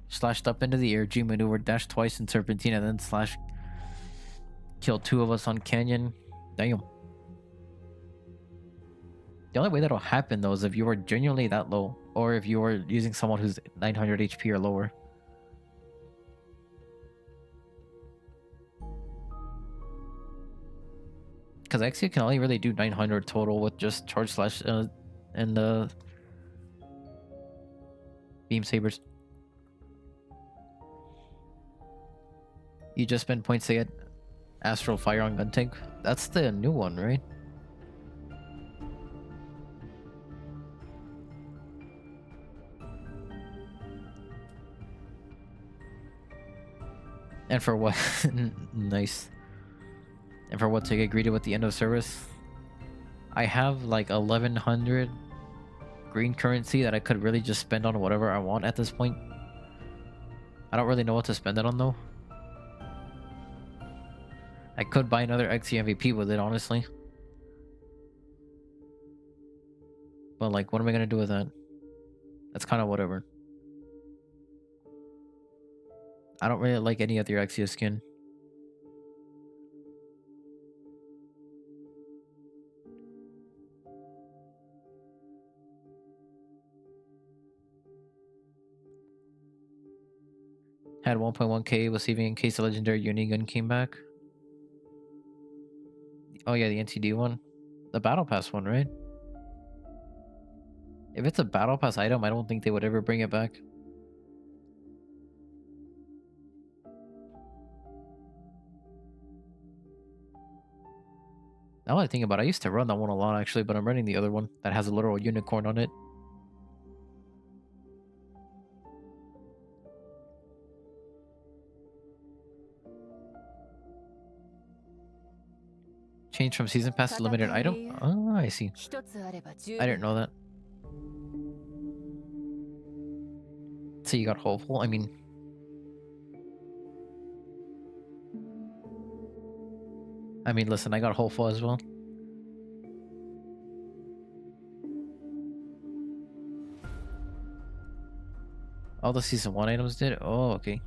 S1: Slashed up into the air, G maneuver, dash twice in Serpentine, and then slash kill 2 of us on Canyon. Damn. The only way that'll happen though is if you are genuinely that low, or if you are using someone who's 900 HP or lower. Because Exia can only really do 900 total with just charge slash and the beam sabers. You just spend points to get Astral Fire on gun tank. That's the new one, right? And for what? Nice. And for what to get greeted with the end of service? I have like 1100 green currency that I could really just spend on whatever I want at this point. I don't really know what to spend it on though. I could buy another XC MVP with it, honestly. But like, what am I gonna do with that? That's kind of whatever. I don't really like any other Exia skin. Had 1.1k, was saving in case the legendary Unigun came back. Oh yeah, the NTD one. The Battle Pass one, right? If it's a Battle Pass item, I don't think they would ever bring it back. Now that I think about it, I used to run that one a lot actually, but I'm running the other one that has a literal unicorn on it. Change from season pass to limited item? Oh, I see. I didn't know that. So you got hopeful? I mean... listen, I got hopeful as well. All the season 1 items did? Oh, okay.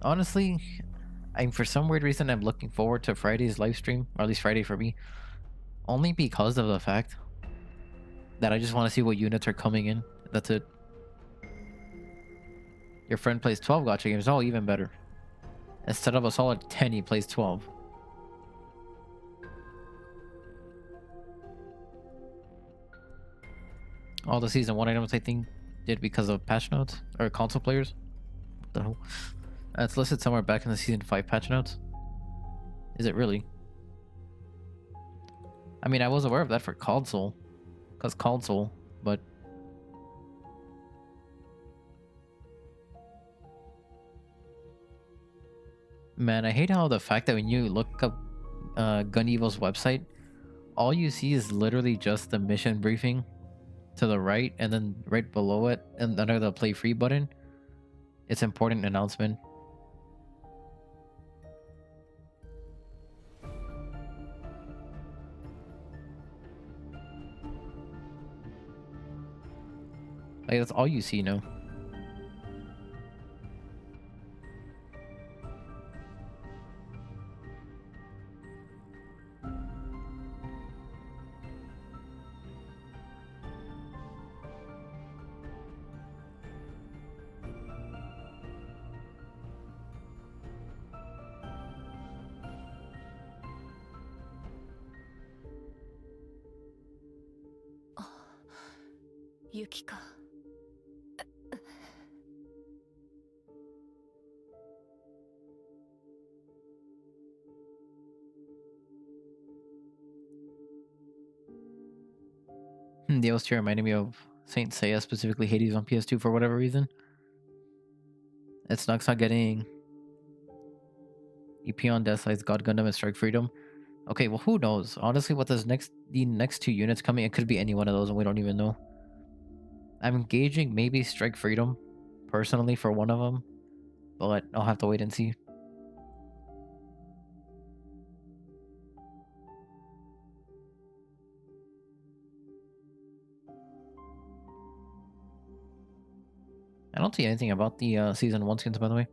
S1: Honestly, for some weird reason, I'm looking forward to Friday's live stream, or at least Friday for me. Only because of the fact that I just want to see what units are coming in. That's it. Your friend plays 12 gacha games. Oh, even better. Instead of a solid 10, he plays 12. All the season 1 items, I think, did because of patch notes, or console players. What the hell? It's listed somewhere back in the season 5 patch notes. Is it really? I mean, I was aware of that for console. Because console, but... Man, I hate how the fact that when you look up Gun Evil's website, all you see is literally just the mission briefing to the right, and then right below it, and under the play free button, it's important announcement. Like, that's all you see now.
S2: Yukiか.
S1: The Ostier reminded me of Saint Seiya, specifically Hades on PS2 for whatever reason. It's not getting EP on Deathlight's God Gundam and Strike Freedom. Okay, well, who knows? Honestly, what the next 2 units coming, it could be any one of those, and we don't even know. I'm engaging maybe Strike Freedom, personally, for one of them, but I'll have to wait and see. I don't see anything about the season 1 skins, by the way.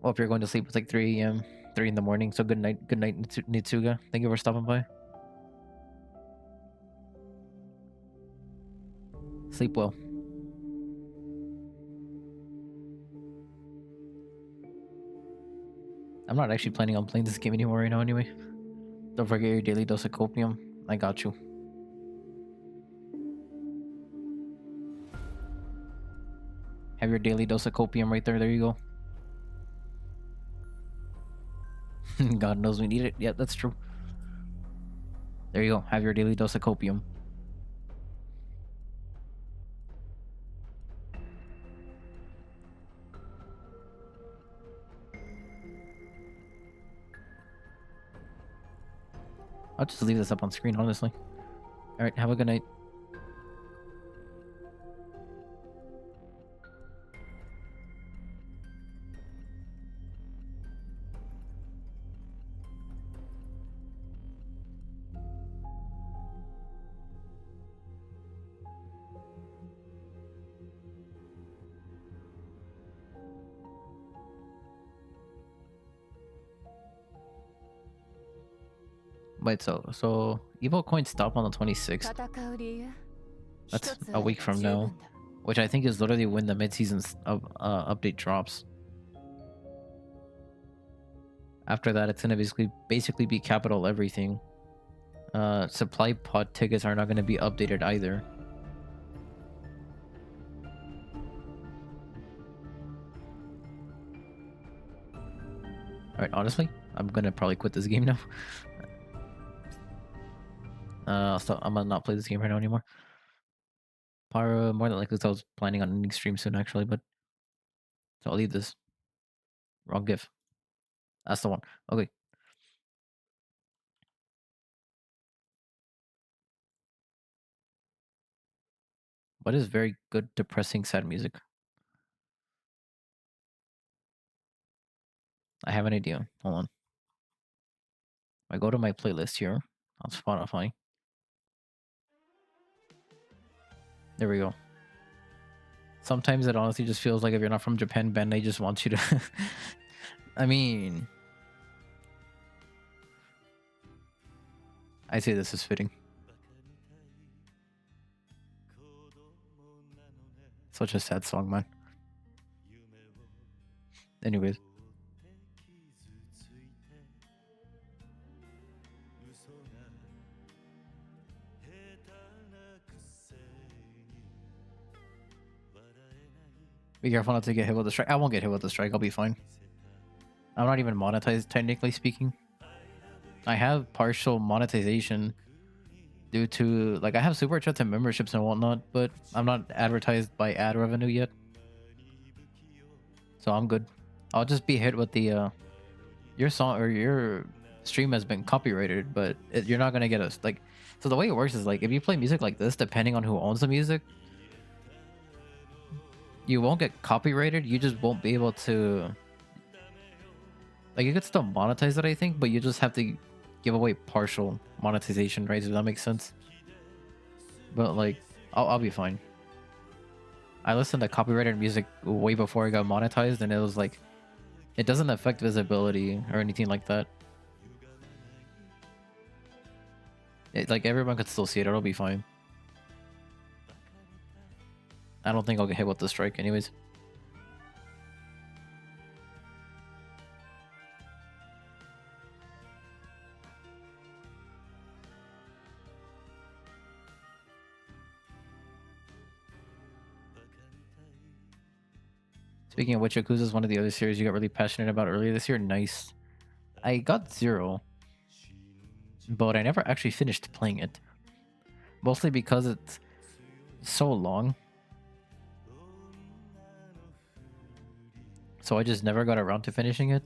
S1: Well, if you're going to sleep, it's like 3 a.m., 3 in the morning, so good night, Nitsuga. Thank you for stopping by. Sleep well. I'm not actually planning on playing this game anymore right now anyway. Don't forget your daily dose of copium. I got you. Have Have your daily dose of copium right there. There you go. God knows we need it. Yeah, that's true. There you go. Have your daily dose of copium. I'll just leave this up on screen, honestly. Alright, have a good night. Wait, so Evo coins stop on the 26th. That's a week from now, which I think is literally when the mid-season update drops. After that, it's gonna basically be capital everything. Supply pod tickets are not gonna be updated either. Alright, honestly, I'm gonna probably quit this game now. I'm gonna not play this game right now anymore. More than likely, 'cause I was planning on ending stream soon, actually, but so I'll leave this. Wrong GIF. That's the one. Okay. What is very good, depressing, sad music? I have an idea. Hold on. I go to my playlist here on Spotify. There we go. Sometimes it honestly just feels like if you're not from Japan, Bandai just wants you to... I mean... I say this is fitting. Such a sad song, man. Anyways. Be careful not to get hit with the strike. I won't get hit with the strike. I'll be fine. I'm not even monetized, technically speaking. I have partial monetization due to, like, I have super chats and memberships and whatnot, but I'm not advertised by ad revenue yet. So I'm good. I'll just be hit with the, your song or your stream has been copyrighted, but you're not gonna get us, like, so the way it works is, like, if you play music like this, depending on who owns the music, you won't get copyrighted, you just won't be able to... Like, you could still monetize it, I think, but you just have to give away partial monetization, right? Does that make sense? But, like, I'll be fine. I listened to copyrighted music way before I got monetized, and it was like... It doesn't affect visibility or anything like that. Like, everyone could still see it, it'll be fine. I don't think I'll get hit with the strike anyways. Speaking of which, Yakuza is one of the other series you got really passionate about earlier this year. Nice. I got 0, but I never actually finished playing it. Mostly because it's so long. So I just never got around to finishing it.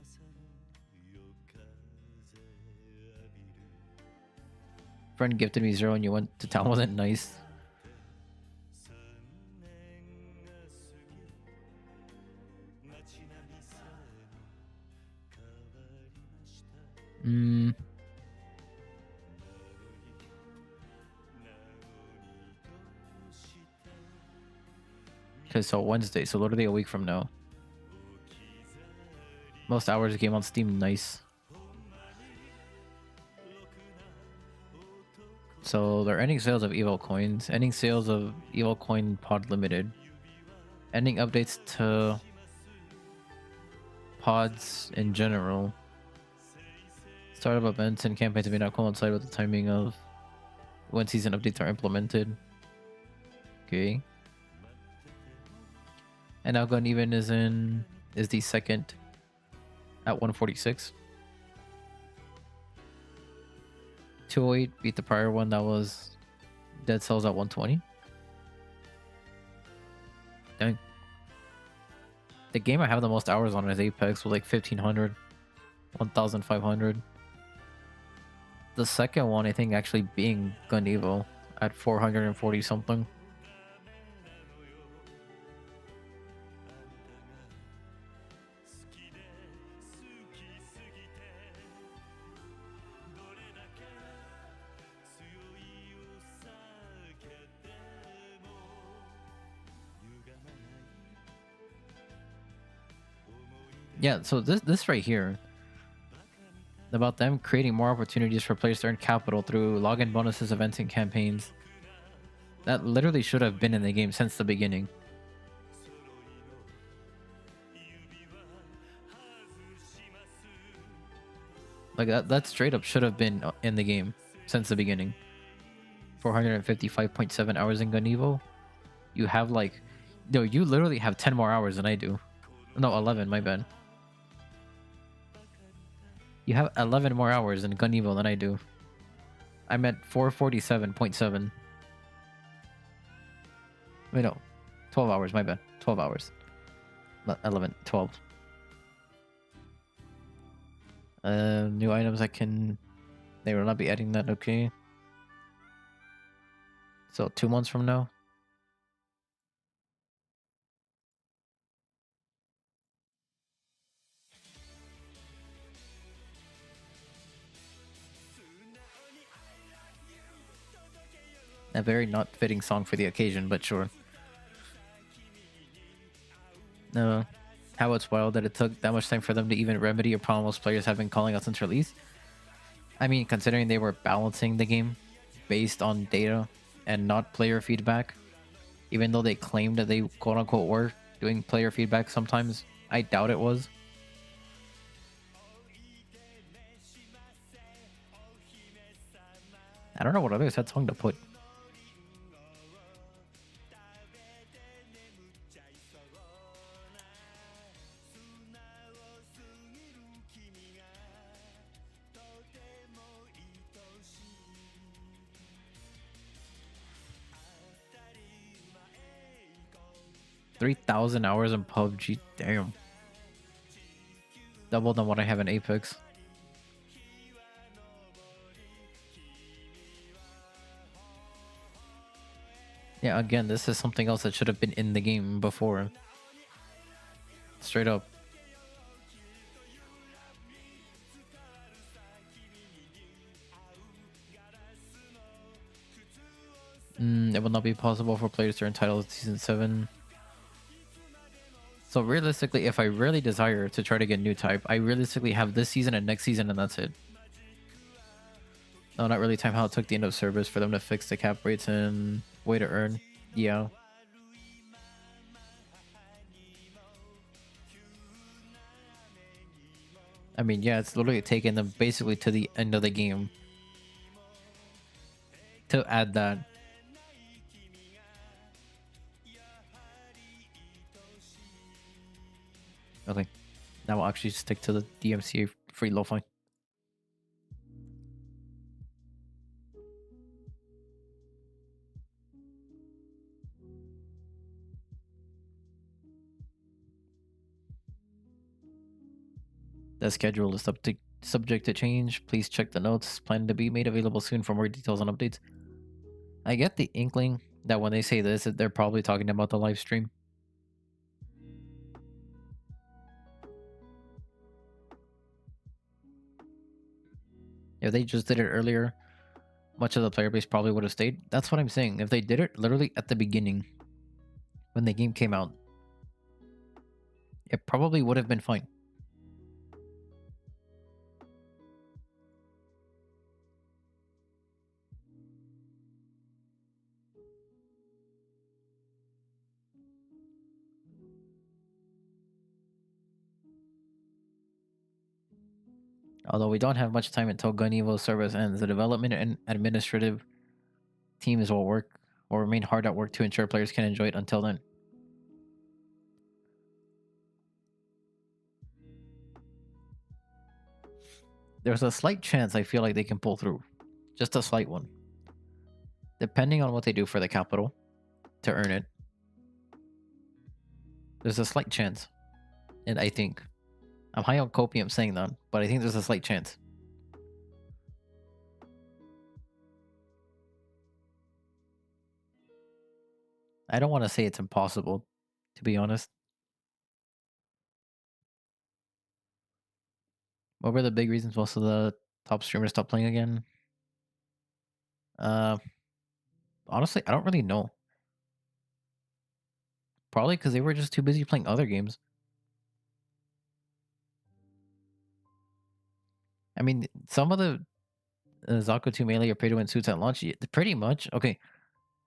S1: Friend gifted me 0 and you went to town. Wasn't nice. Okay, so Wednesday, so literally a week from now. Most hours of game on Steam, nice. So they're ending sales of Evo coins, ending sales of Evo coin pod limited, ending updates to pods in general. Startup events and campaigns may not coincide with the timing of when season updates are implemented. Okay. And now Gun Even is the second at 146. 208 beat the prior one that was Dead Cells at 120. Dang. The game I have the most hours on is Apex with like 1500, 1500. The second one I think actually being Gun Evo at 440 something. Yeah, so this right here about them creating more opportunities for players to earn capital through login bonuses, events, and campaigns. That literally should have been in the game since the beginning. Like that straight up should have been in the game since the beginning. 455.7 hours in Gun Evo. You have like, no, you literally have 10 more hours than I do. No, 11, my bad. You have 11 more hours in Gun Evo than I do. I'm at 447.7. Wait, no. 12 hours, my bad. 12 hours. Not 11, 12. New items I can... They will not be adding that, okay. So 2 months from now. A very not fitting song for the occasion, but sure. No. How it's wild that it took that much time for them to even remedy a problem most players have been calling out since release. I mean, considering they were balancing the game based on data and not player feedback, even though they claimed that they quote-unquote were doing player feedback sometimes, I doubt it was. I don't know what other sad song to put. $3,000 hours in PUBG. Damn. Double than what I have in Apex. Yeah, again, this is something else that should have been in the game before. Straight up. It will not be possible for players to earn titles Season 7. So realistically, if I really desire to try to get new type, I realistically have this season and next season and that's it. No, not really time how it took the end of service for them to fix the cap rates and way to earn. Yeah. I mean, yeah, it's literally taking them basically to the end of the game to add that. Okay. Now we'll actually stick to the DMCA free lo-fi. The schedule is subject to change. Please check the notes. Planned to be made available soon for more details and updates. I get the inkling that when they say this, they're probably talking about the live stream. If they just did it earlier, much of the player base probably would have stayed. That's what I'm saying. If they did it literally at the beginning, when the game came out, it probably would have been fine. Although we don't have much time until Gun Evo service ends, the development and administrative teams will remain hard at work to ensure players can enjoy it until then. there's a slight chance I feel like they can pull through. Just a slight one. Depending on what they do for the capital to earn it. There's a slight chance. And I think. I'm high on copium saying that, but I think there's a slight chance. I don't want to say it's impossible, to be honest. What were the big reasons most of the top streamers stopped playing again? Uh, honestly, I don't really know. Probably because they were just too busy playing other games. I mean, some of the Zaku 2 melee or pay to win suits at launch, pretty much. Okay,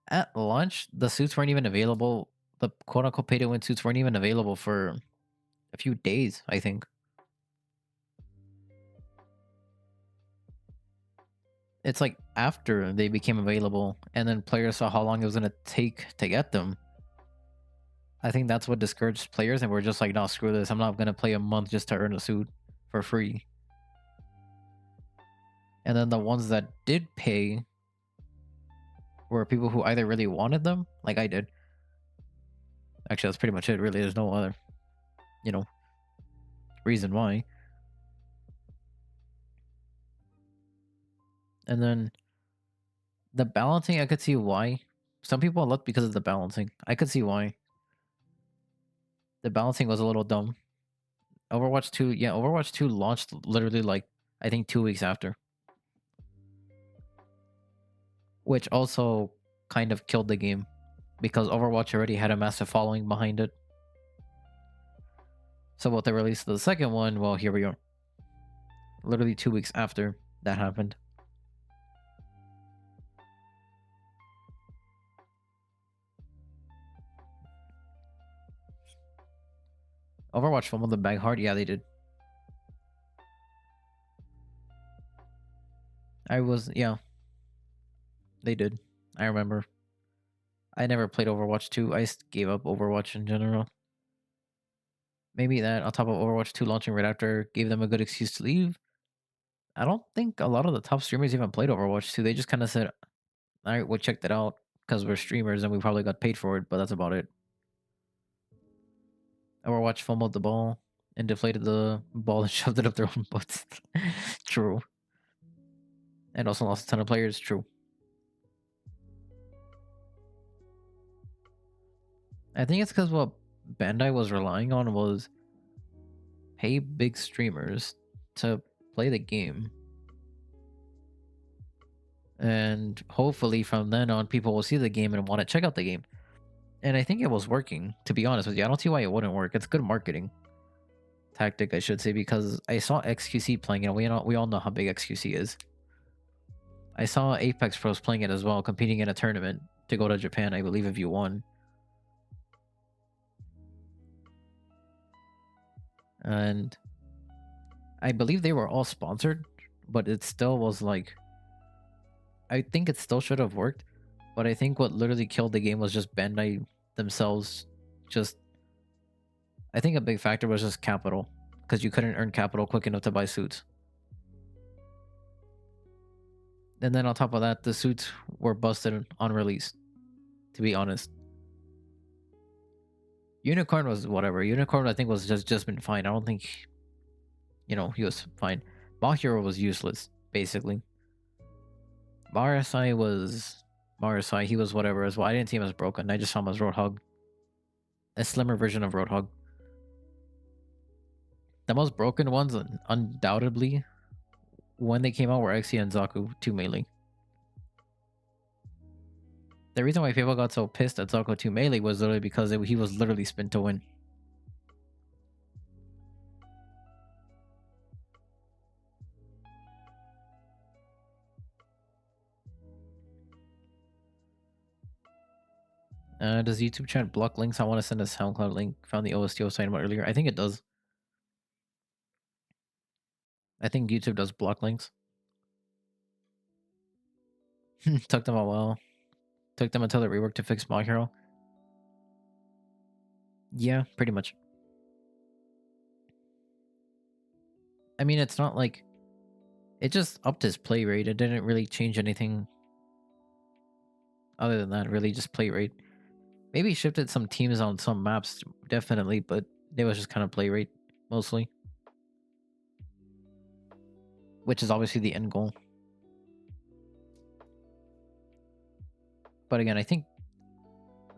S1: at launch, the suits weren't even available. The quote unquote pay to win suits weren't even available for a few days, I think. It's like after they became available and then players saw how long it was going to take to get them. I think that's what discouraged players and we're just like, no, screw this. I'm not going to play a month just to earn a suit for free. And then the ones that did pay were people who either really wanted them, like I did. Actually, that's pretty much it, really. There's no other, reason why. And then the balancing, I could see why. Some people left because of the balancing. I could see why. The balancing was a little dumb. Overwatch 2, yeah, Overwatch 2 launched literally like, I think 2 weeks after. Which also kind of killed the game. Because Overwatch already had a massive following behind it. So with the release of the second one, well, here we are. Literally 2 weeks after that happened. Overwatch fumbled the bag hard? Yeah, they did. Yeah. They did. I remember. I never played Overwatch 2. I gave up Overwatch in general. Maybe that, on top of Overwatch 2 launching right after, gave them a good excuse to leave. I don't think a lot of the top streamers even played Overwatch 2. They just kind of said, alright, we'll check that out because we're streamers and we probably got paid for it, but that's about it. Overwatch fumbled the ball and deflated the ball and shoved it up their own butts. True. And also lost a ton of players. True. I think it's because what Bandai was relying on was pay big streamers to play the game. And hopefully from then on, people will see the game and want to check out the game. And I think it was working, to be honest with you. I don't see why it wouldn't work. It's good marketing tactic, I should say, because I saw XQC playing it. We all know how big XQC is. I saw Apex Pros playing it as well, competing in a tournament to go to Japan, I believe, if you won. And I believe they were all sponsored, but it still was like, I think it still should have worked, but I think what literally killed the game was just Bandai themselves. I think a big factor was just capital, because you couldn't earn capital quick enough to buy suits. And then on top of that, the suits were busted on release, to be honest. Unicorn was whatever. Unicorn, I think, was just been fine. I don't think, he was fine. Mahiro was useless, basically. Marasai was Marasai. He was whatever as well. I didn't see him as broken. I just saw him as Roadhog. A slimmer version of Roadhog. The most broken ones, undoubtedly, when they came out, were Xe and Zaku 2 melee. The reason why people got so pissed at Zaku 2 melee was literally because he was literally spin to win. Does YouTube chat block links? I want to send a SoundCloud link. Found the OST I was talking about earlier. I think it does. I think YouTube does block links. Took them a while. Took them until they reworked to fix My Hero. Yeah, pretty much. I mean, it's not like It just upped his play rate. It didn't really change anything other than that. Really, just play rate. Maybe shifted some teams on some maps, definitely, but it was just kind of play rate mostly, which is obviously the end goal. But again, I think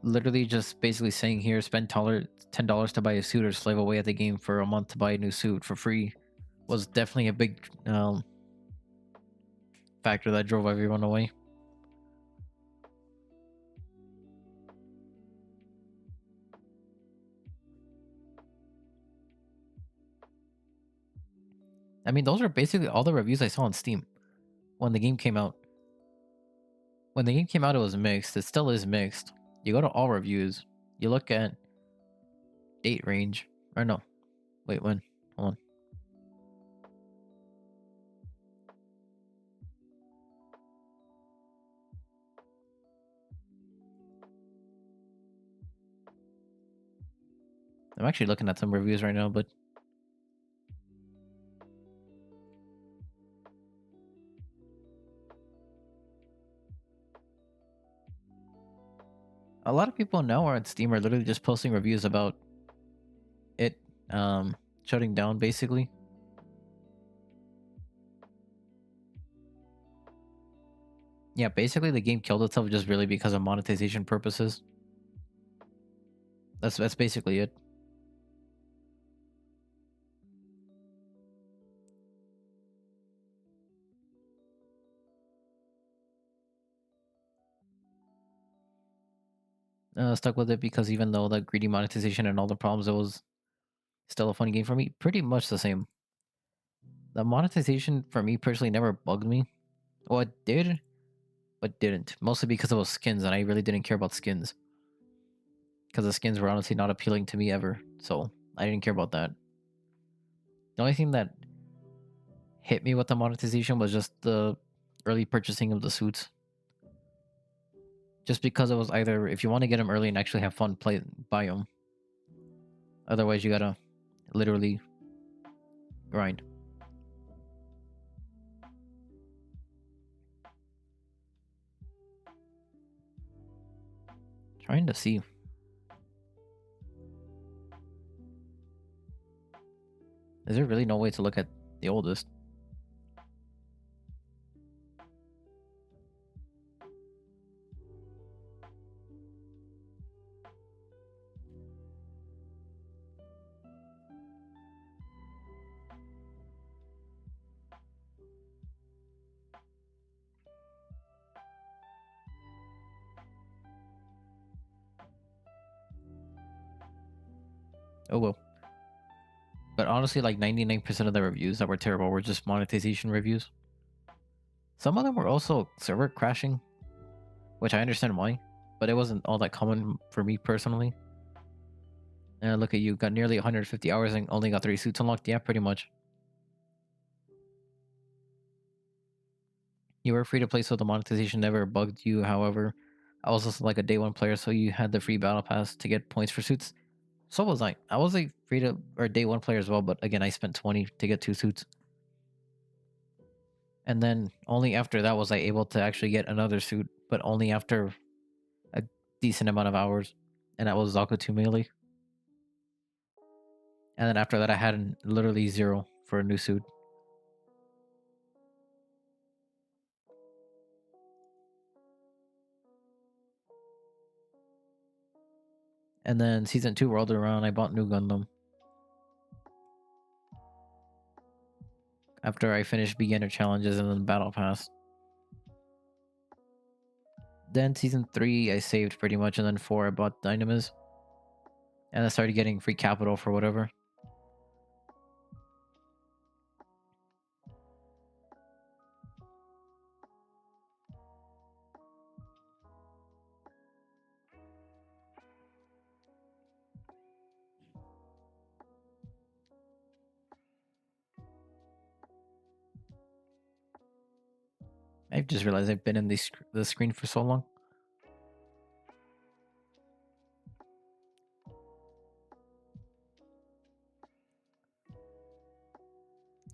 S1: literally just basically saying here, spend $10 to buy a suit or slave away at the game for a month to buy a new suit for free was definitely a big factor that drove everyone away. I mean, those are basically all the reviews I saw on Steam when the game came out. When the game came out, it was mixed. It still is mixed. You go to all reviews, you look at date range, or no, wait, when? Hold on. I'm actually looking at some reviews right now, but a lot of people now are on Steam are literally just posting reviews about it shutting down, basically. Yeah, basically the game killed itself just really because of monetization purposes. That's basically it. Stuck with it because even though the greedy monetization and all the problems, it was still a funny game for me. Pretty much the same. The monetization for me personally never bugged me. Well, it did, but didn't. Mostly because it was skins, and I really didn't care about skins. Because the skins were honestly not appealing to me ever. So I didn't care about that. The only thing that hit me with the monetization was just the early purchasing of the suits. Just because it was either if you want to get them early and actually have fun, buy them. Otherwise, you gotta literally grind. Trying to see. Is there really no way to look at the oldest? Oh well. But honestly, like 99% of the reviews that were terrible were just monetization reviews. Some of them were also server crashing, which I understand why, but it wasn't all that common for me personally. And look at you, got nearly 150 hours and only got 3 suits unlocked. Yeah, pretty much. You were free to play, so the monetization never bugged you. However, I was also like a day one player, so you had the free battle pass to get points for suits. So was I. I was a free to or day one player as well, but again, I spent 20 to get 2 suits. And then only after that was I able to actually get another suit, but only after a decent amount of hours. And that was Zaku 2 melee. And then after that, I had literally 0 for a new suit. And then season 2 rolled around, I bought new Gundam. After I finished beginner challenges and then battle pass. Then season 3 I saved pretty much, and then 4 I bought Dynamis. And I started getting free capital for whatever. I've just realized I've been in the screen for so long.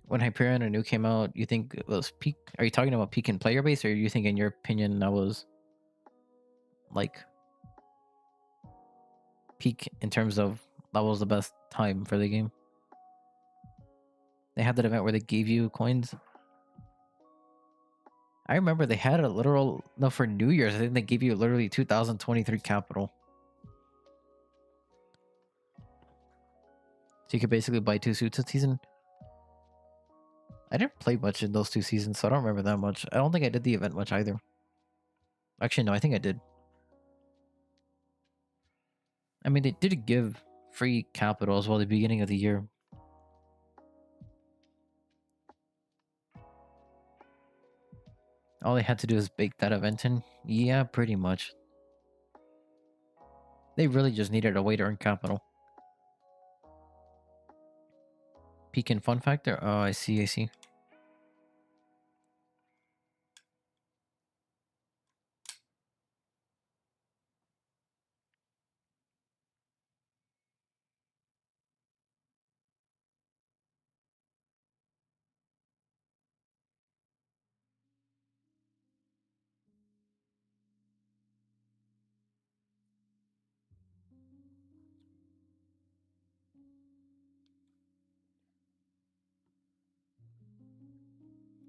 S1: when Hyperion or New came out, you think it was peak? Are you talking about peak in player base, or you think, in your opinion, that was like peak in terms of that was the best time for the game? They had that event where they gave you coins. I remember they had a literal no for New Year's. I think they gave you literally 2023 capital, so you could basically buy 2 suits a season. I didn't play much in those 2 seasons, so I don't remember that much. I don't think I did the event much either. Actually, no, I think I did. I mean, they did give free capital as well at the beginning of the year. All they had to do is bake that event in. Yeah, pretty much. They really just needed a way to earn capital. Peak in fun factor? Oh, I see, I see.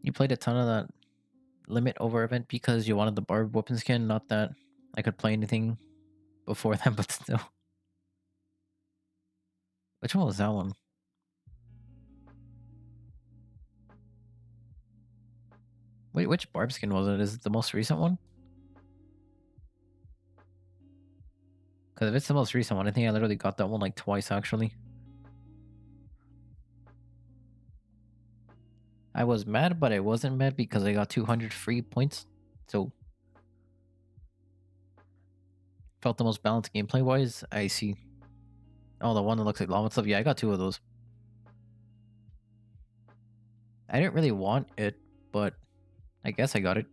S1: You played a ton of that limit over event because you wanted the barbed weapon skin, not that I could play anything before that, but still. Which one was that one? Wait, which barb skin was it? Is it the most recent one? Because if it's the most recent one, I think I literally got that one like twice, actually. I was mad, but I wasn't mad because I got 200 free points. So, felt the most balanced gameplay-wise. I see. Oh, the one that looks like llama stuff. Yeah, I got 2 of those. I didn't really want it, but I guess I got it.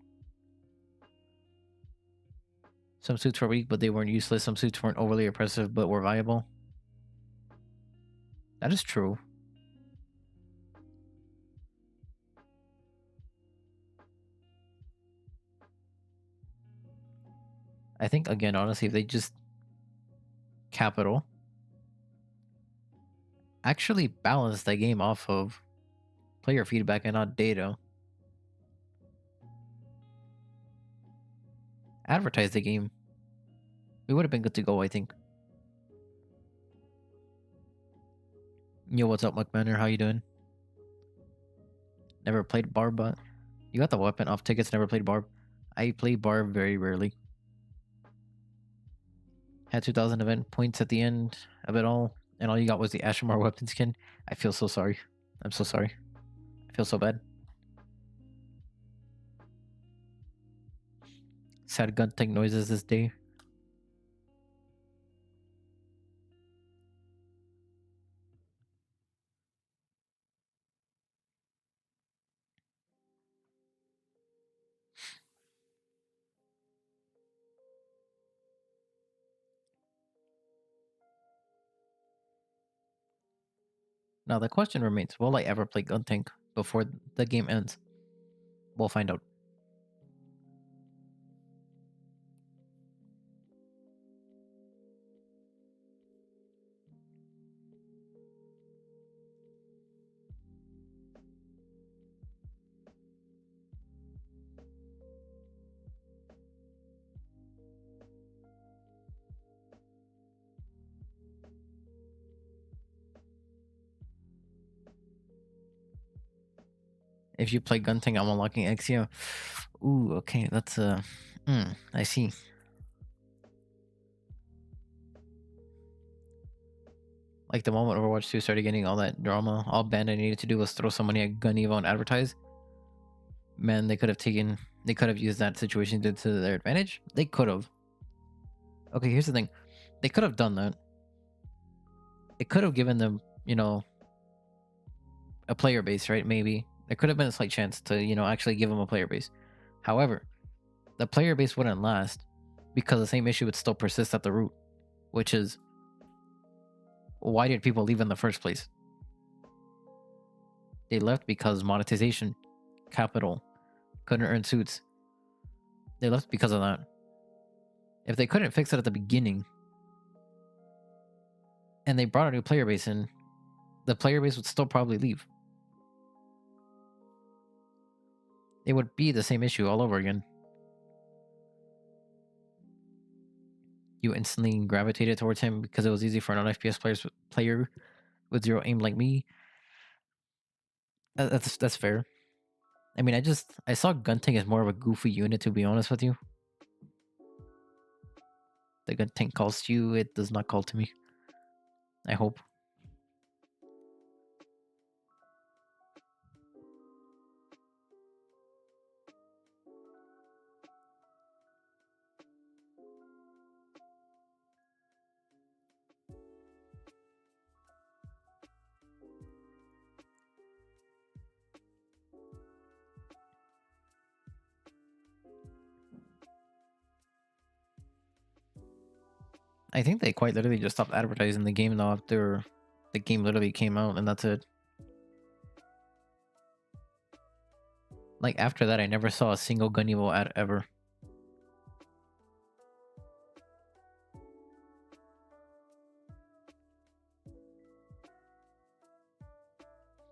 S1: Some suits were weak, but they weren't useless. Some suits weren't overly oppressive, but were viable. That is true. I think, again, honestly, if they just capital actually balance the game off of player feedback and not data, advertise the game, we would have been good to go, I think. Yo, what's up, McManner? How you doing? Never played Barb, but you got the weapon off tickets, never played Barb. I play Barb very rarely. Had 2,000 event points at the end of it all, and all you got was the Ashamar weapon skin. I feel so sorry. I'm so sorry. I feel so bad. Sad gun tank noises this day. Now the question remains, will I ever play gun tank before the game ends? We'll find out. If you play Gunting, I'm unlocking Exia. Ooh, okay, that's I see. Like the moment Overwatch 2 started getting all that drama, all Bandit needed to do was throw some money at Gun Evo and advertise. Man, they could have used that situation to their advantage. They could have. Okay, here's the thing. They could have done that. It could have given them, a player base, right? Maybe. There could have been a slight chance to, actually give them a player base. However, the player base wouldn't last because the same issue would still persist at the root, which is, why did people leave in the first place? They left because monetization, capital, couldn't earn suits. They left because of that. If they couldn't fix it at the beginning, and they brought a new player base in, the player base would still probably leave. It would be the same issue all over again. You instantly gravitated towards him because it was easy for a non-FPS player with zero aim like me. That's fair. I mean, I saw Gunting as more of a goofy unit, to be honest with you. The Gunting calls to you, it does not call to me. I hope. I think they quite literally just stopped advertising the game now after the game literally came out, and that's it. Like, after that, I never saw a single Gun Evo ad ever.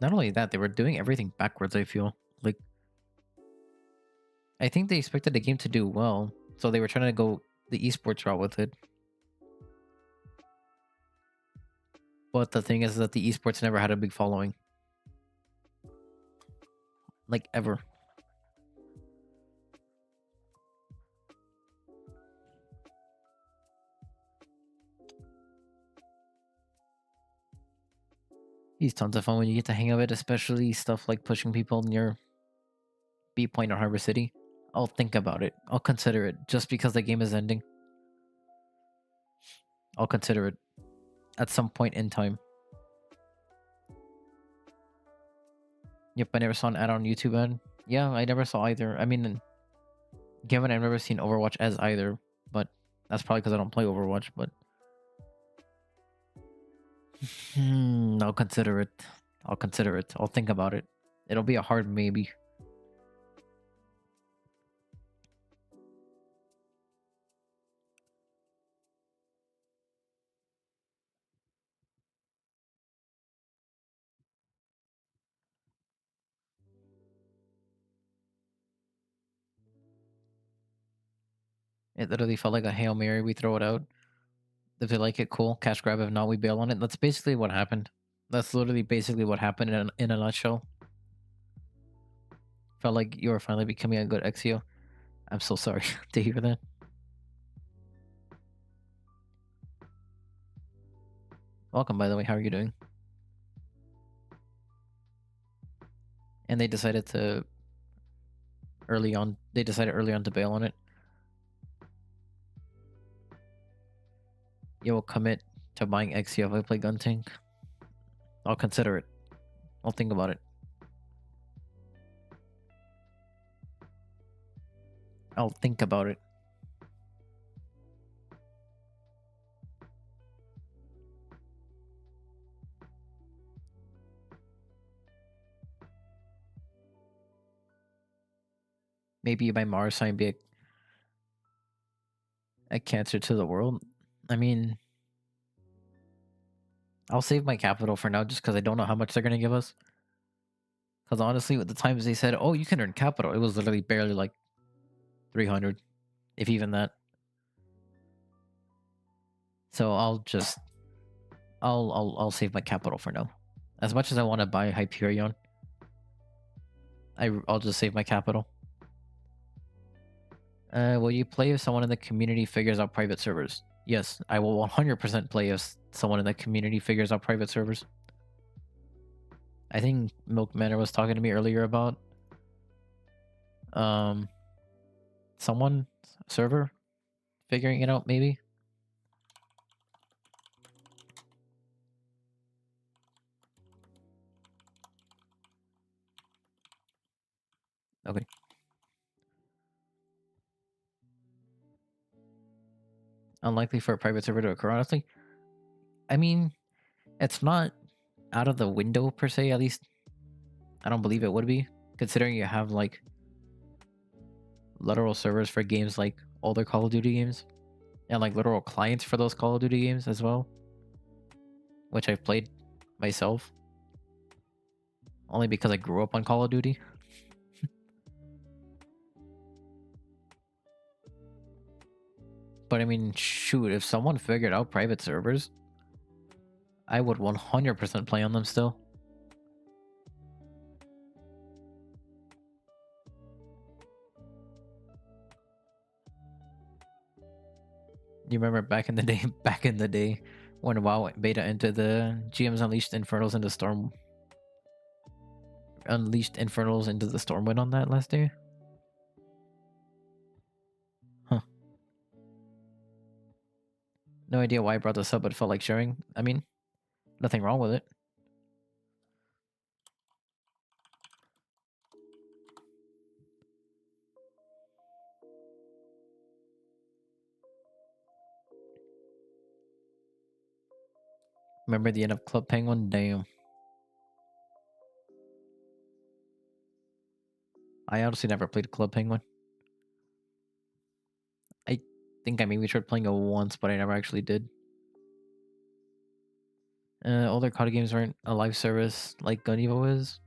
S1: Not only that, they were doing everything backwards, I feel. Like, I think they expected the game to do well, so they were trying to go the esports route with it. But the thing is that the esports never had a big following. Like, ever. It's tons of fun when you get the hang of it, especially stuff like pushing people near B Point or Harbor City. I'll think about it. I'll consider it. Just because the game is ending, I'll consider it at some point in time. Yep, I never saw an ad on YouTube ad. Yeah, I never saw either. I mean, given I've never seen Overwatch as either, but that's probably because I don't play Overwatch, but... I'll consider it. I'll consider it. I'll think about it. It'll be a hard maybe. It literally felt like a Hail Mary. We throw it out. If they like it, cool. Cash grab. If not, we bail on it. That's basically what happened. That's literally basically what happened in a nutshell. Felt like you were finally becoming a good Exio. I'm so sorry to hear that. Welcome, by the way. How are you doing? And they decided early on to bail on it. You will commit to buying Exio if I play Gunting. I'll consider it. I'll think about it. I'll think about it. Maybe my Mars sign be a cancer to the world. I mean, I'll save my capital for now just because I don't know how much they're going to give us. Because honestly, with the times they said, oh, you can earn capital, it was literally barely like 300, if even that. So I'll save my capital for now. As much as I want to buy Hyperion, I'll just save my capital. Will you play if someone in the community figures out private servers? Yes, I will 100% play if someone in the community figures out private servers. I think Milk Manor was talking to me earlier about someone server figuring it out, maybe. Okay. Unlikely for a private server to occur, honestly. I mean, it's not out of the window per se, at least. I don't believe it would be, considering you have like literal servers for games like older Call of Duty games, and like literal clients for those Call of Duty games as well, which I've played myself, only because I grew up on Call of Duty. But I mean, shoot, if someone figured out private servers, I would 100% play on them still. You remember back in the day, when WoW beta entered the GMs Unleashed Infernals into Storm, Unleashed Infernals into the Stormwind on that last day? Huh. No idea why I brought this up, but it felt like sharing. I mean, nothing wrong with it. Remember the end of Club Penguin? Damn. I honestly never played Club Penguin. I think I maybe tried playing it once, but I never actually did. Older COD games aren't a live service like Gun Evo is.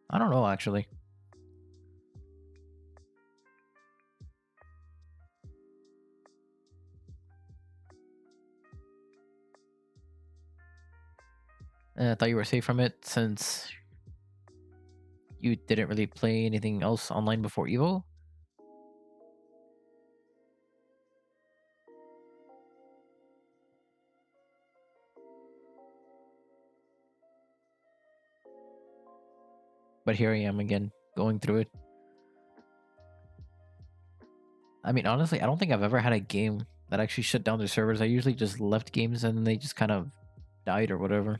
S1: I don't know, actually. I thought you were safe from it since you didn't really play anything else online before Evo. But here I am again, going through it. I mean, honestly, I don't think I've ever had a game that actually shut down their servers. I usually just left games and they just kind of died or whatever.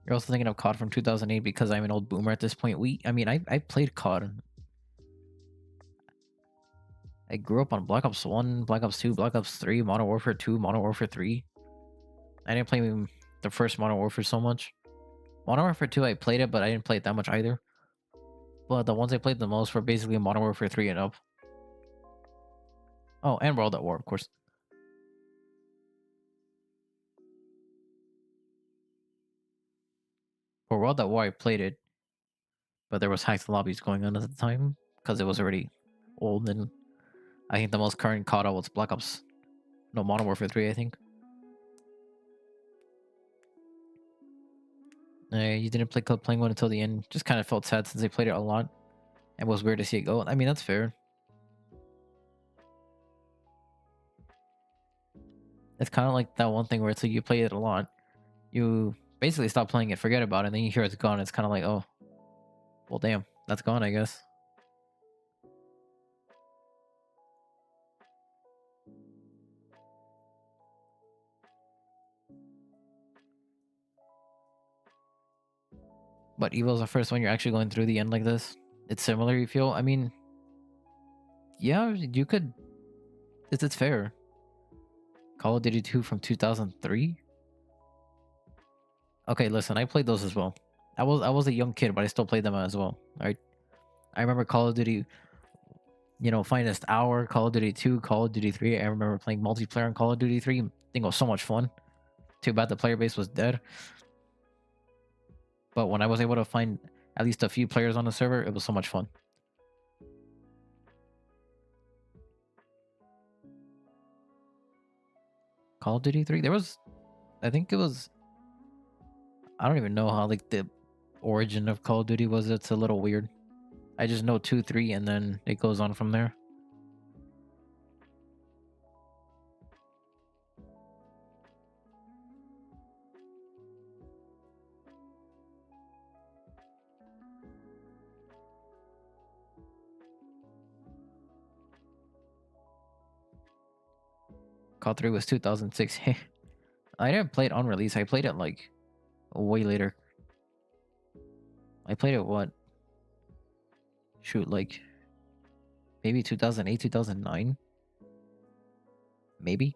S1: You're also thinking of COD from 2008 because I'm an old boomer at this point. I mean, I played COD. I grew up on Black Ops 1, Black Ops 2, Black Ops 3, Modern Warfare 2, Modern Warfare 3. I didn't play the first Modern Warfare so much. Modern Warfare 2, I played it, but I didn't play it that much either. But the ones I played the most were basically Modern Warfare 3 and up. Oh, and World at War, of course. For World at War, I played it, but there was hacked lobbies going on at the time because it was already old, and I think the most current COD was Black Ops. No, Modern Warfare 3, I think. You didn't play Club Playing One until the end. Just kind of felt sad since I played it a lot. It was weird to see it go. I mean, that's fair. It's kind of like that one thing where it's like you play it a lot, you basically stop playing it, forget about it, and then you hear it's gone. It's kind of like, oh, well, damn, that's gone, I guess. But Evil's the first one you're actually going through the end like this. It's similar, you feel? I mean, yeah, you could. It's fair. Call of Duty 2 from 2003. Okay, listen, I played those as well. I was a young kid, but I still played them as well. Right? I remember Call of Duty, Finest Hour, Call of Duty 2, Call of Duty 3. I remember playing multiplayer on Call of Duty 3. I think it was so much fun. Too bad the player base was dead. But when I was able to find at least a few players on the server, it was so much fun. Call of Duty 3? I think it was, I don't even know how like the origin of Call of Duty was. It's a little weird. I just know 2, 3, and then it goes on from there. Protocol 3 was 2006. I didn't play it on release. I played it like way later. I played it what? Shoot, like maybe 2008, 2009? Maybe?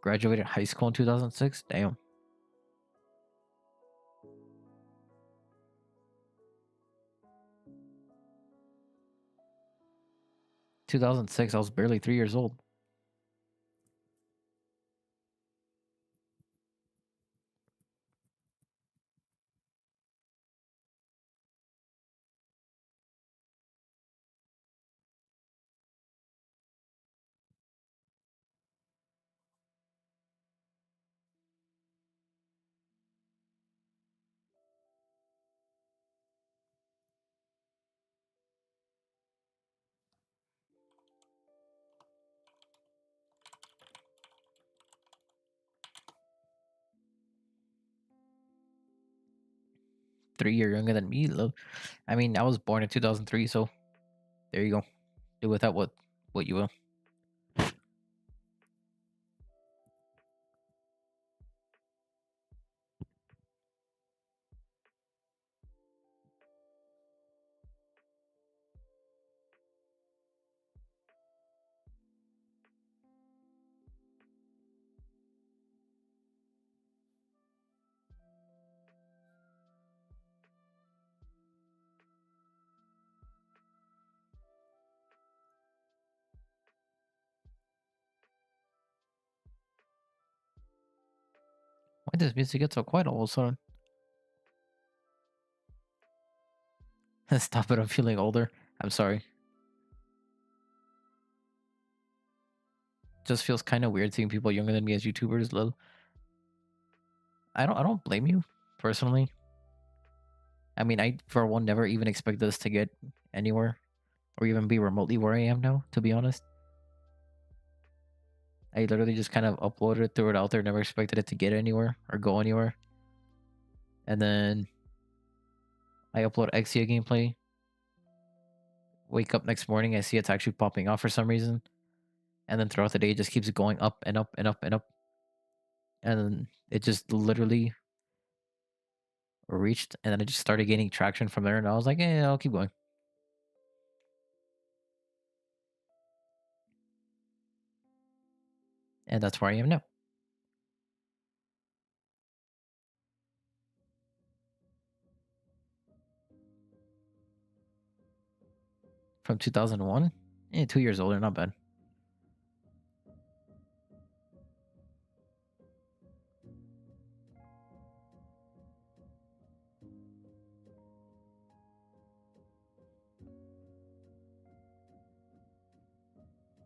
S1: Graduated high school in 2006? Damn. 2006, I was barely 3 years old. Three-year younger than me. I mean, I was born in 2003, so there you go. Do with that what you will. Why does music get so quiet all of a sudden? Stop it, I'm feeling older. I'm sorry. Just feels kind of weird seeing people younger than me as YouTubers, lol. I don't blame you, personally. I mean, I for one never even expected this to get anywhere or even be remotely where I am now, to be honest. I literally just kind of uploaded it, threw it out there, never expected it to get anywhere or go anywhere. And then I upload Exia gameplay. Wake up next morning, I see it's actually popping off for some reason. And then throughout the day, it just keeps going up and up and up and up. And then it just literally reached, and then I just started gaining traction from there. And I was like, yeah, I'll keep going. And that's where I am now. From 2001? 2 years older, not bad.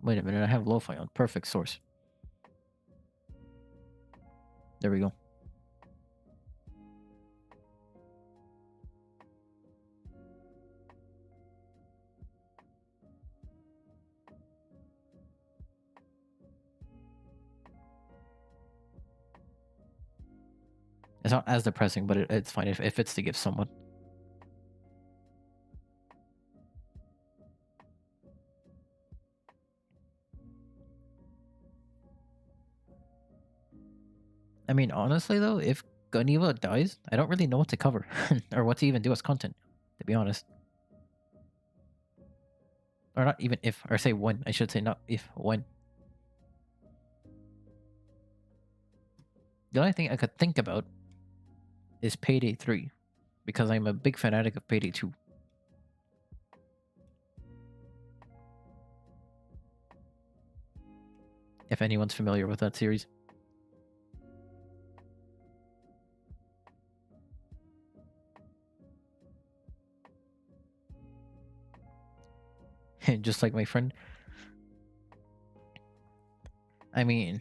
S1: Wait a minute, I have lo-fi on. Perfect source. There we go. It's not as depressing, but it's fine if it's to give someone. I mean, honestly though, if Ganiva dies, I don't really know what to cover or what to even do as content, to be honest. Or not even if, or say when. I should say not if, when. The only thing I could think about is Payday 3, because I'm a big fanatic of Payday 2. If anyone's familiar with that series. And just like my friend. I mean,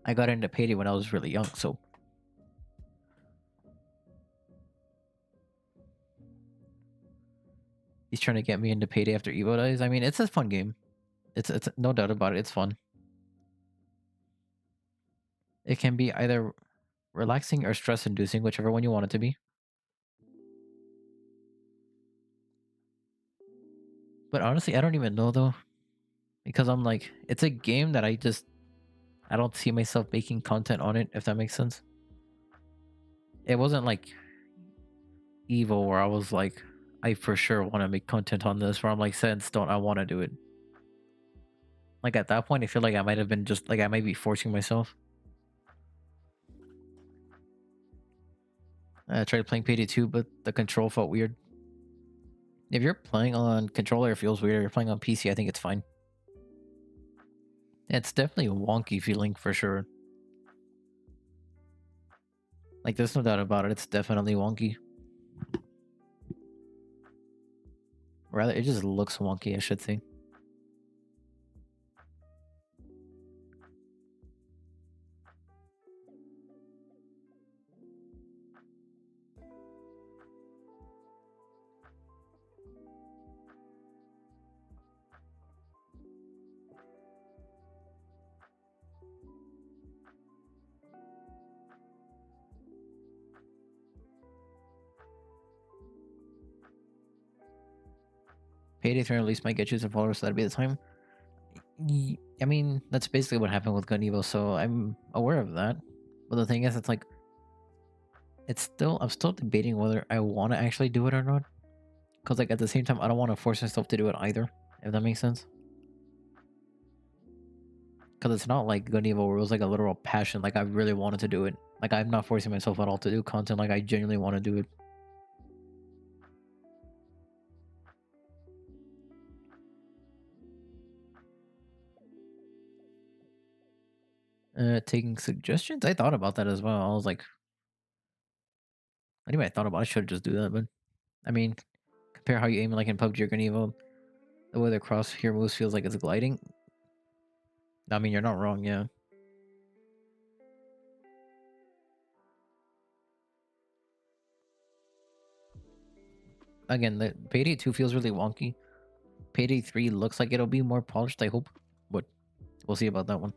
S1: I got into Payday when I was really young, so. He's trying to get me into Payday after Evo dies. I mean, it's a fun game. It's no doubt about it. It's fun. It can be either relaxing or stress-inducing, whichever one you want it to be. But honestly, I don't even know though, because I'm like, it's a game that I just I don't see myself making content on it, if that makes sense. It wasn't like Evil where I was like, I for sure want to make content on this, where I'm like, set in stone, I want to do it. Like at that point, I feel like I might have been just like, I might be forcing myself. I tried playing Payday 2, but the control felt weird. If you're playing on controller, it feels weird. If you're playing on PC, I think it's fine. It's definitely a wonky feeling for sure. Like, there's no doubt about it. It's definitely wonky. Rather, it just looks wonky, I should say. Payday 3 release might get you some followers, so that'd be the time. I mean, that's basically what happened with Gun Evo, so I'm aware of that. But the thing is, it's like, I'm still debating whether I want to actually do it or not. Because, like, at the same time, I don't want to force myself to do it either, if that makes sense. Because it's not like Gun Evo where it was like a literal passion, like I really wanted to do it. Like, I'm not forcing myself at all to do content, like I genuinely want to do it. Taking suggestions? I thought about that as well. I was like, anyway, I thought about I should just do that, but I mean, compare how you aim like in PUBG or Gun Evo, the way the crosshair moves feels like it's gliding. I mean, you're not wrong, yeah. Again, the Payday 2 feels really wonky. Payday 3 looks like it'll be more polished, I hope, but we'll see about that one.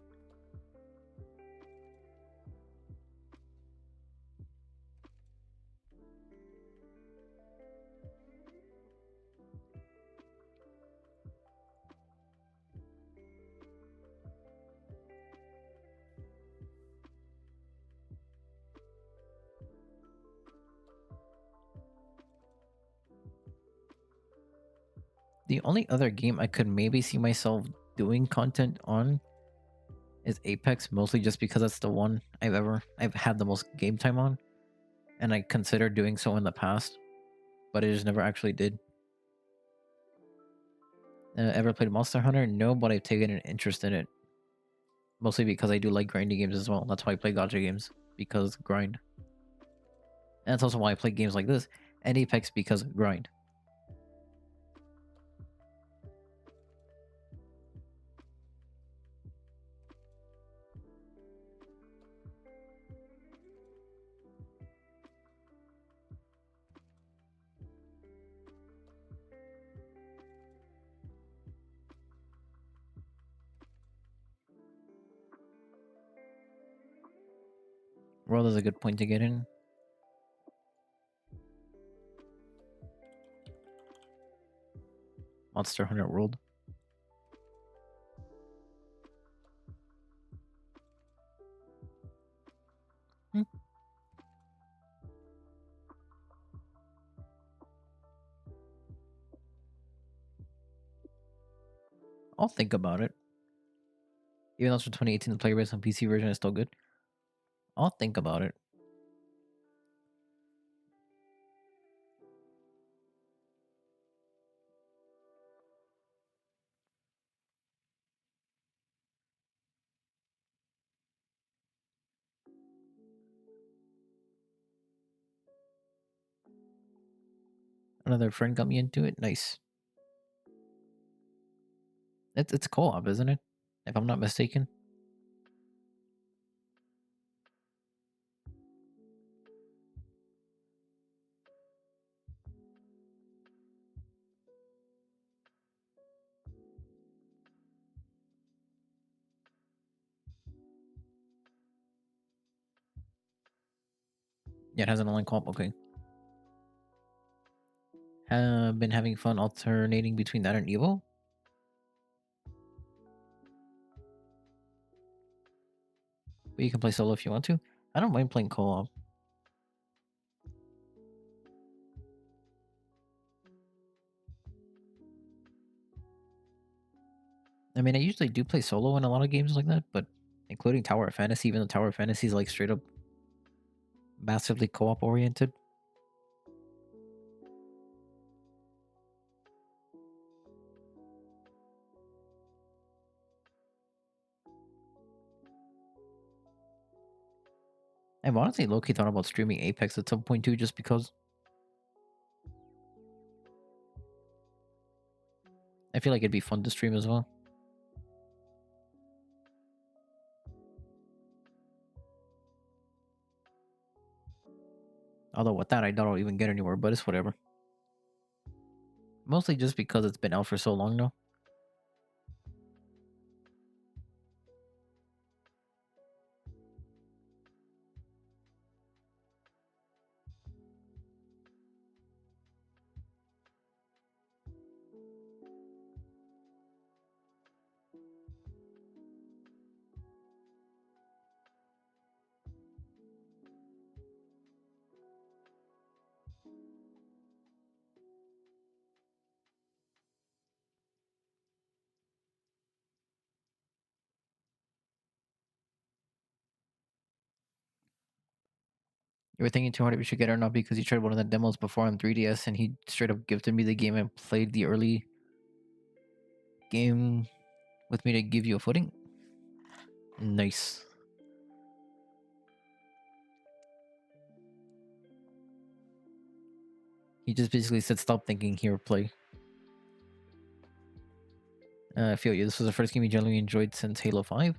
S1: The only other game I could maybe see myself doing content on is Apex, mostly just because that's the one I've had the most game time on, and I considered doing so in the past, but I just never actually did. Ever played Monster Hunter? No, but I've taken an interest in it, mostly because I do like grinding games as well. That's why I play Gacha games, because grind. And that's also why I play games like this, and Apex because grind. World is a good point to get in. Monster Hunter World. Hmm. I'll think about it. Even though it's from 2018, the player base on PC version is still good. I'll think about it. Another friend got me into it. Nice. It's co-op, isn't it? If I'm not mistaken. Yeah, it has an online co-op. Okay. Have been having fun alternating between that and Evo. But you can play solo if you want to. I don't mind playing co-op. I mean, I usually do play solo in a lot of games like that, but including Tower of Fantasy, even though Tower of Fantasy is like straight up massively co-op oriented. I've honestly low-key thought about streaming Apex at some point too, just because I feel like it'd be fun to stream as well. Although with that, I doubt I'll even get anywhere, but it's whatever. Mostly just because it's been out for so long now. You were thinking too hard if we should get it or not because he tried one of the demos before on 3DS and he straight up gifted me the game and played the early game with me to give you a footing. Nice. He just basically said, "Stop thinking, here, play." I feel you. This was the first game you generally enjoyed since Halo 5.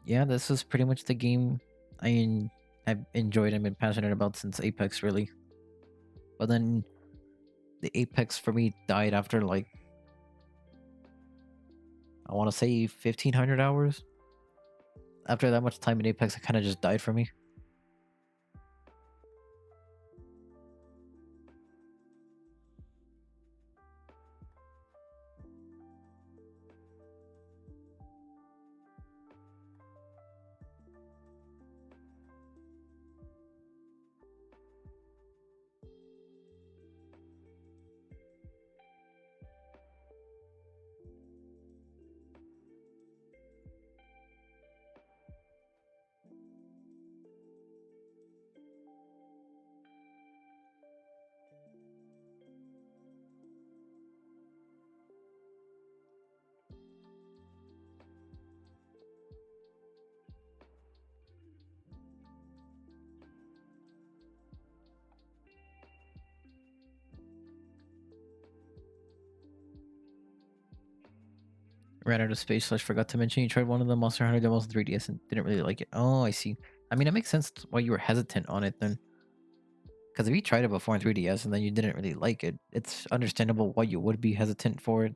S1: Yeah, this is pretty much the game I've enjoyed and been passionate about since Apex, really. But then the Apex for me died after like I want to say 1,500 hours. After that much time in Apex, it kind of just died for me. Ran out of space, so I forgot to mention you tried one of the Monster Hunter demos in 3DS and didn't really like it. Oh, I see. I mean, it makes sense why you were hesitant on it then. Because if you tried it before in 3DS and then you didn't really like it, it's understandable why you would be hesitant for it.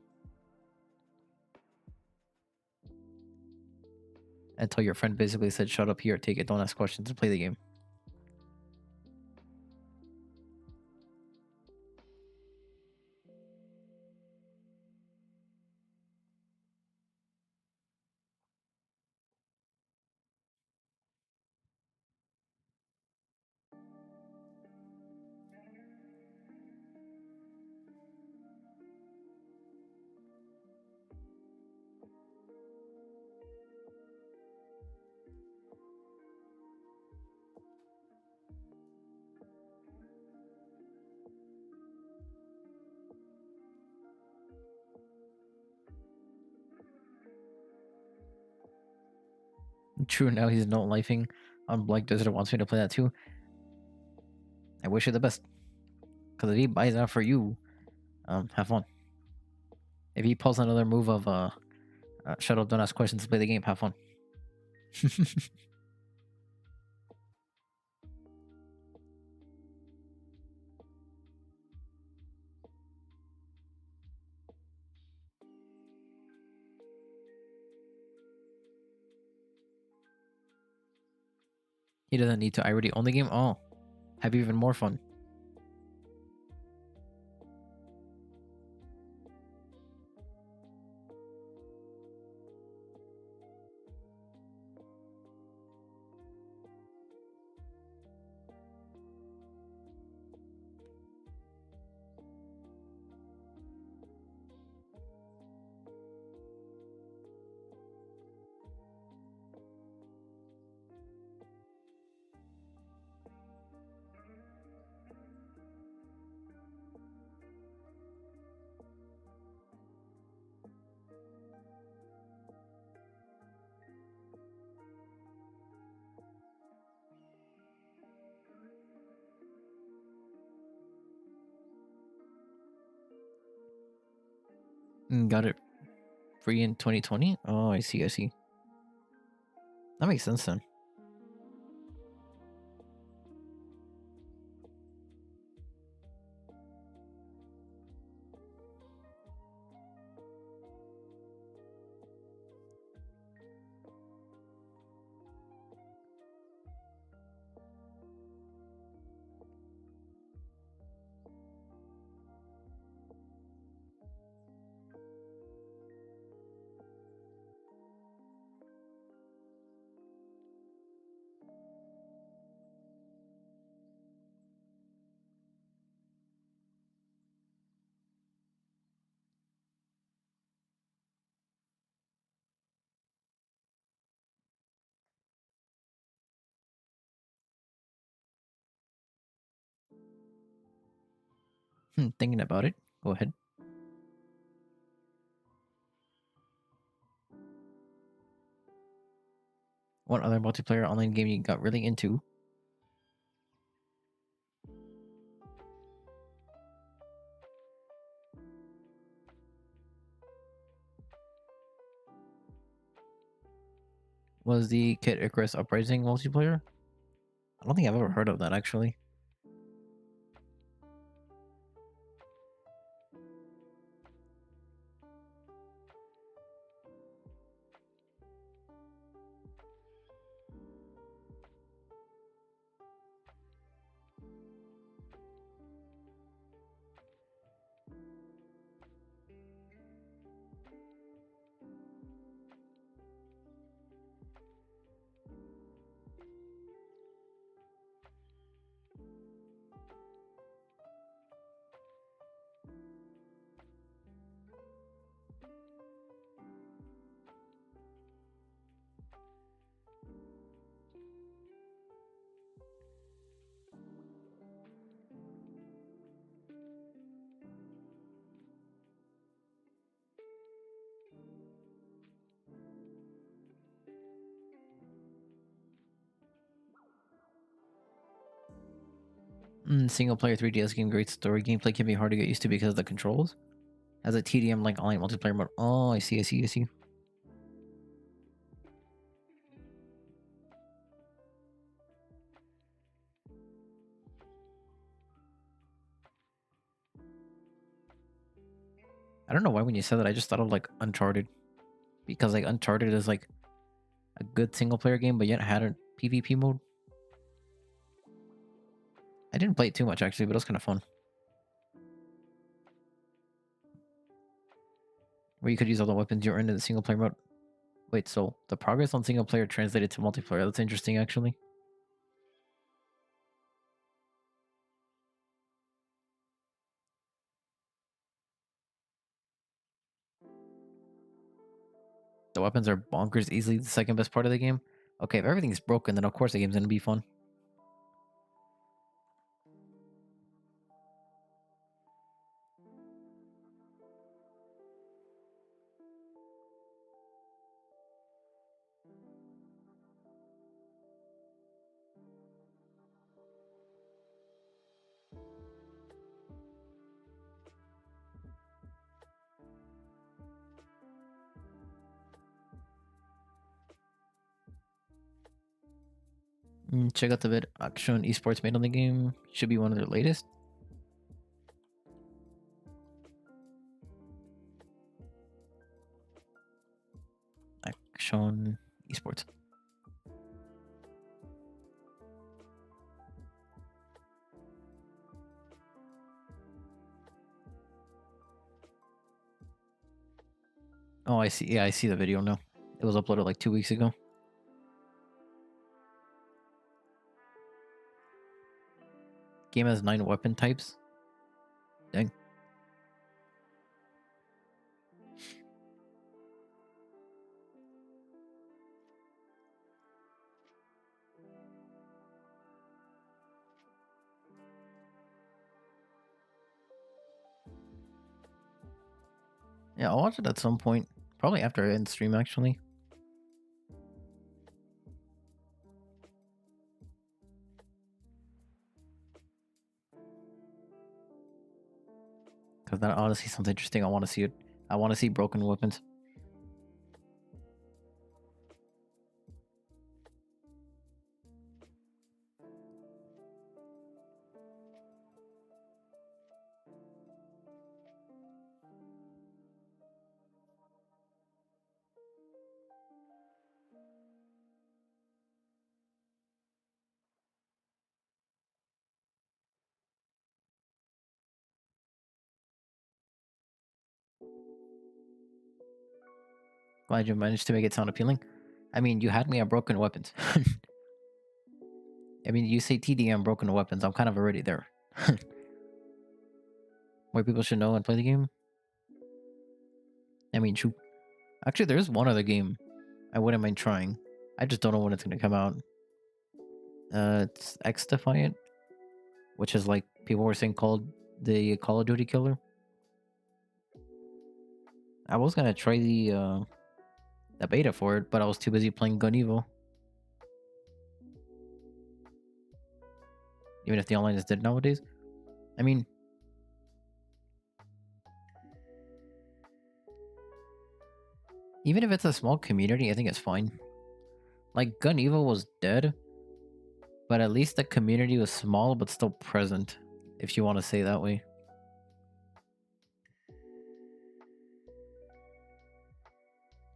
S1: Until your friend basically said, "Shut up here, take it, don't ask questions, and play the game." True, now he's no lifing on Black Desert wants me to play that too. I wish you the best. Because if he buys that for you, have fun. If he pulls another move of shut up, don't ask questions, play the game, have fun. He doesn't need to. I already own the game. Oh, have even more fun. Got it free in 2020. Oh, I see. I see. That makes sense then. Thinking about it. Go ahead. What other multiplayer online game you got really into? Was the Kid Icarus Uprising multiplayer? I don't think I've ever heard of that actually. Single player 3DS game, great story. Gameplay can be hard to get used to because of the controls. As a TDM like online multiplayer mode. Oh, I see. I see. I see. I don't know why when you said that I just thought of like Uncharted, because like Uncharted is like a good single player game, but yet had a PvP mode. I didn't play it too much actually, but it was kind of fun. Where you could use all the weapons you earned in the single player mode. Wait, so the progress on single player translated to multiplayer. That's interesting actually. The weapons are bonkers, easily the second best part of the game. Okay, if everything's broken, then of course the game's gonna be fun. Check out the vid Action Esports made on the game. Should be one of their latest. Action Esports. Oh, I see. Yeah, I see the video now. It was uploaded like 2 weeks ago. Game has 9 weapon types. Dang. Yeah, I'll watch it at some point. Probably after I end stream, actually. Because that honestly sounds interesting. I want to see it. I want to see broken weapons. Glad you managed to make it sound appealing. I mean, you had me at broken weapons. I mean, you say TDM broken weapons, I'm kind of already there. More people should know and play the game. I mean, shoot. Actually, there is one other game I wouldn't mind trying. I just don't know when it's going to come out. It's X Defiant, which is like people were saying called the Call of Duty killer. I was gonna try the beta for it, but I was too busy playing Gun Evo. Even if the online is dead nowadays. I mean, even if it's a small community, I think it's fine. Like Gun Evo was dead, but at least the community was small but still present, if you want to say that way.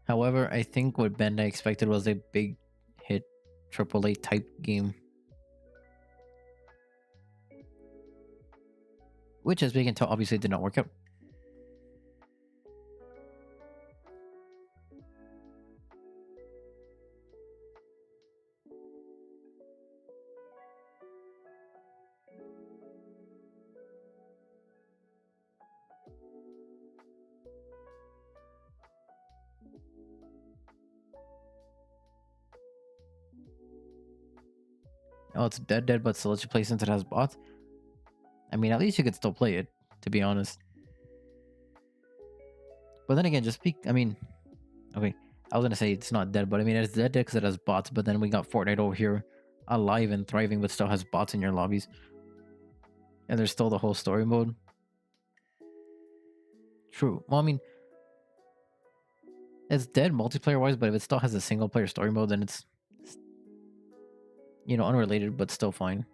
S1: However, I think what Bandai expected was a big hit AAA type game. Which, as we can tell, obviously did not work out. Oh, it's dead, but still lets you play since it has bots. I mean, at least you could still play it, to be honest. But then again, I mean, okay, I was gonna say it's not dead, but I mean, it's dead because it has bots, but then we got Fortnite over here, alive and thriving, but still has bots in your lobbies. And there's still the whole story mode. True. Well, I mean, it's dead multiplayer-wise, but if it still has a single-player story mode, then it's, you know, unrelated, but still fine.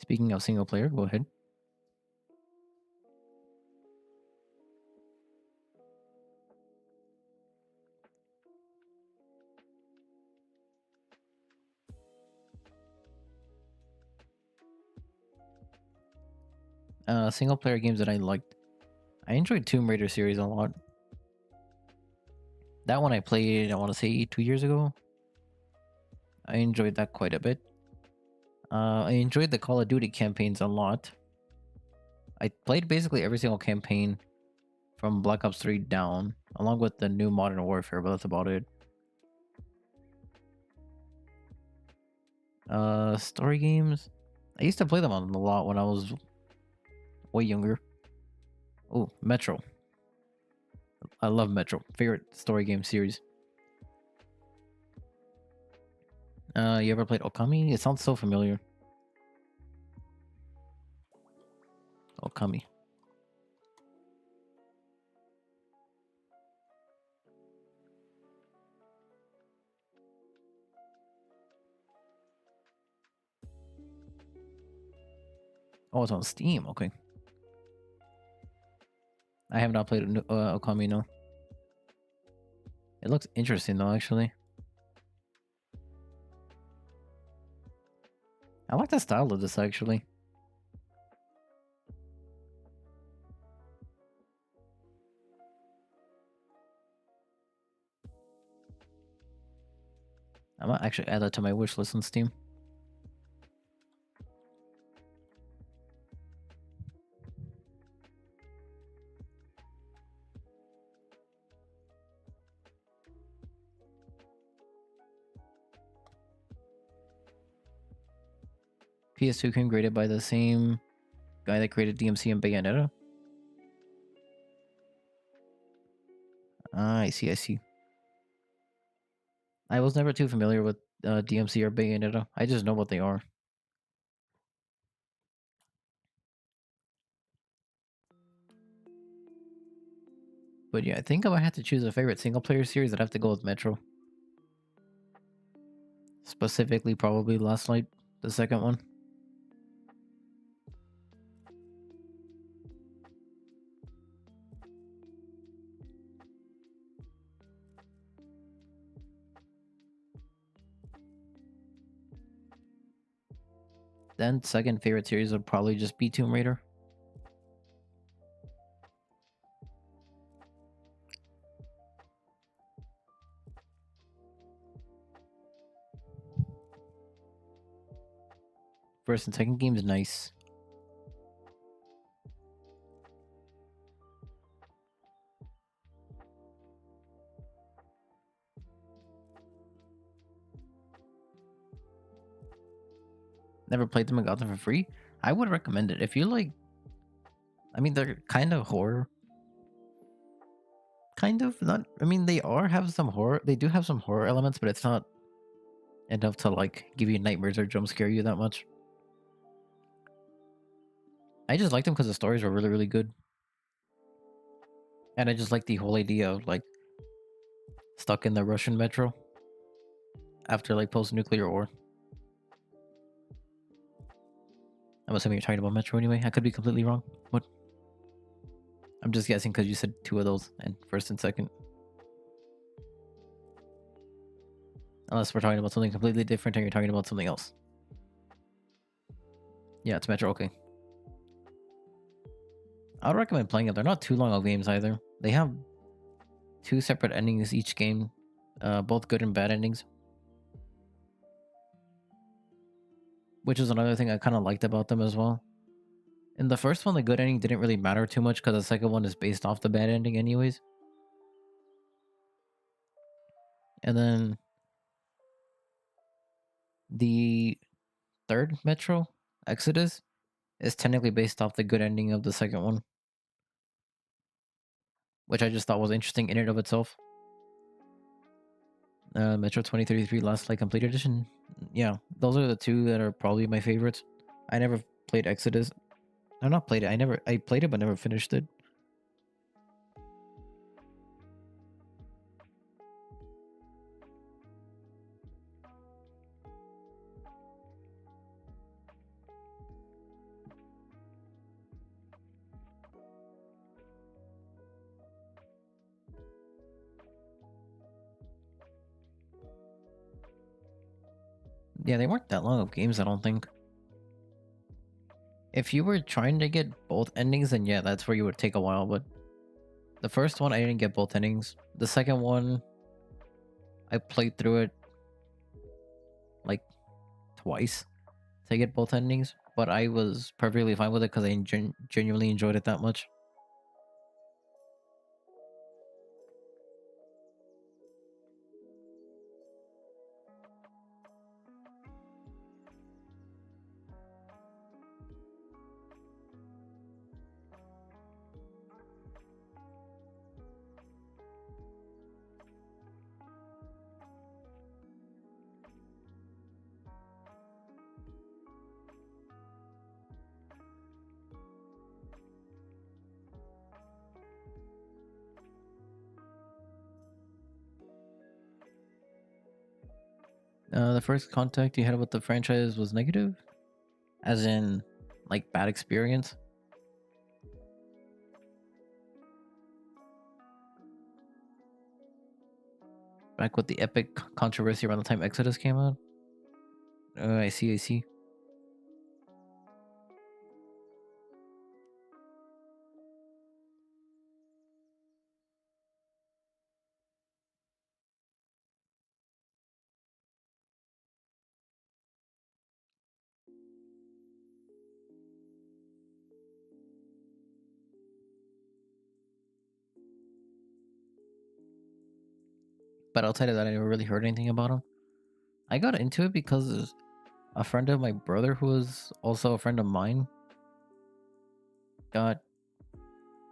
S1: Speaking of single-player, go ahead. Single-player games that I liked. I enjoyed Tomb Raider series a lot. That one I played, I want to say 2 years ago. I enjoyed that quite a bit. I enjoyed the Call of Duty campaigns a lot. I played basically every single campaign from Black Ops 3 down, along with the new Modern Warfare, but that's about it. Story games. I used to play them a lot when I was way younger. Oh, Metro. I love Metro. Favorite story game series. You ever played Okami? It sounds so familiar. Okami. Oh, it's on Steam. Okay. I have not played Okami, no. It looks interesting, though, actually. I like the style of this, actually. I might actually add that to my wish list on Steam. PS2 came created by the same guy that created DMC and Bayonetta. Ah, I see, I see. I was never too familiar with DMC or Bayonetta. I just know what they are. But yeah, I think if I had to choose a favorite single player series, I'd have to go with Metro. Specifically, probably Last Light, the second one. Then second favorite series would probably just be Tomb Raider. First and second game is nice. Never played them and got them for free. I would recommend it if you like. I mean, they're kind of horror. Kind of not. I mean, they are have some horror. They do have some horror elements, but it's not enough to like give you nightmares or jump scare you that much. I just liked them because the stories were really, really good, and I just like the whole idea of like stuck in the Russian metro after like post-nuclear war. I'm assuming you're talking about Metro anyway. I could be completely wrong. What? I'm just guessing because you said two of those, and first and second. Unless we're talking about something completely different and you're talking about something else. Yeah, it's Metro. Okay. I would recommend playing it. They're not too long of games either. They have two separate endings each game, both good and bad endings. Which is another thing I kind of liked about them as well. In the first one, the good ending didn't really matter too much because the second one is based off the bad ending, anyways. And then the third Metro, Exodus, is technically based off the good ending of the second one, which I just thought was interesting in and of itself. Metro 2033 Last Light Complete Edition. Yeah, those are the two that are probably my favorites. I never played Exodus. I've not played it. I played it but never finished it. Yeah, they weren't that long of games, I don't think. If you were trying to get both endings, then yeah, that's where you would take a while, but the first one I didn't get both endings. The second one I played through it like twice to get both endings, but I was perfectly fine with it because I genuinely enjoyed it that much. The first contact you had with the franchise was negative, as in like bad experience. Back with the epic controversy around the time Exodus came out. I see, I see. But outside of that, I never really heard anything about him. I got into it because a friend of my brother who was also a friend of mine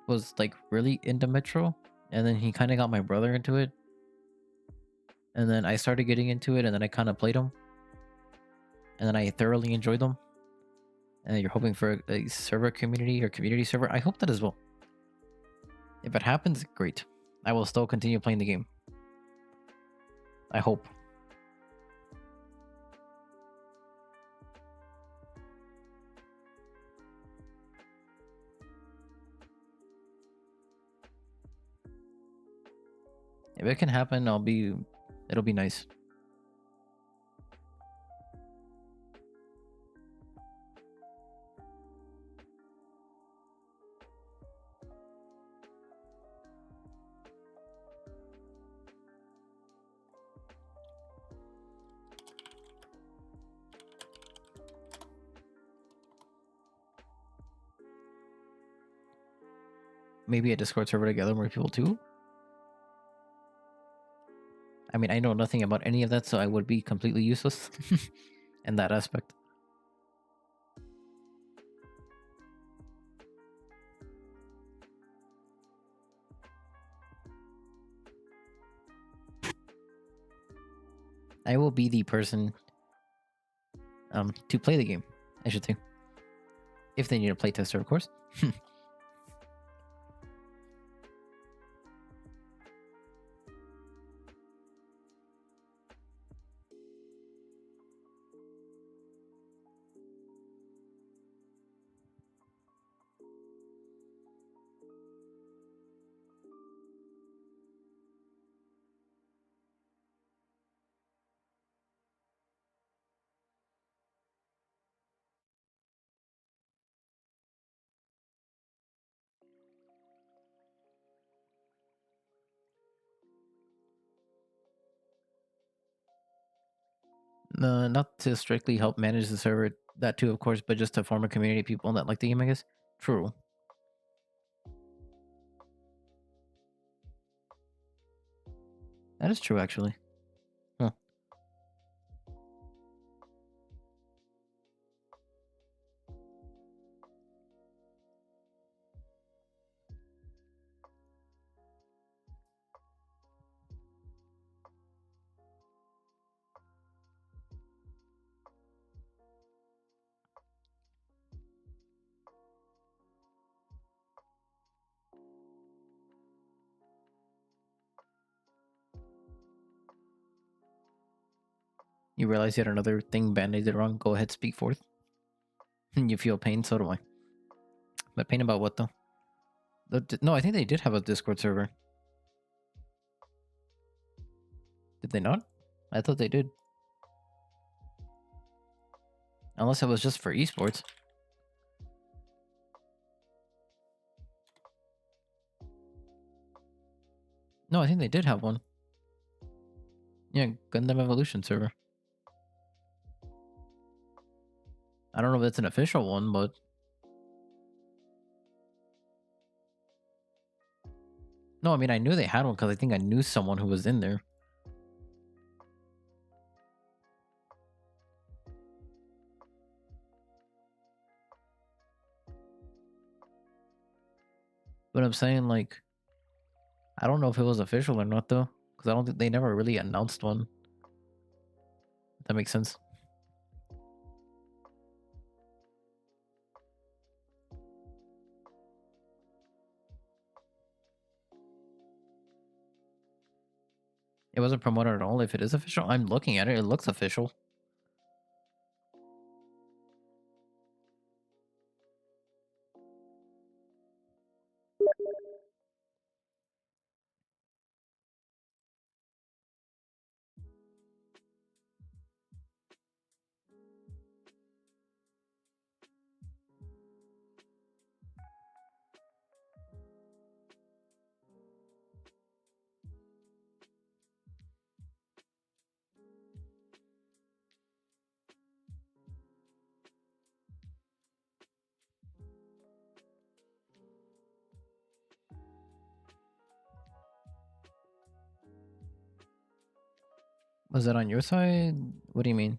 S1: was like really into Metro, and then he kind of got my brother into it, and then I started getting into it, and then I kind of played them, and then I thoroughly enjoyed them. And you're hoping for a server community or community server. I hope that as well. If it happens, great. I will still continue playing the game. I hope. If it can happen, it'll be nice. Maybe a Discord server to gather more people too? I mean, I know nothing about any of that, so I would be completely useless in that aspect. I will be the person to play the game, I should say. If they need a playtester, of course. Not to strictly help manage the server, that too, of course, but just to form a community of people that like the game, I guess. True. That is true, actually. Huh. You realize you had another thing band-aided wrong? Go ahead, speak forth. You feel pain, so do I. But pain about what, though? No, I think they did have a Discord server. Did they not? I thought they did. Unless it was just for esports. No, I think they did have one. Yeah, Gundam Evolution server. I don't know if it's an official one, but... No, I mean, I knew they had one because I think I knew someone who was in there. But I'm saying, like... I don't know if it was official or not, though. Because I don't think they never really announced one. If that makes sense. It wasn't promoted at all. If it is official, I'm looking at it. It looks official. Was that on your side? What do you mean?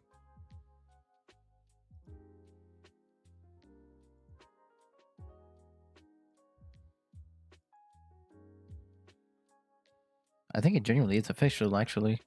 S1: I think it genuinely is official, actually.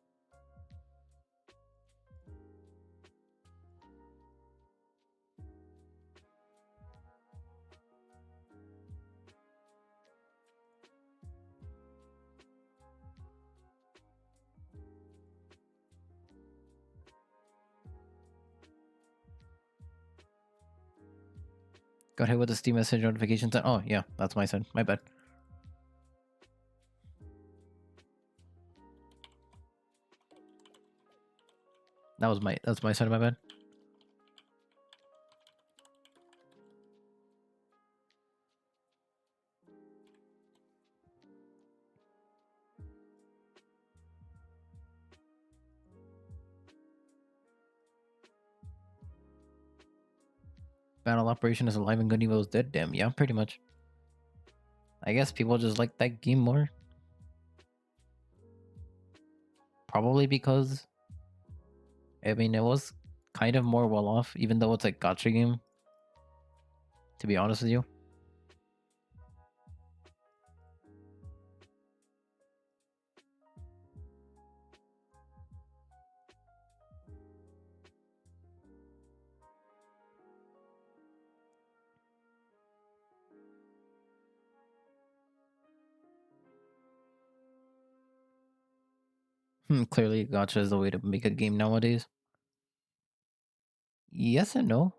S1: Got hit with the Steam message notifications. Oh, yeah, that's my side. My bad. That's my side. My bad. Battle operation is alive and good evil is dead. Damn, yeah, pretty much. I guess people just like that game more. Probably because, I mean, it was kind of more well off, even though it's a gacha game. To be honest with you. Clearly, gacha is the way to make a game nowadays. Yes and no.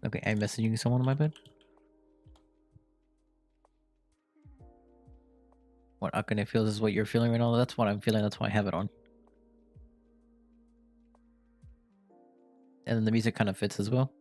S1: Okay, I'm messaging someone on my bed. What Akane feels is what you're feeling right now. That's what I'm feeling. That's why I have it on. And then the music kind of fits as well.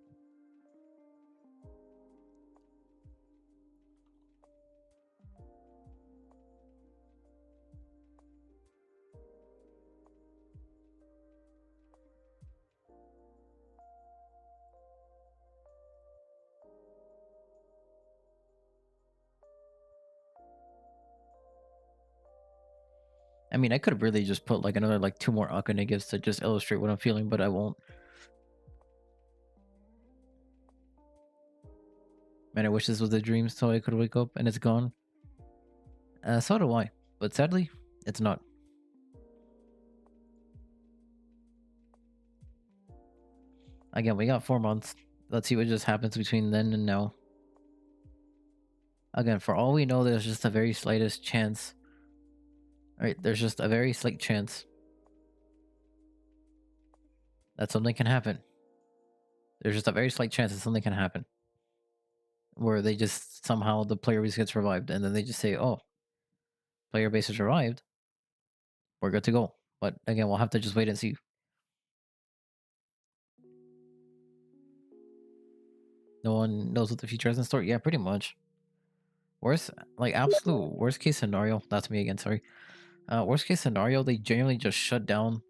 S1: I mean, I could really just put like another like 2 more Akane gifts to just illustrate what I'm feeling, but I won't. Man, I wish this was a dream so I could wake up and it's gone. So do I. But sadly, it's not. Again, we got 4 months. Let's see what just happens between then and now. Again, for all we know, there's just a very slightest chance. Alright, there's just a very slight chance that something can happen. There's just a very slight chance that something can happen. Where they just somehow the player base gets revived and then they just say, oh, player base is revived. We're good to go. But again, we'll have to just wait and see. No one knows what the future has in store. Yeah, pretty much. Worst, like absolute worst case scenario. That's me again. Sorry. Worst case scenario, they genuinely just shut down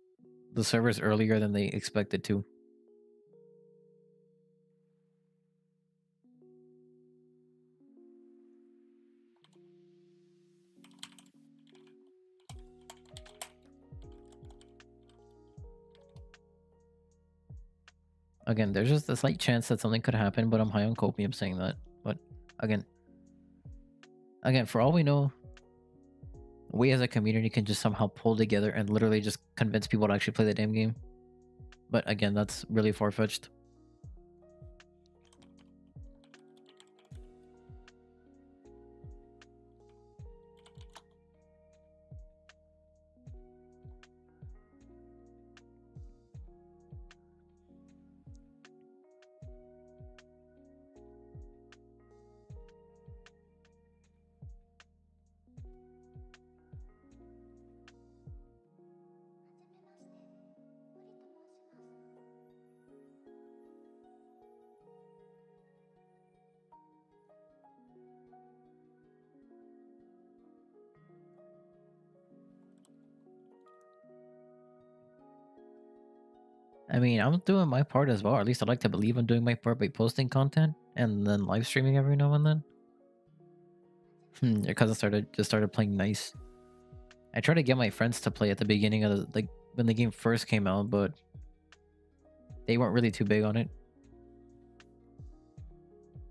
S1: the servers earlier than they expected to. Again, there's just a slight chance that something could happen, but I'm high on copium saying that. But again, for all we know, we as a community can just somehow pull together and literally just convince people to actually play the damn game. But again, that's really far-fetched. I mean, I'm doing my part as well. Or at least I like to believe I'm doing my part by posting content and then live streaming every now and then. Your cousin started playing nice. I tried to get my friends to play at the beginning of the like when the game first came out, but they weren't really too big on it.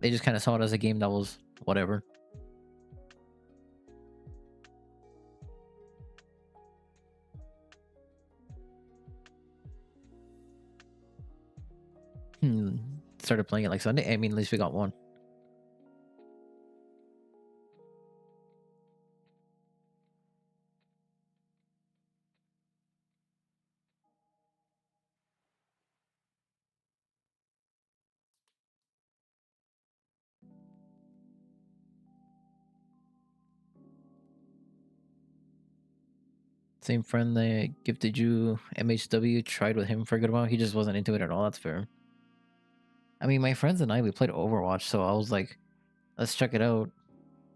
S1: They just kind of saw it as a game that was whatever. Started playing it like Sunday. I mean, at least we got one. Same friend that gifted you MHW tried with him for a good while. He just wasn't into it at all. That's fair. I mean, my friends and I, we played Overwatch, so I was like, let's check it out.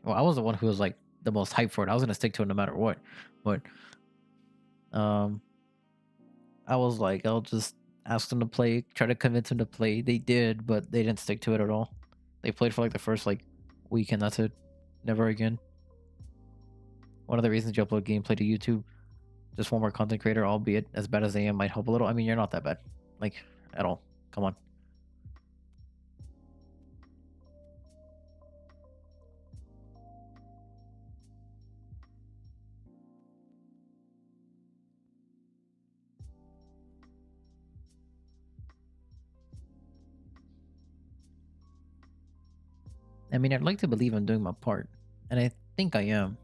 S1: Well, I was the one who was like the most hyped for it. I was gonna stick to it no matter what. But um I was like, I'll just ask them to play, try to convince them to play. They did, but they didn't stick to it at all. They played for like the first like week and that's it. Never again. One of the reasons you upload gameplay to YouTube, just one more content creator, albeit as bad as they am, might help a little. I mean, you're not that bad. Like, at all. Come on. I mean, I'd like to believe I'm doing my part. And I think I am.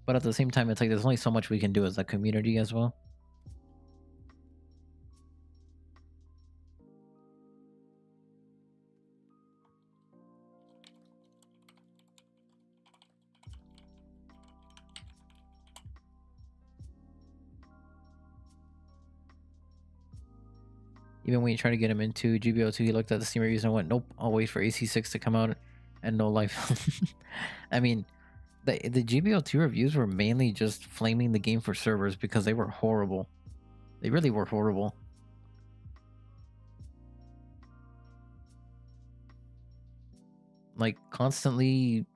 S1: But at the same time, it's like there's only so much we can do as a community as well. Even when you try to get him into GBO2, he looked at the Steam reviews and went, nope, I'll wait for AC6 to come out and no life. I mean, the GBO2 reviews were mainly just flaming the game for servers because they were horrible. They really were horrible. Like, constantly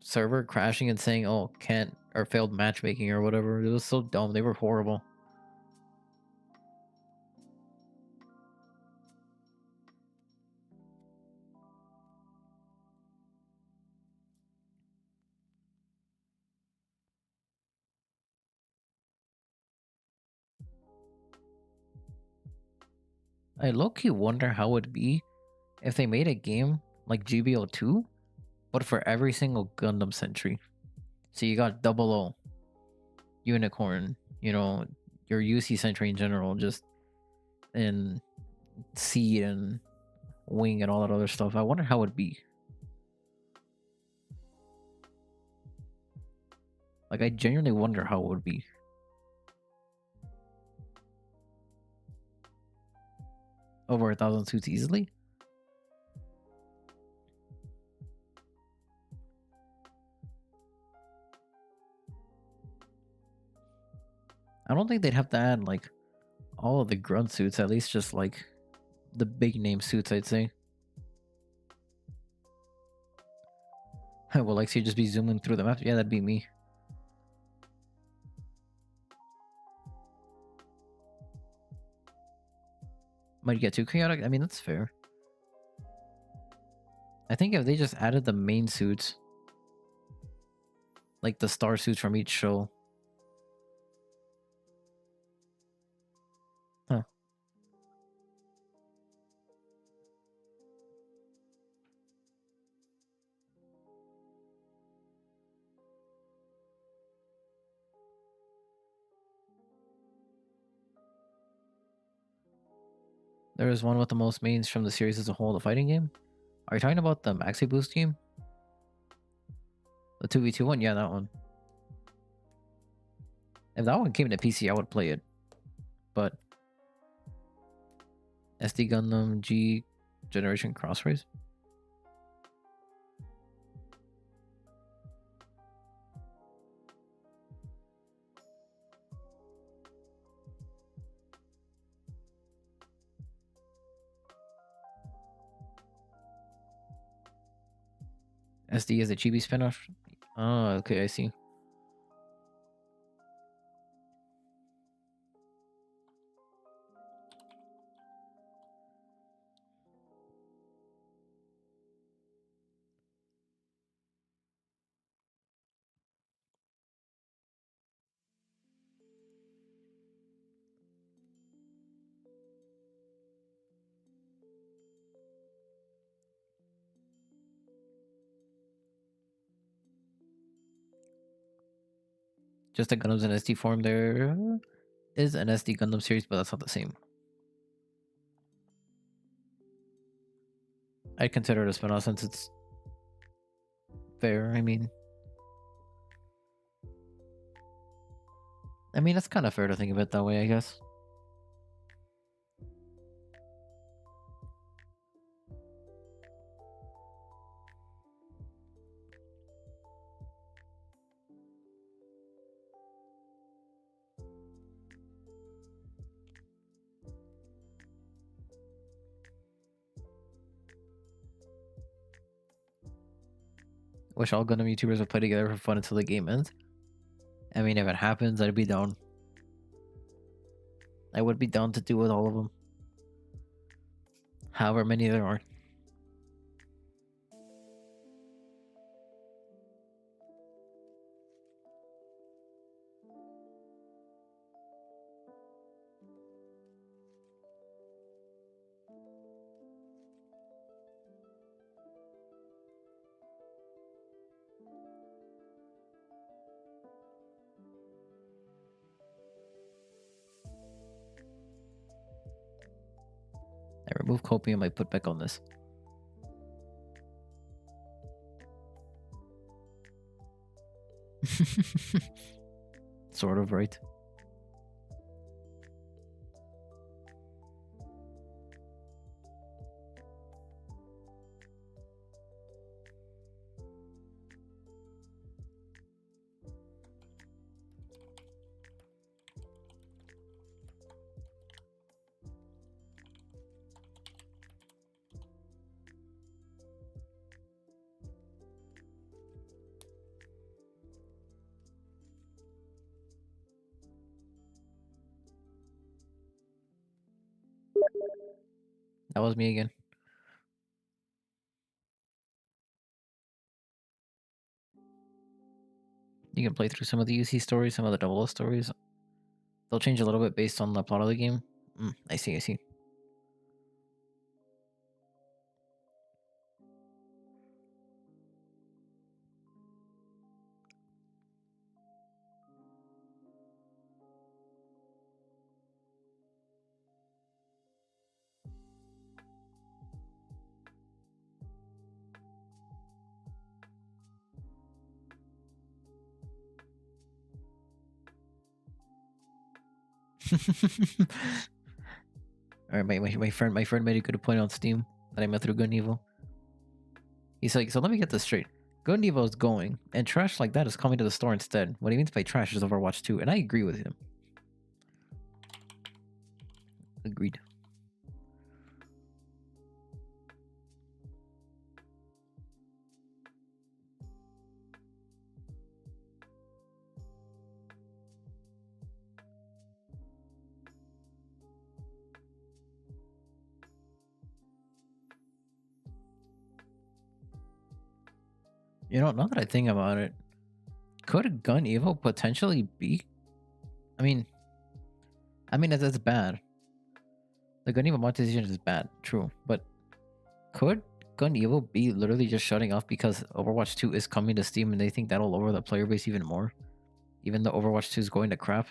S1: server crashing and saying, oh, can't, or failed matchmaking or whatever. It was so dumb. They were horrible. I low-key wonder how it'd be if they made a game like GBO2, but for every single Gundam Century. So you got Double O, Unicorn, you know, your UC Century in general, just in Seed and Wing and all that other stuff. I wonder how it'd be. Like, I genuinely wonder how it would be. Over 1,000 suits easily? I don't think they'd have to add, like, all of the grunt suits, at least just, like, the big name suits, I'd say. Will Lexi just be zooming through the map? Yeah, that'd be me. Might get too chaotic? I mean, that's fair. I think if they just added the main suits, like the star suits from each show. Huh. There is one with the most mains from the series as a whole, the fighting game. Are you talking about the Maxi Boost game? The 2v2 one? Yeah, that one. If that one came to PC, I would play it. But SD Gundam G Generation Cross Race? SD is a chibi spinoff. Oh, okay, I see. Just the Gundams in SD form. There is an SD Gundam series, but that's not the same. I'd consider it a spinoff since it's fair. I mean, that's kind of fair to think of it that way, I guess. Wish all Gundam YouTubers would play together for fun until the game ends. I mean, if it happens, I'd be down. I would be down to do with all of them. However many there are. I remove copium, I put back on this. Sort of, right? That was me again. You can play through some of the UC stories, some of the Double O stories. They'll change a little bit based on the plot of the game. I see, I see. Alright, my friend made a good point on Steam that I met through Good and Evil. He's like, so let me get this straight. Good and Evil is going, and trash like that is coming to the store instead. What he means by trash is Overwatch 2, and I agree with him. Agreed. You know, now that I think about it, could Gun Evil potentially be? I mean, that's bad. The Gun Evil monetization is bad, true. But could Gun Evil be literally just shutting off because Overwatch 2 is coming to Steam and they think that'll lower the player base even more? Even though Overwatch 2 is going to crap?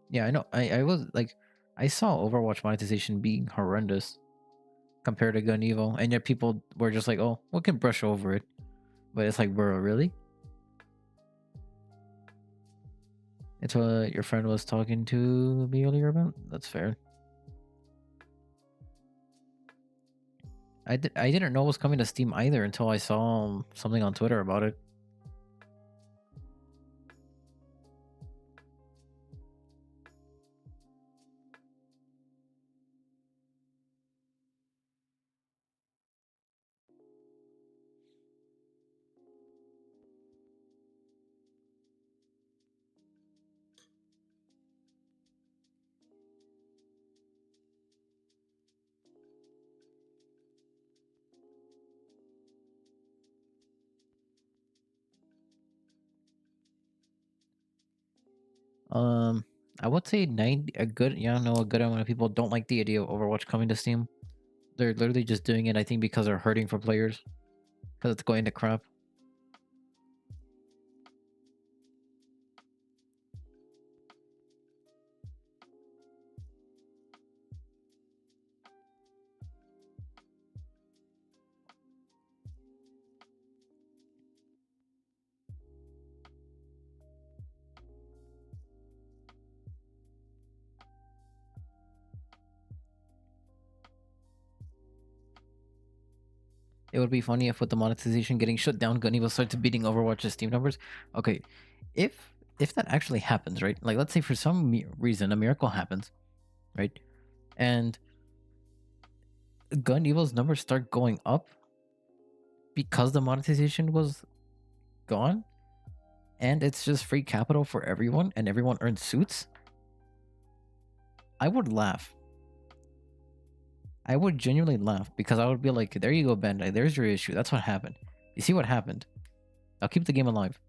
S1: Yeah, I know. I was like, I saw Overwatch monetization being horrendous compared to Gun Evil, and yet people were just like, "Oh, we can brush over it." But it's like, bro, really? It's what your friend was talking to me earlier about. That's fair. I didn't know it was coming to Steam either until I saw something on Twitter about it. I would say a good amount of people don't like the idea of Overwatch coming to Steam. They're literally just doing it, I think, because they're hurting for players, because it's going to crap. It would be funny if with the monetization getting shut down, Gunny will start beating Overwatch's Steam numbers. Okay, if that actually happens, right? Like, let's say for some reason a miracle happens, right? And Gun Evil's numbers start going up because the monetization was gone, and it's just free capital for everyone, and everyone earns suits. I would laugh. I would genuinely laugh because I would be like, "There you go, Bandai. There's your issue. That's what happened. You see what happened? I'll keep the game alive."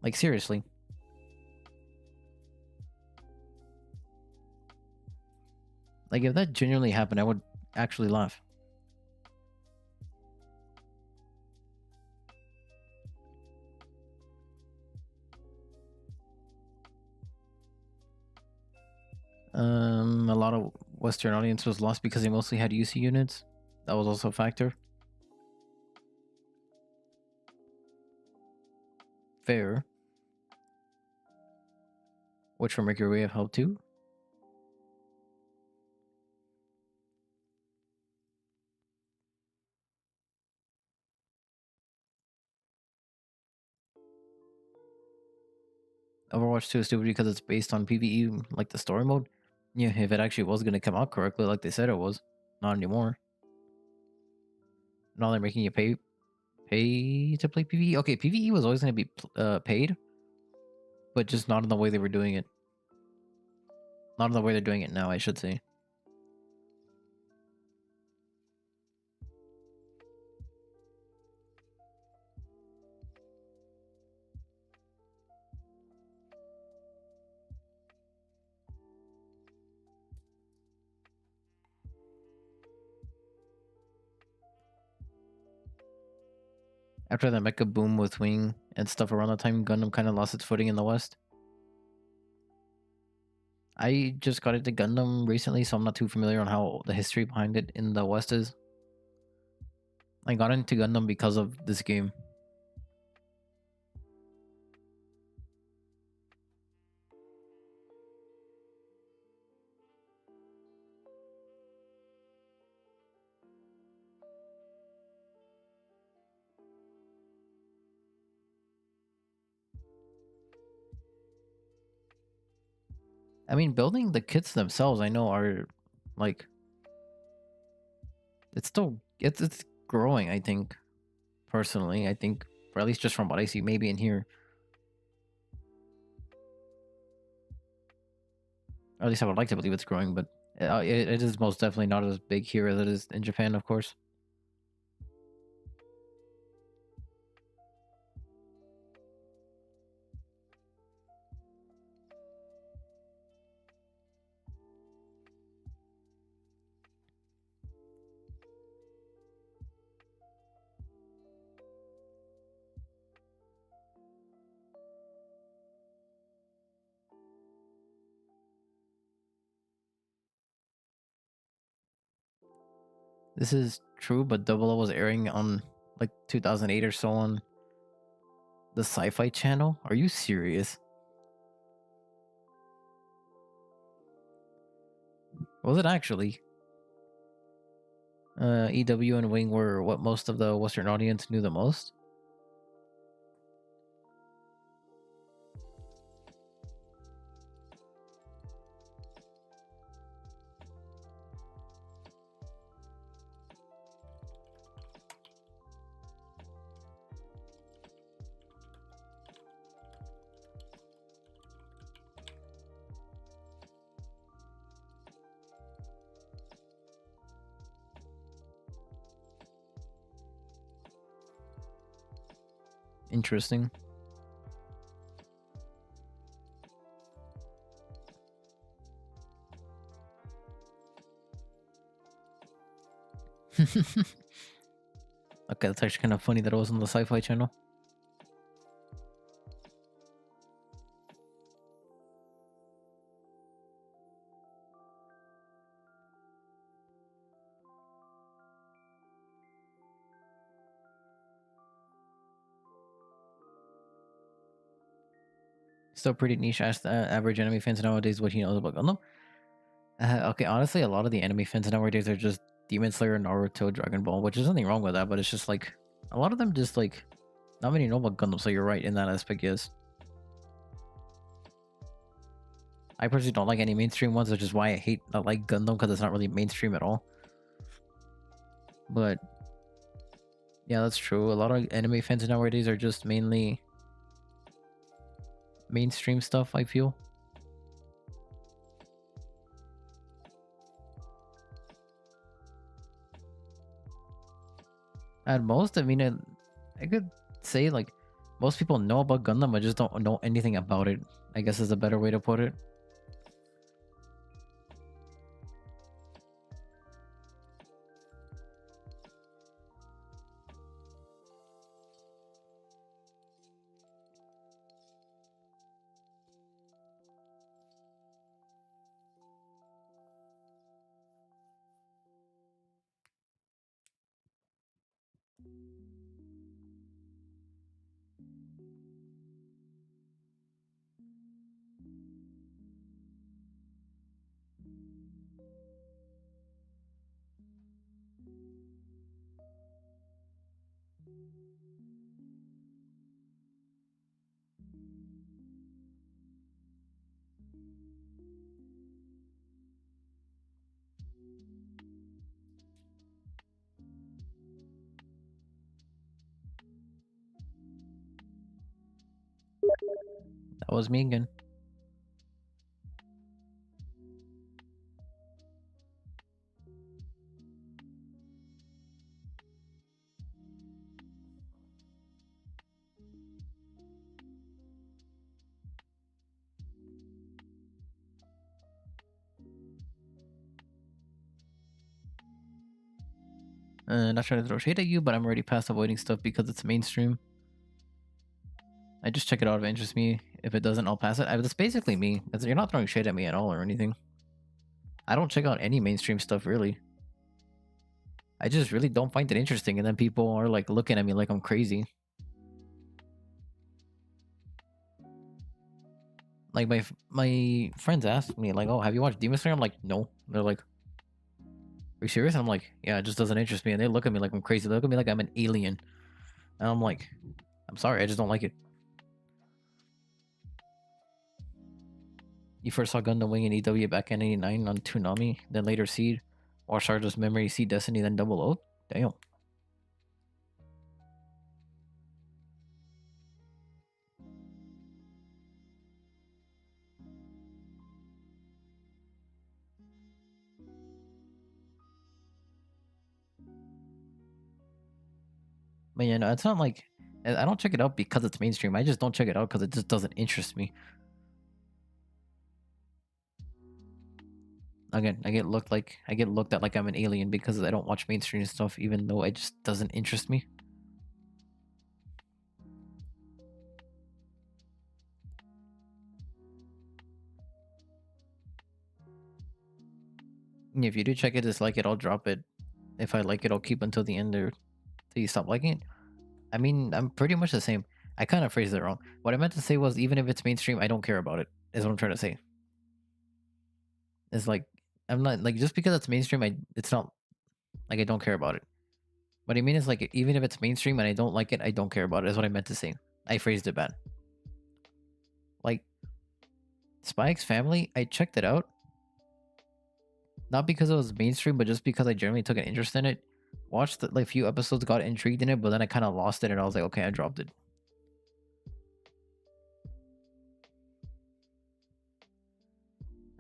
S1: Like, seriously. Like, if that genuinely happened, I would actually laugh. A lot of Western audience was lost because they mostly had UC units. That was also a factor. Fair. Which from Mercury have helped too. Overwatch 2 is stupid because it's based on PvE, like the story mode. Yeah, if it actually was going to come out correctly, like they said it was, not anymore. Now they're making you pay to play PvE. Okay, PvE was always going to be paid, but just not in the way they were doing it. Not in the way they're doing it now, I should say. After the mecha boom with Wing and stuff around the time, Gundam kind of lost its footing in the West. I just got into Gundam recently, so I'm not too familiar on how the history behind it in the West is. I got into Gundam because of this game. I mean, building the kits themselves, I know are like it's growing. I think personally, I think, or at least just from what I see, maybe in here, or at least I would like to believe it's growing, but it is most definitely not as big here as it is in Japan, of course. This is true, but Double O was airing on like 2008 or so on the Sci-Fi Channel. Are you serious? Was it actually? EW and Wing were what most of the Western audience knew the most. Interesting. Okay, that's actually kind of funny that it was on the Sci-Fi Channel. Still pretty niche. Ask the average anime fans nowadays what he knows about Gundam. Okay, honestly, a lot of the anime fans nowadays are just Demon Slayer, Naruto, Dragon Ball, which is nothing wrong with that, but it's just like a lot of them just like not many know about Gundam. So you're right in that aspect. Yes, I personally don't like any mainstream ones, which is why I like Gundam because it's not really mainstream at all. But yeah, that's true. A lot of anime fans nowadays are just mainly mainstream stuff, I feel. At most, I mean, I could say like most people know about Gundam, but just don't know anything about it. I guess is a better way to put it. That was me again. Not trying to throw shade at you, but I'm already past avoiding stuff because it's mainstream. I just check it out if it interests me. If it doesn't, I'll pass it. That's basically me. You're not throwing shade at me at all or anything. I don't check out any mainstream stuff really. I just really don't find it interesting, and then people are like looking at me like I'm crazy. Like my friends ask me like, "Oh, have you watched Demon Slayer?" I'm like, "No." They're like, "Are you serious?" I'm like, "Yeah, it just doesn't interest me." And they look at me like I'm crazy. They look at me like I'm an alien, and I'm like, "I'm sorry, I just don't like it." You first saw Gundam Wing and EW back in '89 on Toonami, then later Seed, or Stardust Memory, Seed Destiny, then Double O. Damn. But yeah, no, it's not like I don't check it out because it's mainstream. I just don't check it out because it just doesn't interest me. Again, I get looked at like I'm an alien because I don't watch mainstream stuff, even though it just doesn't interest me. If you do check it, dislike it, I'll drop it. If I like it, I'll keep until the end or till you stop liking it. I mean, I'm pretty much the same. I kind of phrased it wrong. What I meant to say was, even if it's mainstream, I don't care about it. Is what I'm trying to say. It's like I'm not like just because it's mainstream. It's not. Like I don't care about it. What I mean is like even if it's mainstream and I don't like it, I don't care about it. Is what I meant to say. I phrased it bad. Like Spy X Family, I checked it out. Not because it was mainstream, but just because I generally took an interest in it. Watched the, like few episodes, got intrigued in it, but then I kind of lost it, and I was like, okay, I dropped it.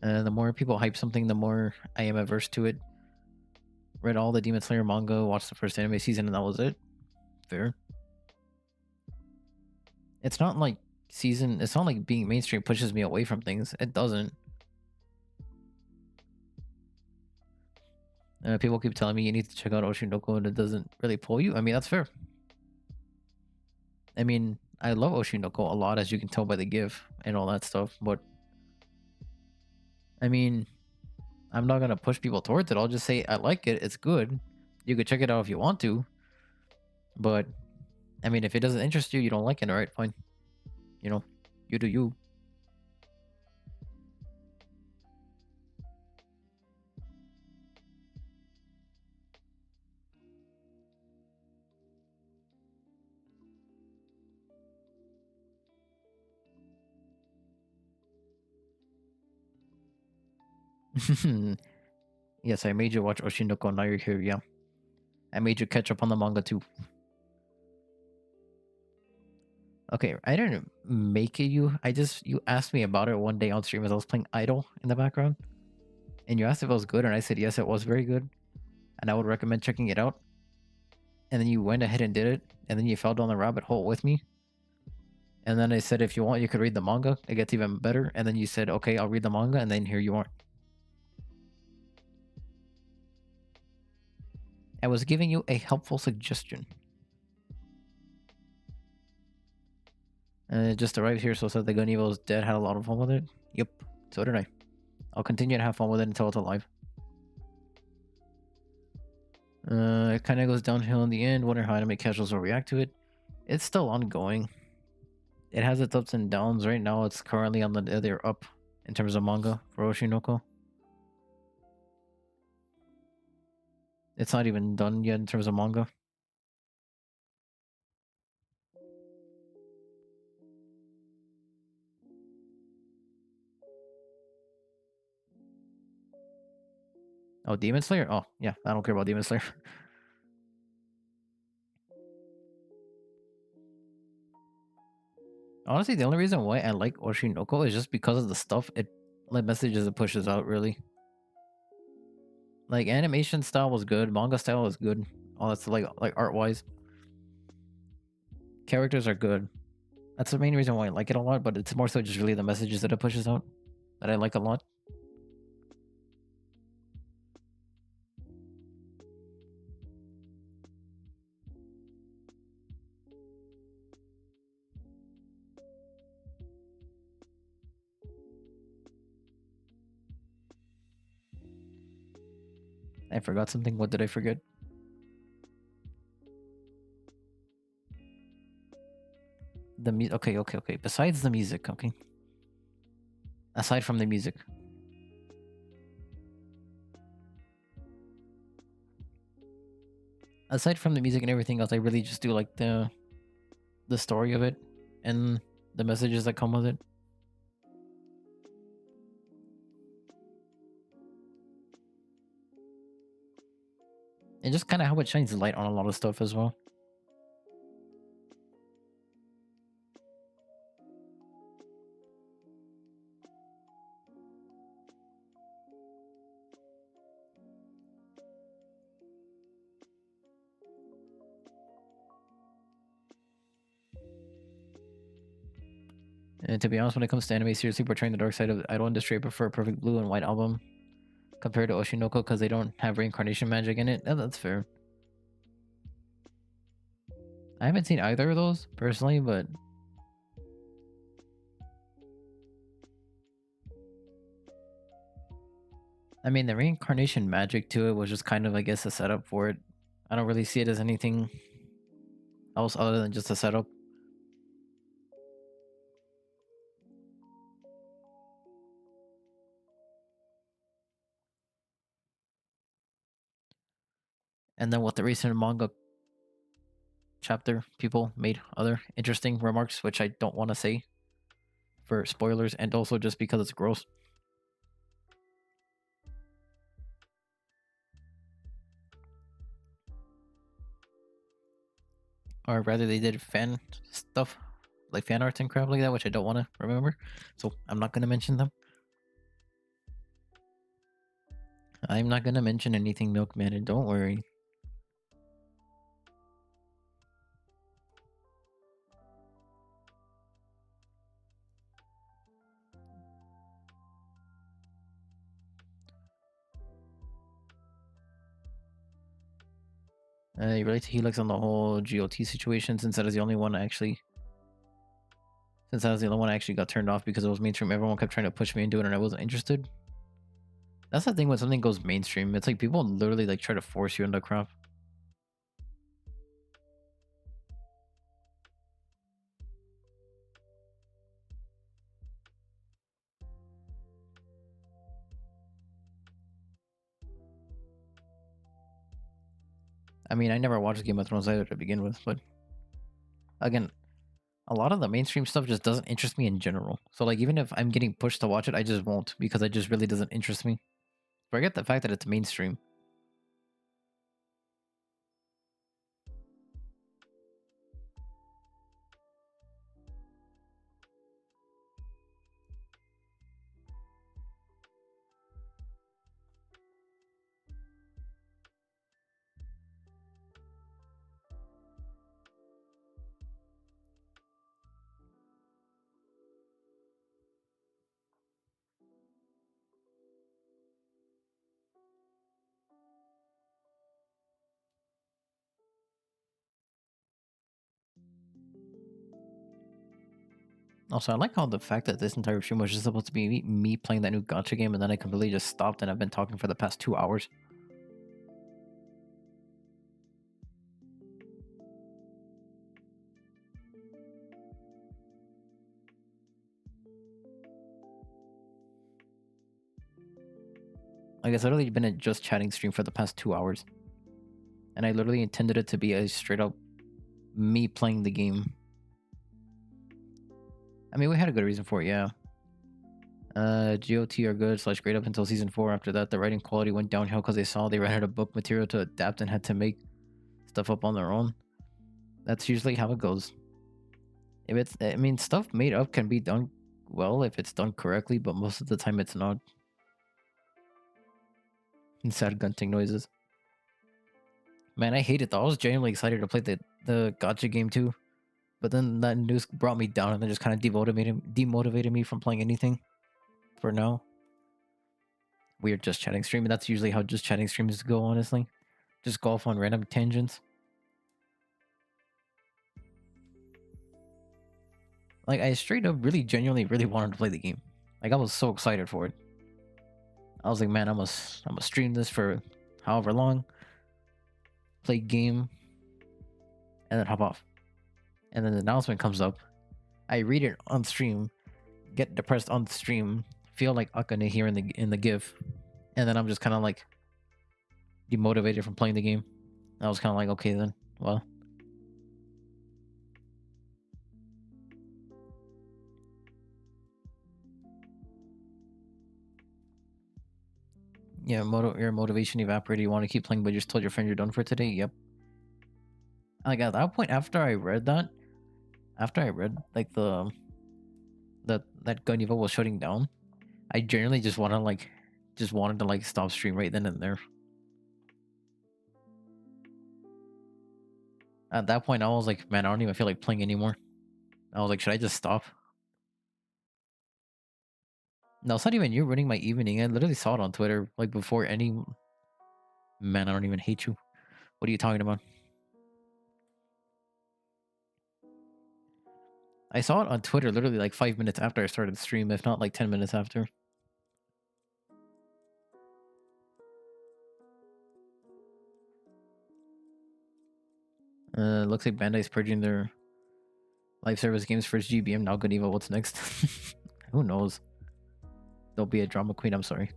S1: The more people hype something, the more I am averse to it. Read all the Demon Slayer manga, watched the first anime season, and that was it. Fair. It's not like it's not like being mainstream pushes me away from things. It doesn't. People keep telling me you need to check out Oshinoko and it doesn't really pull you. I mean, that's fair. I mean, I love Oshinoko a lot, as you can tell by the GIF and all that stuff, but I mean, I'm not gonna push people towards it. I'll just say I like it. It's good. You could check it out if you want to, but I mean, if it doesn't interest you, you don't like it. All right, fine. You know, you do you. Yes, I made you watch Oshinoko. Now you're here. Yeah, I made you catch up on the manga too. Okay, I didn't make it you. You asked me about it one day on stream as I was playing Idol in the background, and you asked if it was good, and I said yes, it was very good, and I would recommend checking it out. And then you went ahead and did it, and then you fell down the rabbit hole with me. And then I said, if you want, you could read the manga. It gets even better. And then you said, okay, I'll read the manga, and then here you are. I was giving you a helpful suggestion. It just arrived here, so said the gun evil is dead. Had a lot of fun with it. Yep, so did I. I'll continue to have fun with it until it's alive. It kind of goes downhill in the end. Wonder how anime casuals will react to it. It's still ongoing. It has its ups and downs. Right now, it's currently on the other up in terms of manga for Oshinoko. It's not even done yet in terms of manga. Oh, Demon Slayer? Oh, yeah, I don't care about Demon Slayer. Honestly, the only reason why I like Oshinoko is just because of the stuff like messages it pushes out, really. Like animation style was good, manga style was good. All that's like art wise. Characters are good. That's the main reason why I like it a lot, but it's more so just really the messages that it pushes out that I like a lot. I forgot something. What did I forget? The music. Okay. Besides the music, okay. Aside from the music. Aside from the music and everything else, I really just do like the story of it and the messages that come with it. And just kind of how it shines light on a lot of stuff as well. And to be honest, when it comes to anime seriously portraying the dark side of the idol industry, I prefer a perfect blue and white album compared to Oshinoko because they don't have reincarnation magic in it. That's fair. I haven't seen either of those personally, but I mean, the reincarnation magic to it was just kind of, I guess, a setup for it. I don't really see it as anything else other than just a setup. And then what the recent manga chapter people made other interesting remarks, which I don't want to say for spoilers, and also just because it's gross. Or rather, they did fan stuff, like fan arts and crap like that, which I don't want to remember. So I'm not going to mention them. I'm not going to mention anything, Milkman, and don't worry. You relate to Helix on the whole GOT situation, since that is the only one actually. Since I was the only one I actually got turned off because it was mainstream, everyone kept trying to push me into it and I wasn't interested. That's the thing when something goes mainstream. It's like people literally like try to force you into crap. I mean, I never watched Game of Thrones either to begin with, but again, a lot of the mainstream stuff just doesn't interest me in general. So like even if I'm getting pushed to watch it, I just won't because it just really doesn't interest me. Forget the fact that it's mainstream. Also, I like how the fact that this entire stream was just supposed to be me playing that new Gacha game, and then I completely just stopped, and I've been talking for the past 2 hours. Like, it's literally been a just chatting stream for the past 2 hours. And I literally intended it to be a straight up me playing the game. I mean, we had a good reason for it, yeah. GOT are good / great up until season 4. After that, the writing quality went downhill because they saw they ran out of book material to adapt and had to make stuff up on their own. That's usually how it goes. If it's, I mean, stuff made up can be done well if it's done correctly, but most of the time it's not. And sad grunting noises. Man, I hate it though. I was genuinely excited to play the Gacha game too. But then that news brought me down and then just kind of demotivated me from playing anything. For now. Weird just chatting stream, and that's usually how just chatting streams go, honestly. Just go off on random tangents. Like, I straight up really genuinely really wanted to play the game. Like, I was so excited for it. I was like, man, I'm gonna stream this for however long. Play game. And then hop off. And then the announcement comes up. I read it on stream. Get depressed on the stream. Feel like Akane here in the GIF. And then I'm just kind of like demotivated from playing the game. I was kind of like, okay then, well. Yeah, your motivation evaporated. You want to keep playing, but you just told your friend you're done for today. Yep. Like at that point, after I read like that Gun was shutting down, I generally just wanted to stop stream right then and there. At that point, I was like, man, I don't even feel like playing anymore. I was like, should I just stop? No, it's not even you ruining my evening. I literally saw it on Twitter, like before any... Man, I don't even hate you. What are you talking about? I saw it on Twitter literally like 5 minutes after I started the stream, if not like 10 minutes after. Looks like Bandai's purging their live service games for GBM. Now Godiva, what's next? Who knows? There'll be a drama queen, I'm sorry.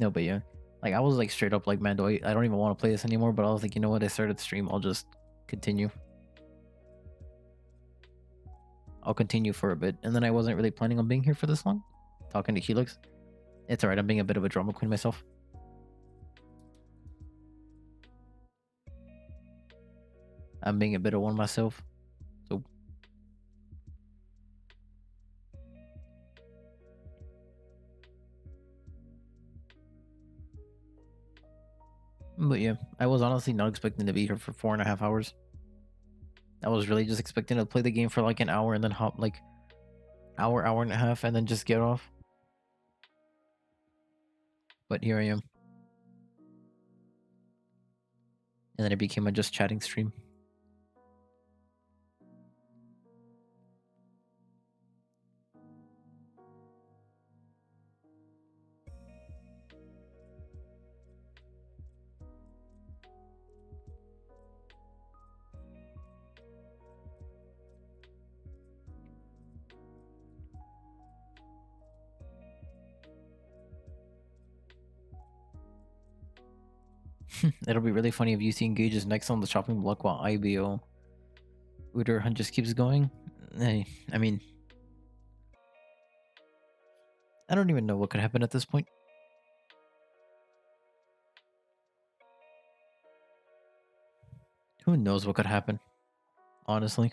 S1: No, but yeah. Like, I was like straight up like, man, I don't even want to play this anymore. But I was like, you know what? I started the stream. I'll just continue. I'll continue for a bit. And then I wasn't really planning on being here for this long. Talking to Helix. It's alright. I'm being a bit of a drama queen myself. I'm being a bit of one myself. So. But yeah, I was honestly not expecting to be here for 4.5 hours. I was really just expecting to play the game for like an hour and then hop like hour and a half and then just get off. But here I am. And then it became a just chatting stream. It'll be really funny if you see engages next on the chopping block while IBO Uder Hunt just keeps going. Hey, I mean, I don't even know what could happen at this point. Who knows what could happen, honestly.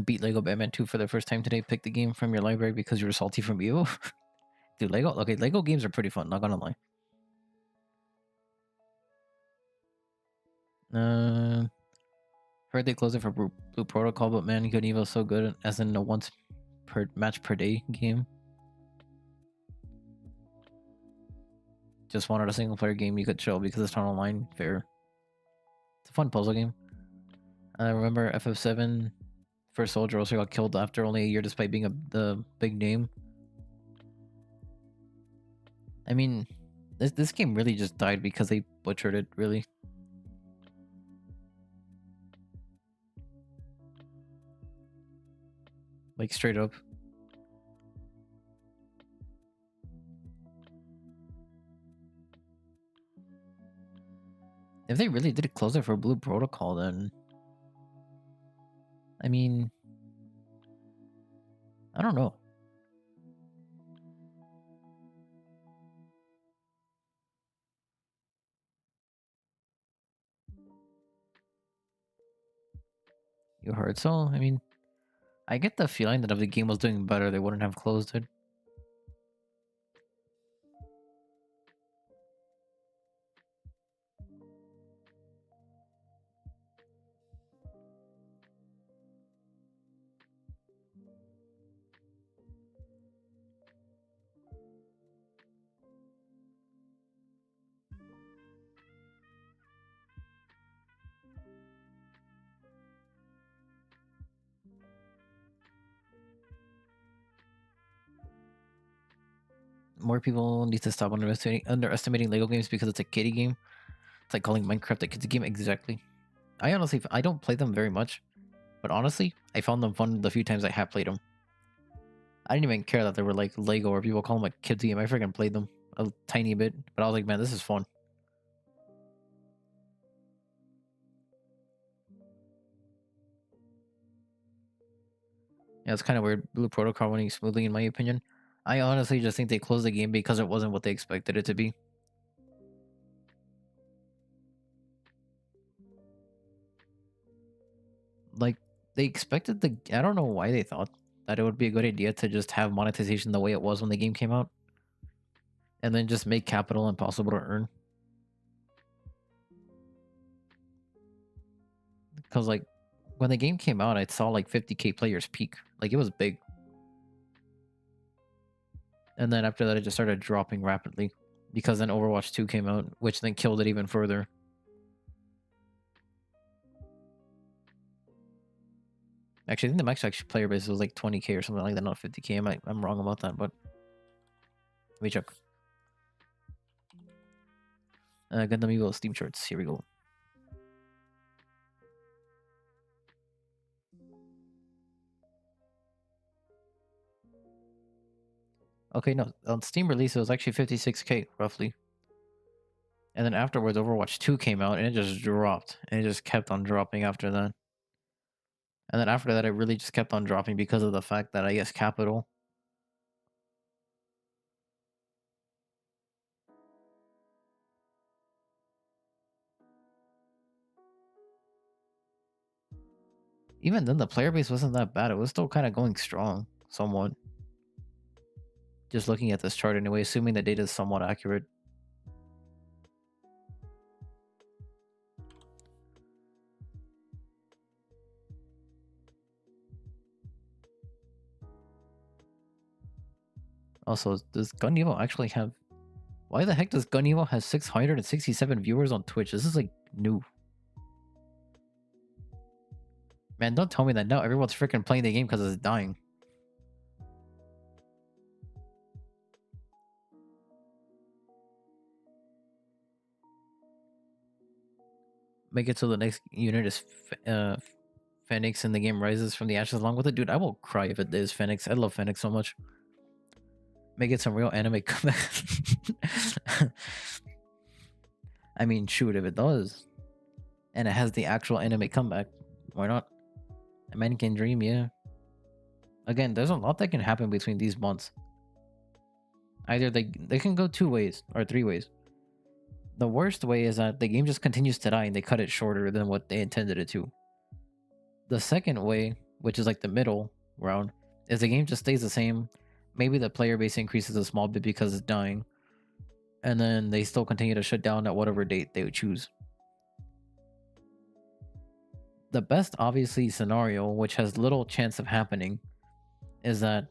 S1: Beat Lego Batman 2 for the first time today. Pick the game from your library because you were salty from you. Dude, Lego games are pretty fun, not gonna lie. Heard they closed it for Blue Protocol, but man, Good Evo's so good as in a once per match per day game. Just wanted a single player game you could chill because it's not online. Fair. It's a fun puzzle game. I remember FF7 First Soldier also got killed after only a year despite being the big name. I mean, this game really just died because they butchered it, really. Like, straight up. If they really did close it for Blue Protocol, then... I mean... I don't know. You heard so? I mean... I get the feeling that if the game was doing better, they wouldn't have closed it. More people need to stop underestimating Lego games because it's a kiddie game. It's like calling Minecraft a kiddie game. Exactly. I don't play them very much, but honestly, I found them fun the few times I have played them. I didn't even care that they were like Lego or people call them a kids game. I freaking played them a tiny bit, but I was like, man, this is fun. Yeah, it's kind of weird. Blue Protocol running smoothly, in my opinion. I honestly just think they closed the game because it wasn't what they expected it to be. like they expected the. I don't know why they thought that it would be a good idea to just have monetization the way it was when the game came out, and then just make capital impossible to earn. Because like when the game came out, I saw like 50K players peak. Like it was big. And then after that, it just started dropping rapidly. Because then Overwatch 2 came out, which then killed it even further. Actually, I think the max actually player base was like 20K or something like that, not 50K. I'm wrong about that, but let me check. Gundam Evo Steam charts. Here we go. Okay, no, on Steam release it was actually 56K roughly. And then afterwards, Overwatch 2 came out and it just dropped. And it just kept on dropping after that. And then after that, it really just kept on dropping because of the fact that I guess Capital. Even then, the player base wasn't that bad. It was still kind of going strong, somewhat. Just looking at this chart anyway, assuming the data is somewhat accurate. Also, does Gun Evo actually have... Why the heck does Gun Evo have 667 viewers on Twitch? This is like new. Man, don't tell me that now everyone's freaking playing the game because it's dying. Make it so the next unit is Phoenix and the game rises from the ashes along with it. Dude, I will cry if it is Phoenix. I love Phoenix so much. Make it some real anime comeback. I mean, shoot, if it does. And it has the actual anime comeback. Why not? A man can dream, yeah. Again, there's a lot that can happen between these months. Either they can go 2 ways or 3 ways. The worst way is that the game just continues to die and they cut it shorter than what they intended it to. The second way, which is like the middle round, is the game just stays the same. Maybe the player base increases a small bit because it's dying. And then they still continue to shut down at whatever date they would choose. The best, obviously, scenario, which has little chance of happening, is that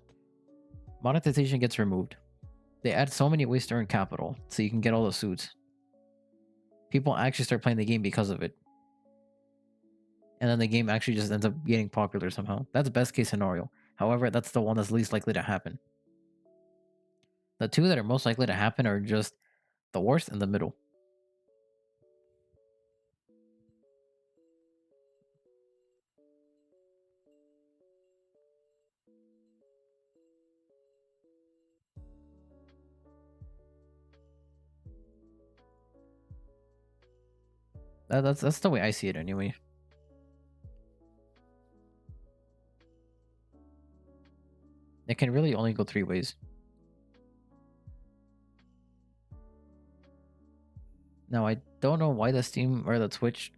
S1: monetization gets removed. They add so many ways to earn capital, so you can get all the suits. People actually start playing the game because of it. And then the game actually just ends up getting popular somehow. That's best case scenario. However, that's the one that's least likely to happen. The two that are most likely to happen are just the worst and the middle. That's the way I see it anyway. It can really only go 3 ways. Now, I don't know why the Steam or the Twitch...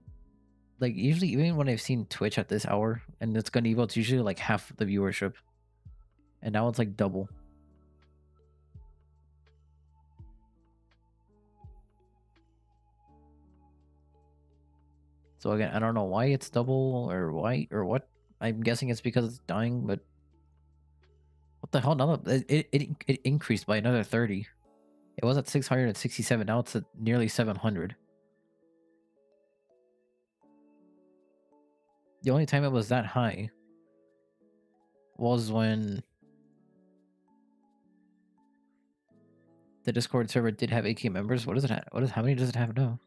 S1: Like, usually, even when I've seen Twitch at this hour, and it's Gun Evo, it's usually like half the viewership. And now it's like double. So again, I don't know why it's double or why or what. I'm guessing it's because it's dying, but... What the hell? Now it increased by another 30. It was at 667, now it's at nearly 700. The only time it was that high was when the Discord server did have 8K members. What does it have? How many does it have now?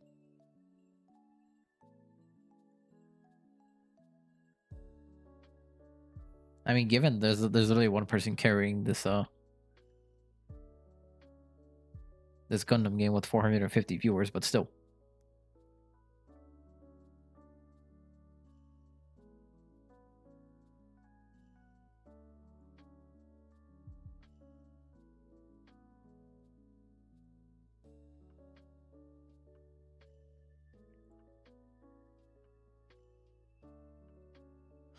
S1: I mean, given there's literally one person carrying this this Gundam game with 450 viewers, but still.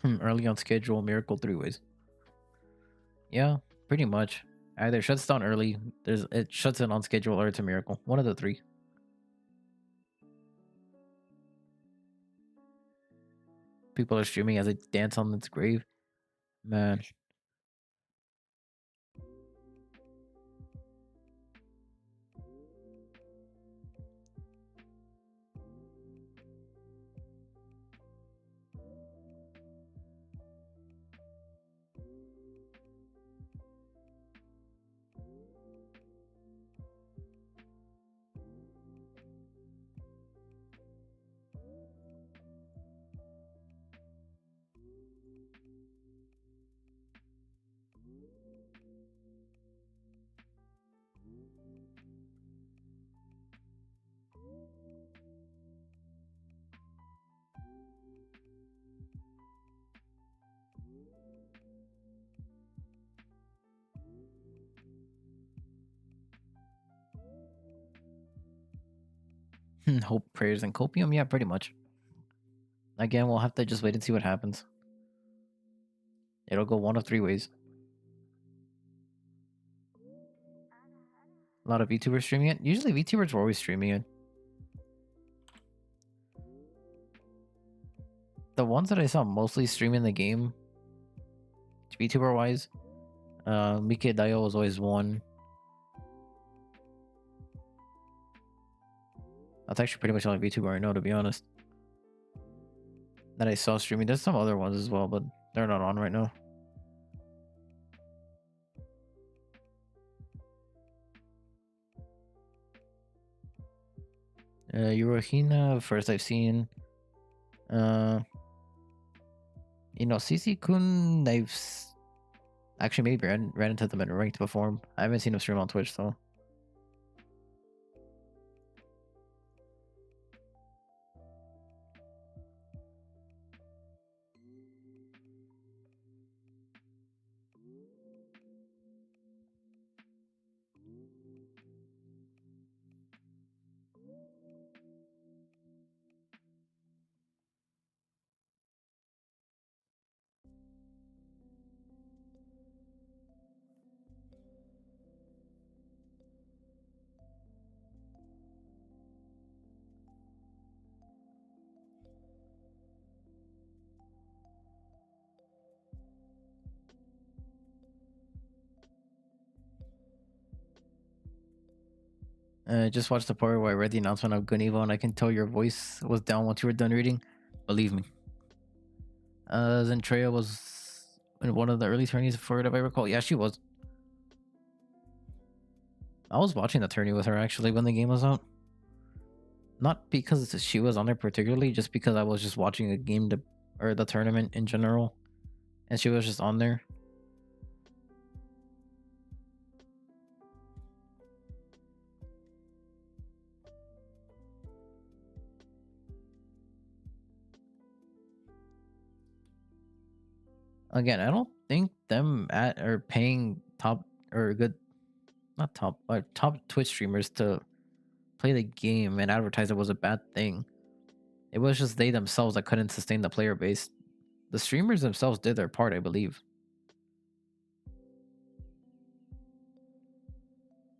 S1: Early on schedule, Miracle 3 ways. Yeah, pretty much. Either shuts down early, it shuts in on schedule, or it's a Miracle. One of the three. People are streaming as they dance on its grave. Man. Hope, prayers, and copium? Yeah, pretty much. Again, we'll have to just wait and see what happens. It'll go one of 3 ways. A lot of VTubers streaming it. Usually VTubers were always streaming it. The ones that I saw mostly streaming the game, VTuber wise, Mika Dio was always one. That's actually pretty much the only VTuber I know, to be honest, that I saw streaming. There's some other ones as well, but they're not on right now. Yurohina, first I've seen. CC Kun, actually maybe ran into them in ranked before. I haven't seen him stream on Twitch though. Just watched the part where I read the announcement of Gunivo, and I can tell your voice was down once you were done reading. Believe me. Zentreya was in one of the early tourneys for it, if I recall. Yeah, she was. I was watching the tourney with her actually when the game was out. Not because she was on there particularly, just because I was just watching a game or the tournament in general, and she was just on there. Again, I don't think them are paying top or good, not top, but top Twitch streamers to play the game and advertise it was a bad thing. It was just they themselves that couldn't sustain the player base. The streamers themselves did their part, I believe.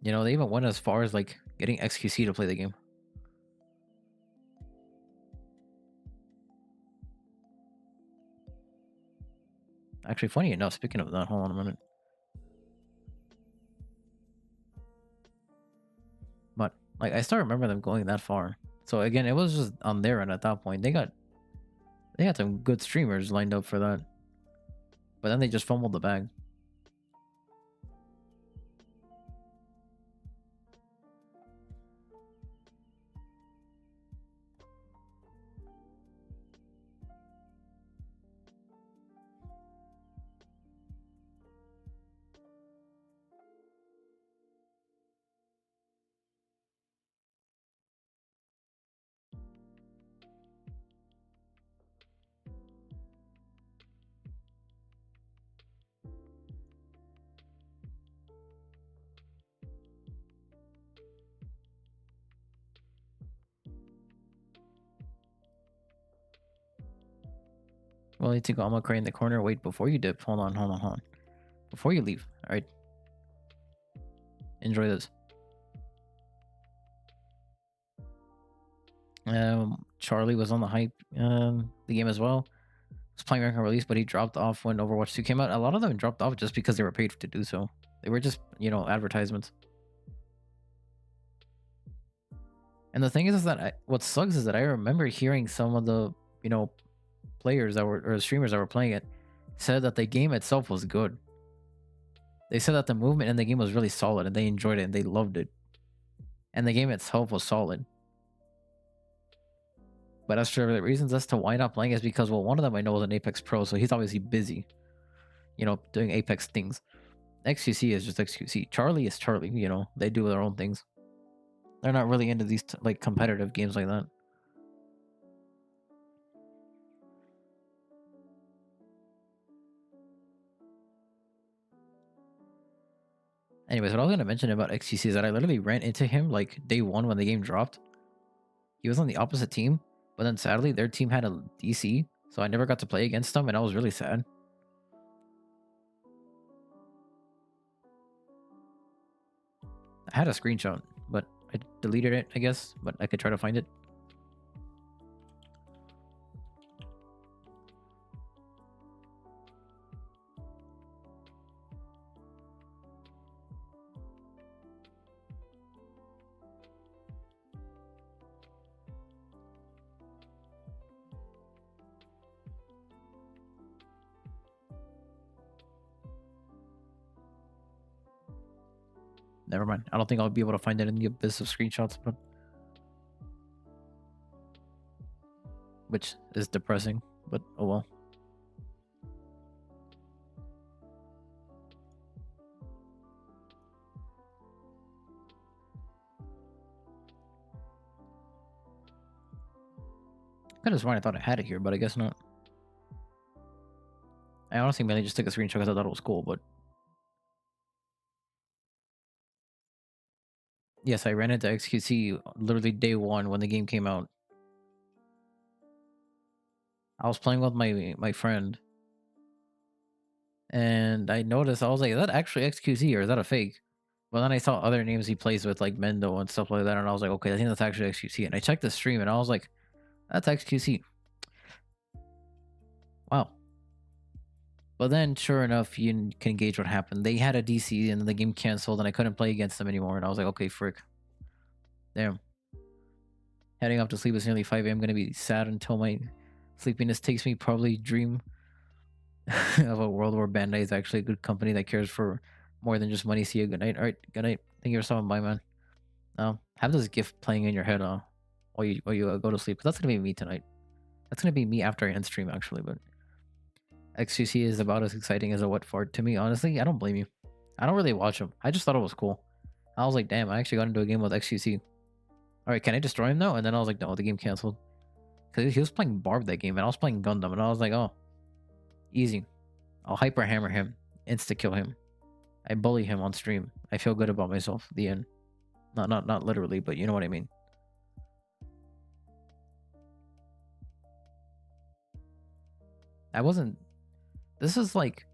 S1: They even went as far as like getting XQC to play the game. Actually, funny enough, speaking of that, hold on a minute. But like, I still remember them going that far. So again, it was just on their end at that point. They had some good streamers lined up for that, but then they just fumbled the bag. Well, you take Alma Cray in the corner. Wait, before you dip. Hold on. Before you leave. Alright. Enjoy this. Charlie was on the hype the game as well. Was playing rank on release, but he dropped off when Overwatch 2 came out. A lot of them dropped off just because they were paid to do so. They were just, advertisements. And the thing is that what sucks is that I remember hearing some of the, players that were, or streamers that were playing it, said that the game itself was good. They said that the movement in the game was really solid and they enjoyed it and they loved it. And the game itself was solid. But as for the reasons as to why not playing is because, well, one of them I know was an Apex Pro, so he's obviously busy, doing Apex things. XQC is just XQC. Charlie is Charlie, they do their own things. They're not really into these like competitive games like that. Anyways, what I was going to mention about XQC is that I literally ran into him like day one when the game dropped. He was on the opposite team, but then sadly their team had a DC, so I never got to play against them, and I was really sad. I had a screenshot, but I deleted it, I guess, but I could try to find it. Never mind. I don't think I'll be able to find it in the abyss of screenshots, but which is depressing, but oh well. Could have sworn I thought I had it here, but I guess not. I honestly mainly just took a screenshot because I thought it was cool, but yes, I ran into XQC literally day one when the game came out. I was playing with my friend, and I noticed, I was like, is that actually XQC or is that a fake? But then I saw other names he plays with, like Mendo and stuff like that, and I was like, okay, I think that's actually XQC. And I checked the stream, and I was like, that's XQC. Wow. But then, sure enough, you can gauge what happened. They had a DC, and the game canceled, and I couldn't play against them anymore. And I was like, okay, frick. Damn. Heading off to sleep. It's nearly 5 a.m. I'm going to be sad until my sleepiness takes me. Probably dream of a world where Bandai is actually a good company that cares for more than just money. See you. Good night. All right. Good night. Thank you for stopping by, man. Have this gift playing in your head while you go to sleep. Because that's going to be me tonight. That's going to be me after I end stream, actually. But XQC is about as exciting as a wet fart to me. Honestly, I don't blame you. I don't really watch him. I just thought it was cool. I was like, damn, I actually got into a game with XQC. All right, can I destroy him now? And then I was like, no, the game canceled. Because he was playing Barb that game, and I was playing Gundam, and I was like, oh, easy. I'll hyper hammer him, insta kill him. I bully him on stream. I feel good about myself. The end. Not literally, but you know what I mean. I wasn't. This is like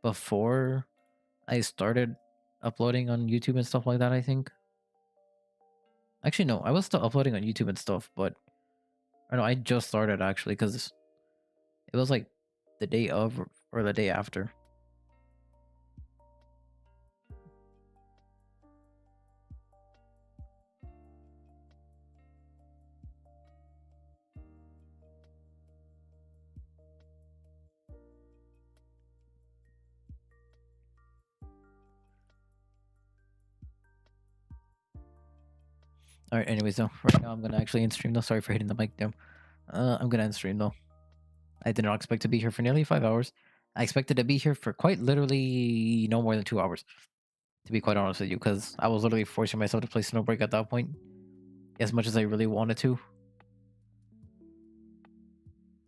S1: before I started uploading on YouTube and stuff like that, I think. Actually, no, I was still uploading on YouTube and stuff, but I know I just started actually because it was like the day of or the day after. All right. Anyways, though, right now I'm gonna actually end stream though. Sorry for hitting the mic down. I'm gonna end stream though. I did not expect to be here for nearly 5 hours. I expected to be here for quite literally no more than 2 hours. To be quite honest with you, because I was literally forcing myself to play Snowbreak at that point, as much as I really wanted to.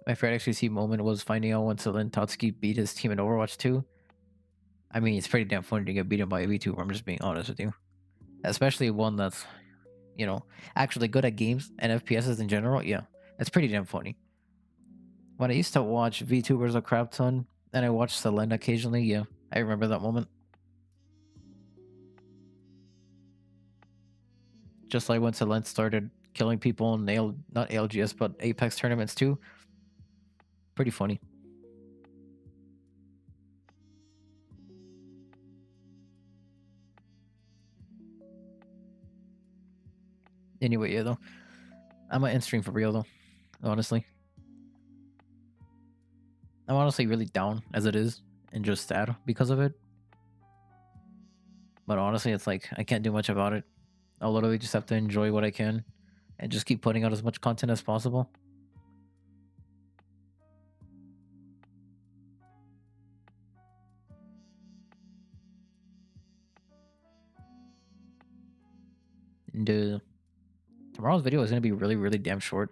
S1: My favorite XQC moment was finding out when Celine Totsky beat his team in Overwatch 2. I mean, it's pretty damn funny to get beaten by a VTuber, I'm just being honest with you. Especially one that's, actually good at games and FPSs in general. Yeah, that's pretty damn funny. When I used to watch VTubers a crap ton, and I watched Selene occasionally, yeah, I remember that moment. Just like when Selene started killing people in not ALGS, but Apex tournaments too. Pretty funny. Anyway, yeah, though. I'm gonna end stream for real, though. Honestly. I'm honestly really down as it is and just sad because of it. But honestly, it's like I can't do much about it. I'll literally just have to enjoy what I can and just keep putting out as much content as possible. And tomorrow's video is going to be really, really damn short.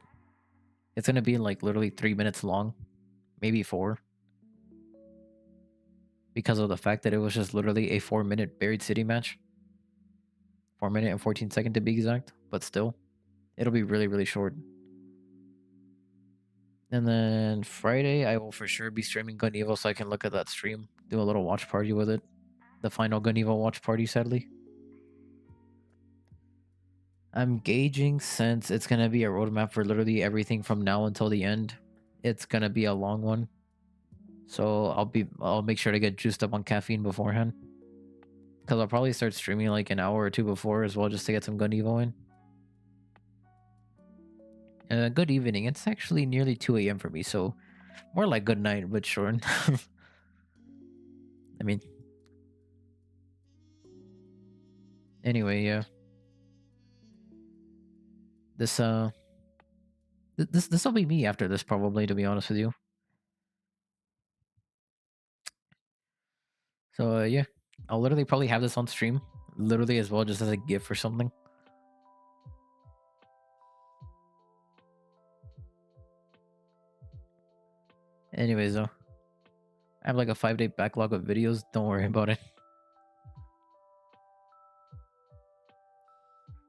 S1: It's going to be like literally 3 minutes long, maybe 4. Because of the fact that it was just literally a 4-minute Buried City match. 4 minute and 14 second to be exact, but still, it'll be really, really short. And then Friday, I will for sure be streaming Gun Evil so I can look at that stream, do a little watch party with it. The final Gun Evil watch party, sadly. I'm gauging since it's going to be a roadmap for literally everything from now until the end. It's going to be a long one. So I'll make sure to get juiced up on caffeine beforehand. Because I'll probably start streaming like an hour or two before as well just to get some Gun Evo in. Good evening. It's actually nearly 2 a.m. for me, so more like good night, but short. I mean, anyway, yeah. This will be me after this probably, to be honest with you. So yeah, I'll literally probably have this on stream, literally as well, just as a gift or something. Anyways, though, I have like a 5-day backlog of videos. Don't worry about it.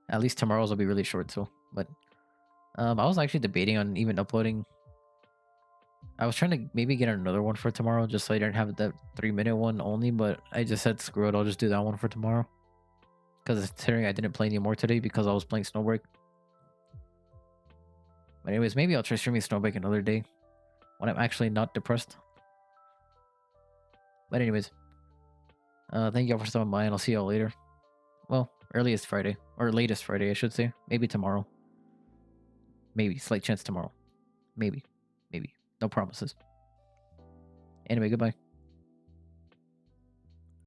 S1: At least tomorrow's will be really short too. But I was actually debating on even uploading. I was trying to maybe get another one for tomorrow just so I didn't have that 3-minute one only. But I just said screw it. I'll just do that one for tomorrow. Because considering I didn't play anymore today because I was playing Snowbreak. But anyways, maybe I'll try streaming Snowbreak another day when I'm actually not depressed. But anyways, thank you all for stopping by, and I'll see y'all later. Well, earliest Friday, or latest Friday, I should say. Maybe tomorrow. Maybe, slight chance tomorrow. Maybe. No promises. Anyway, goodbye.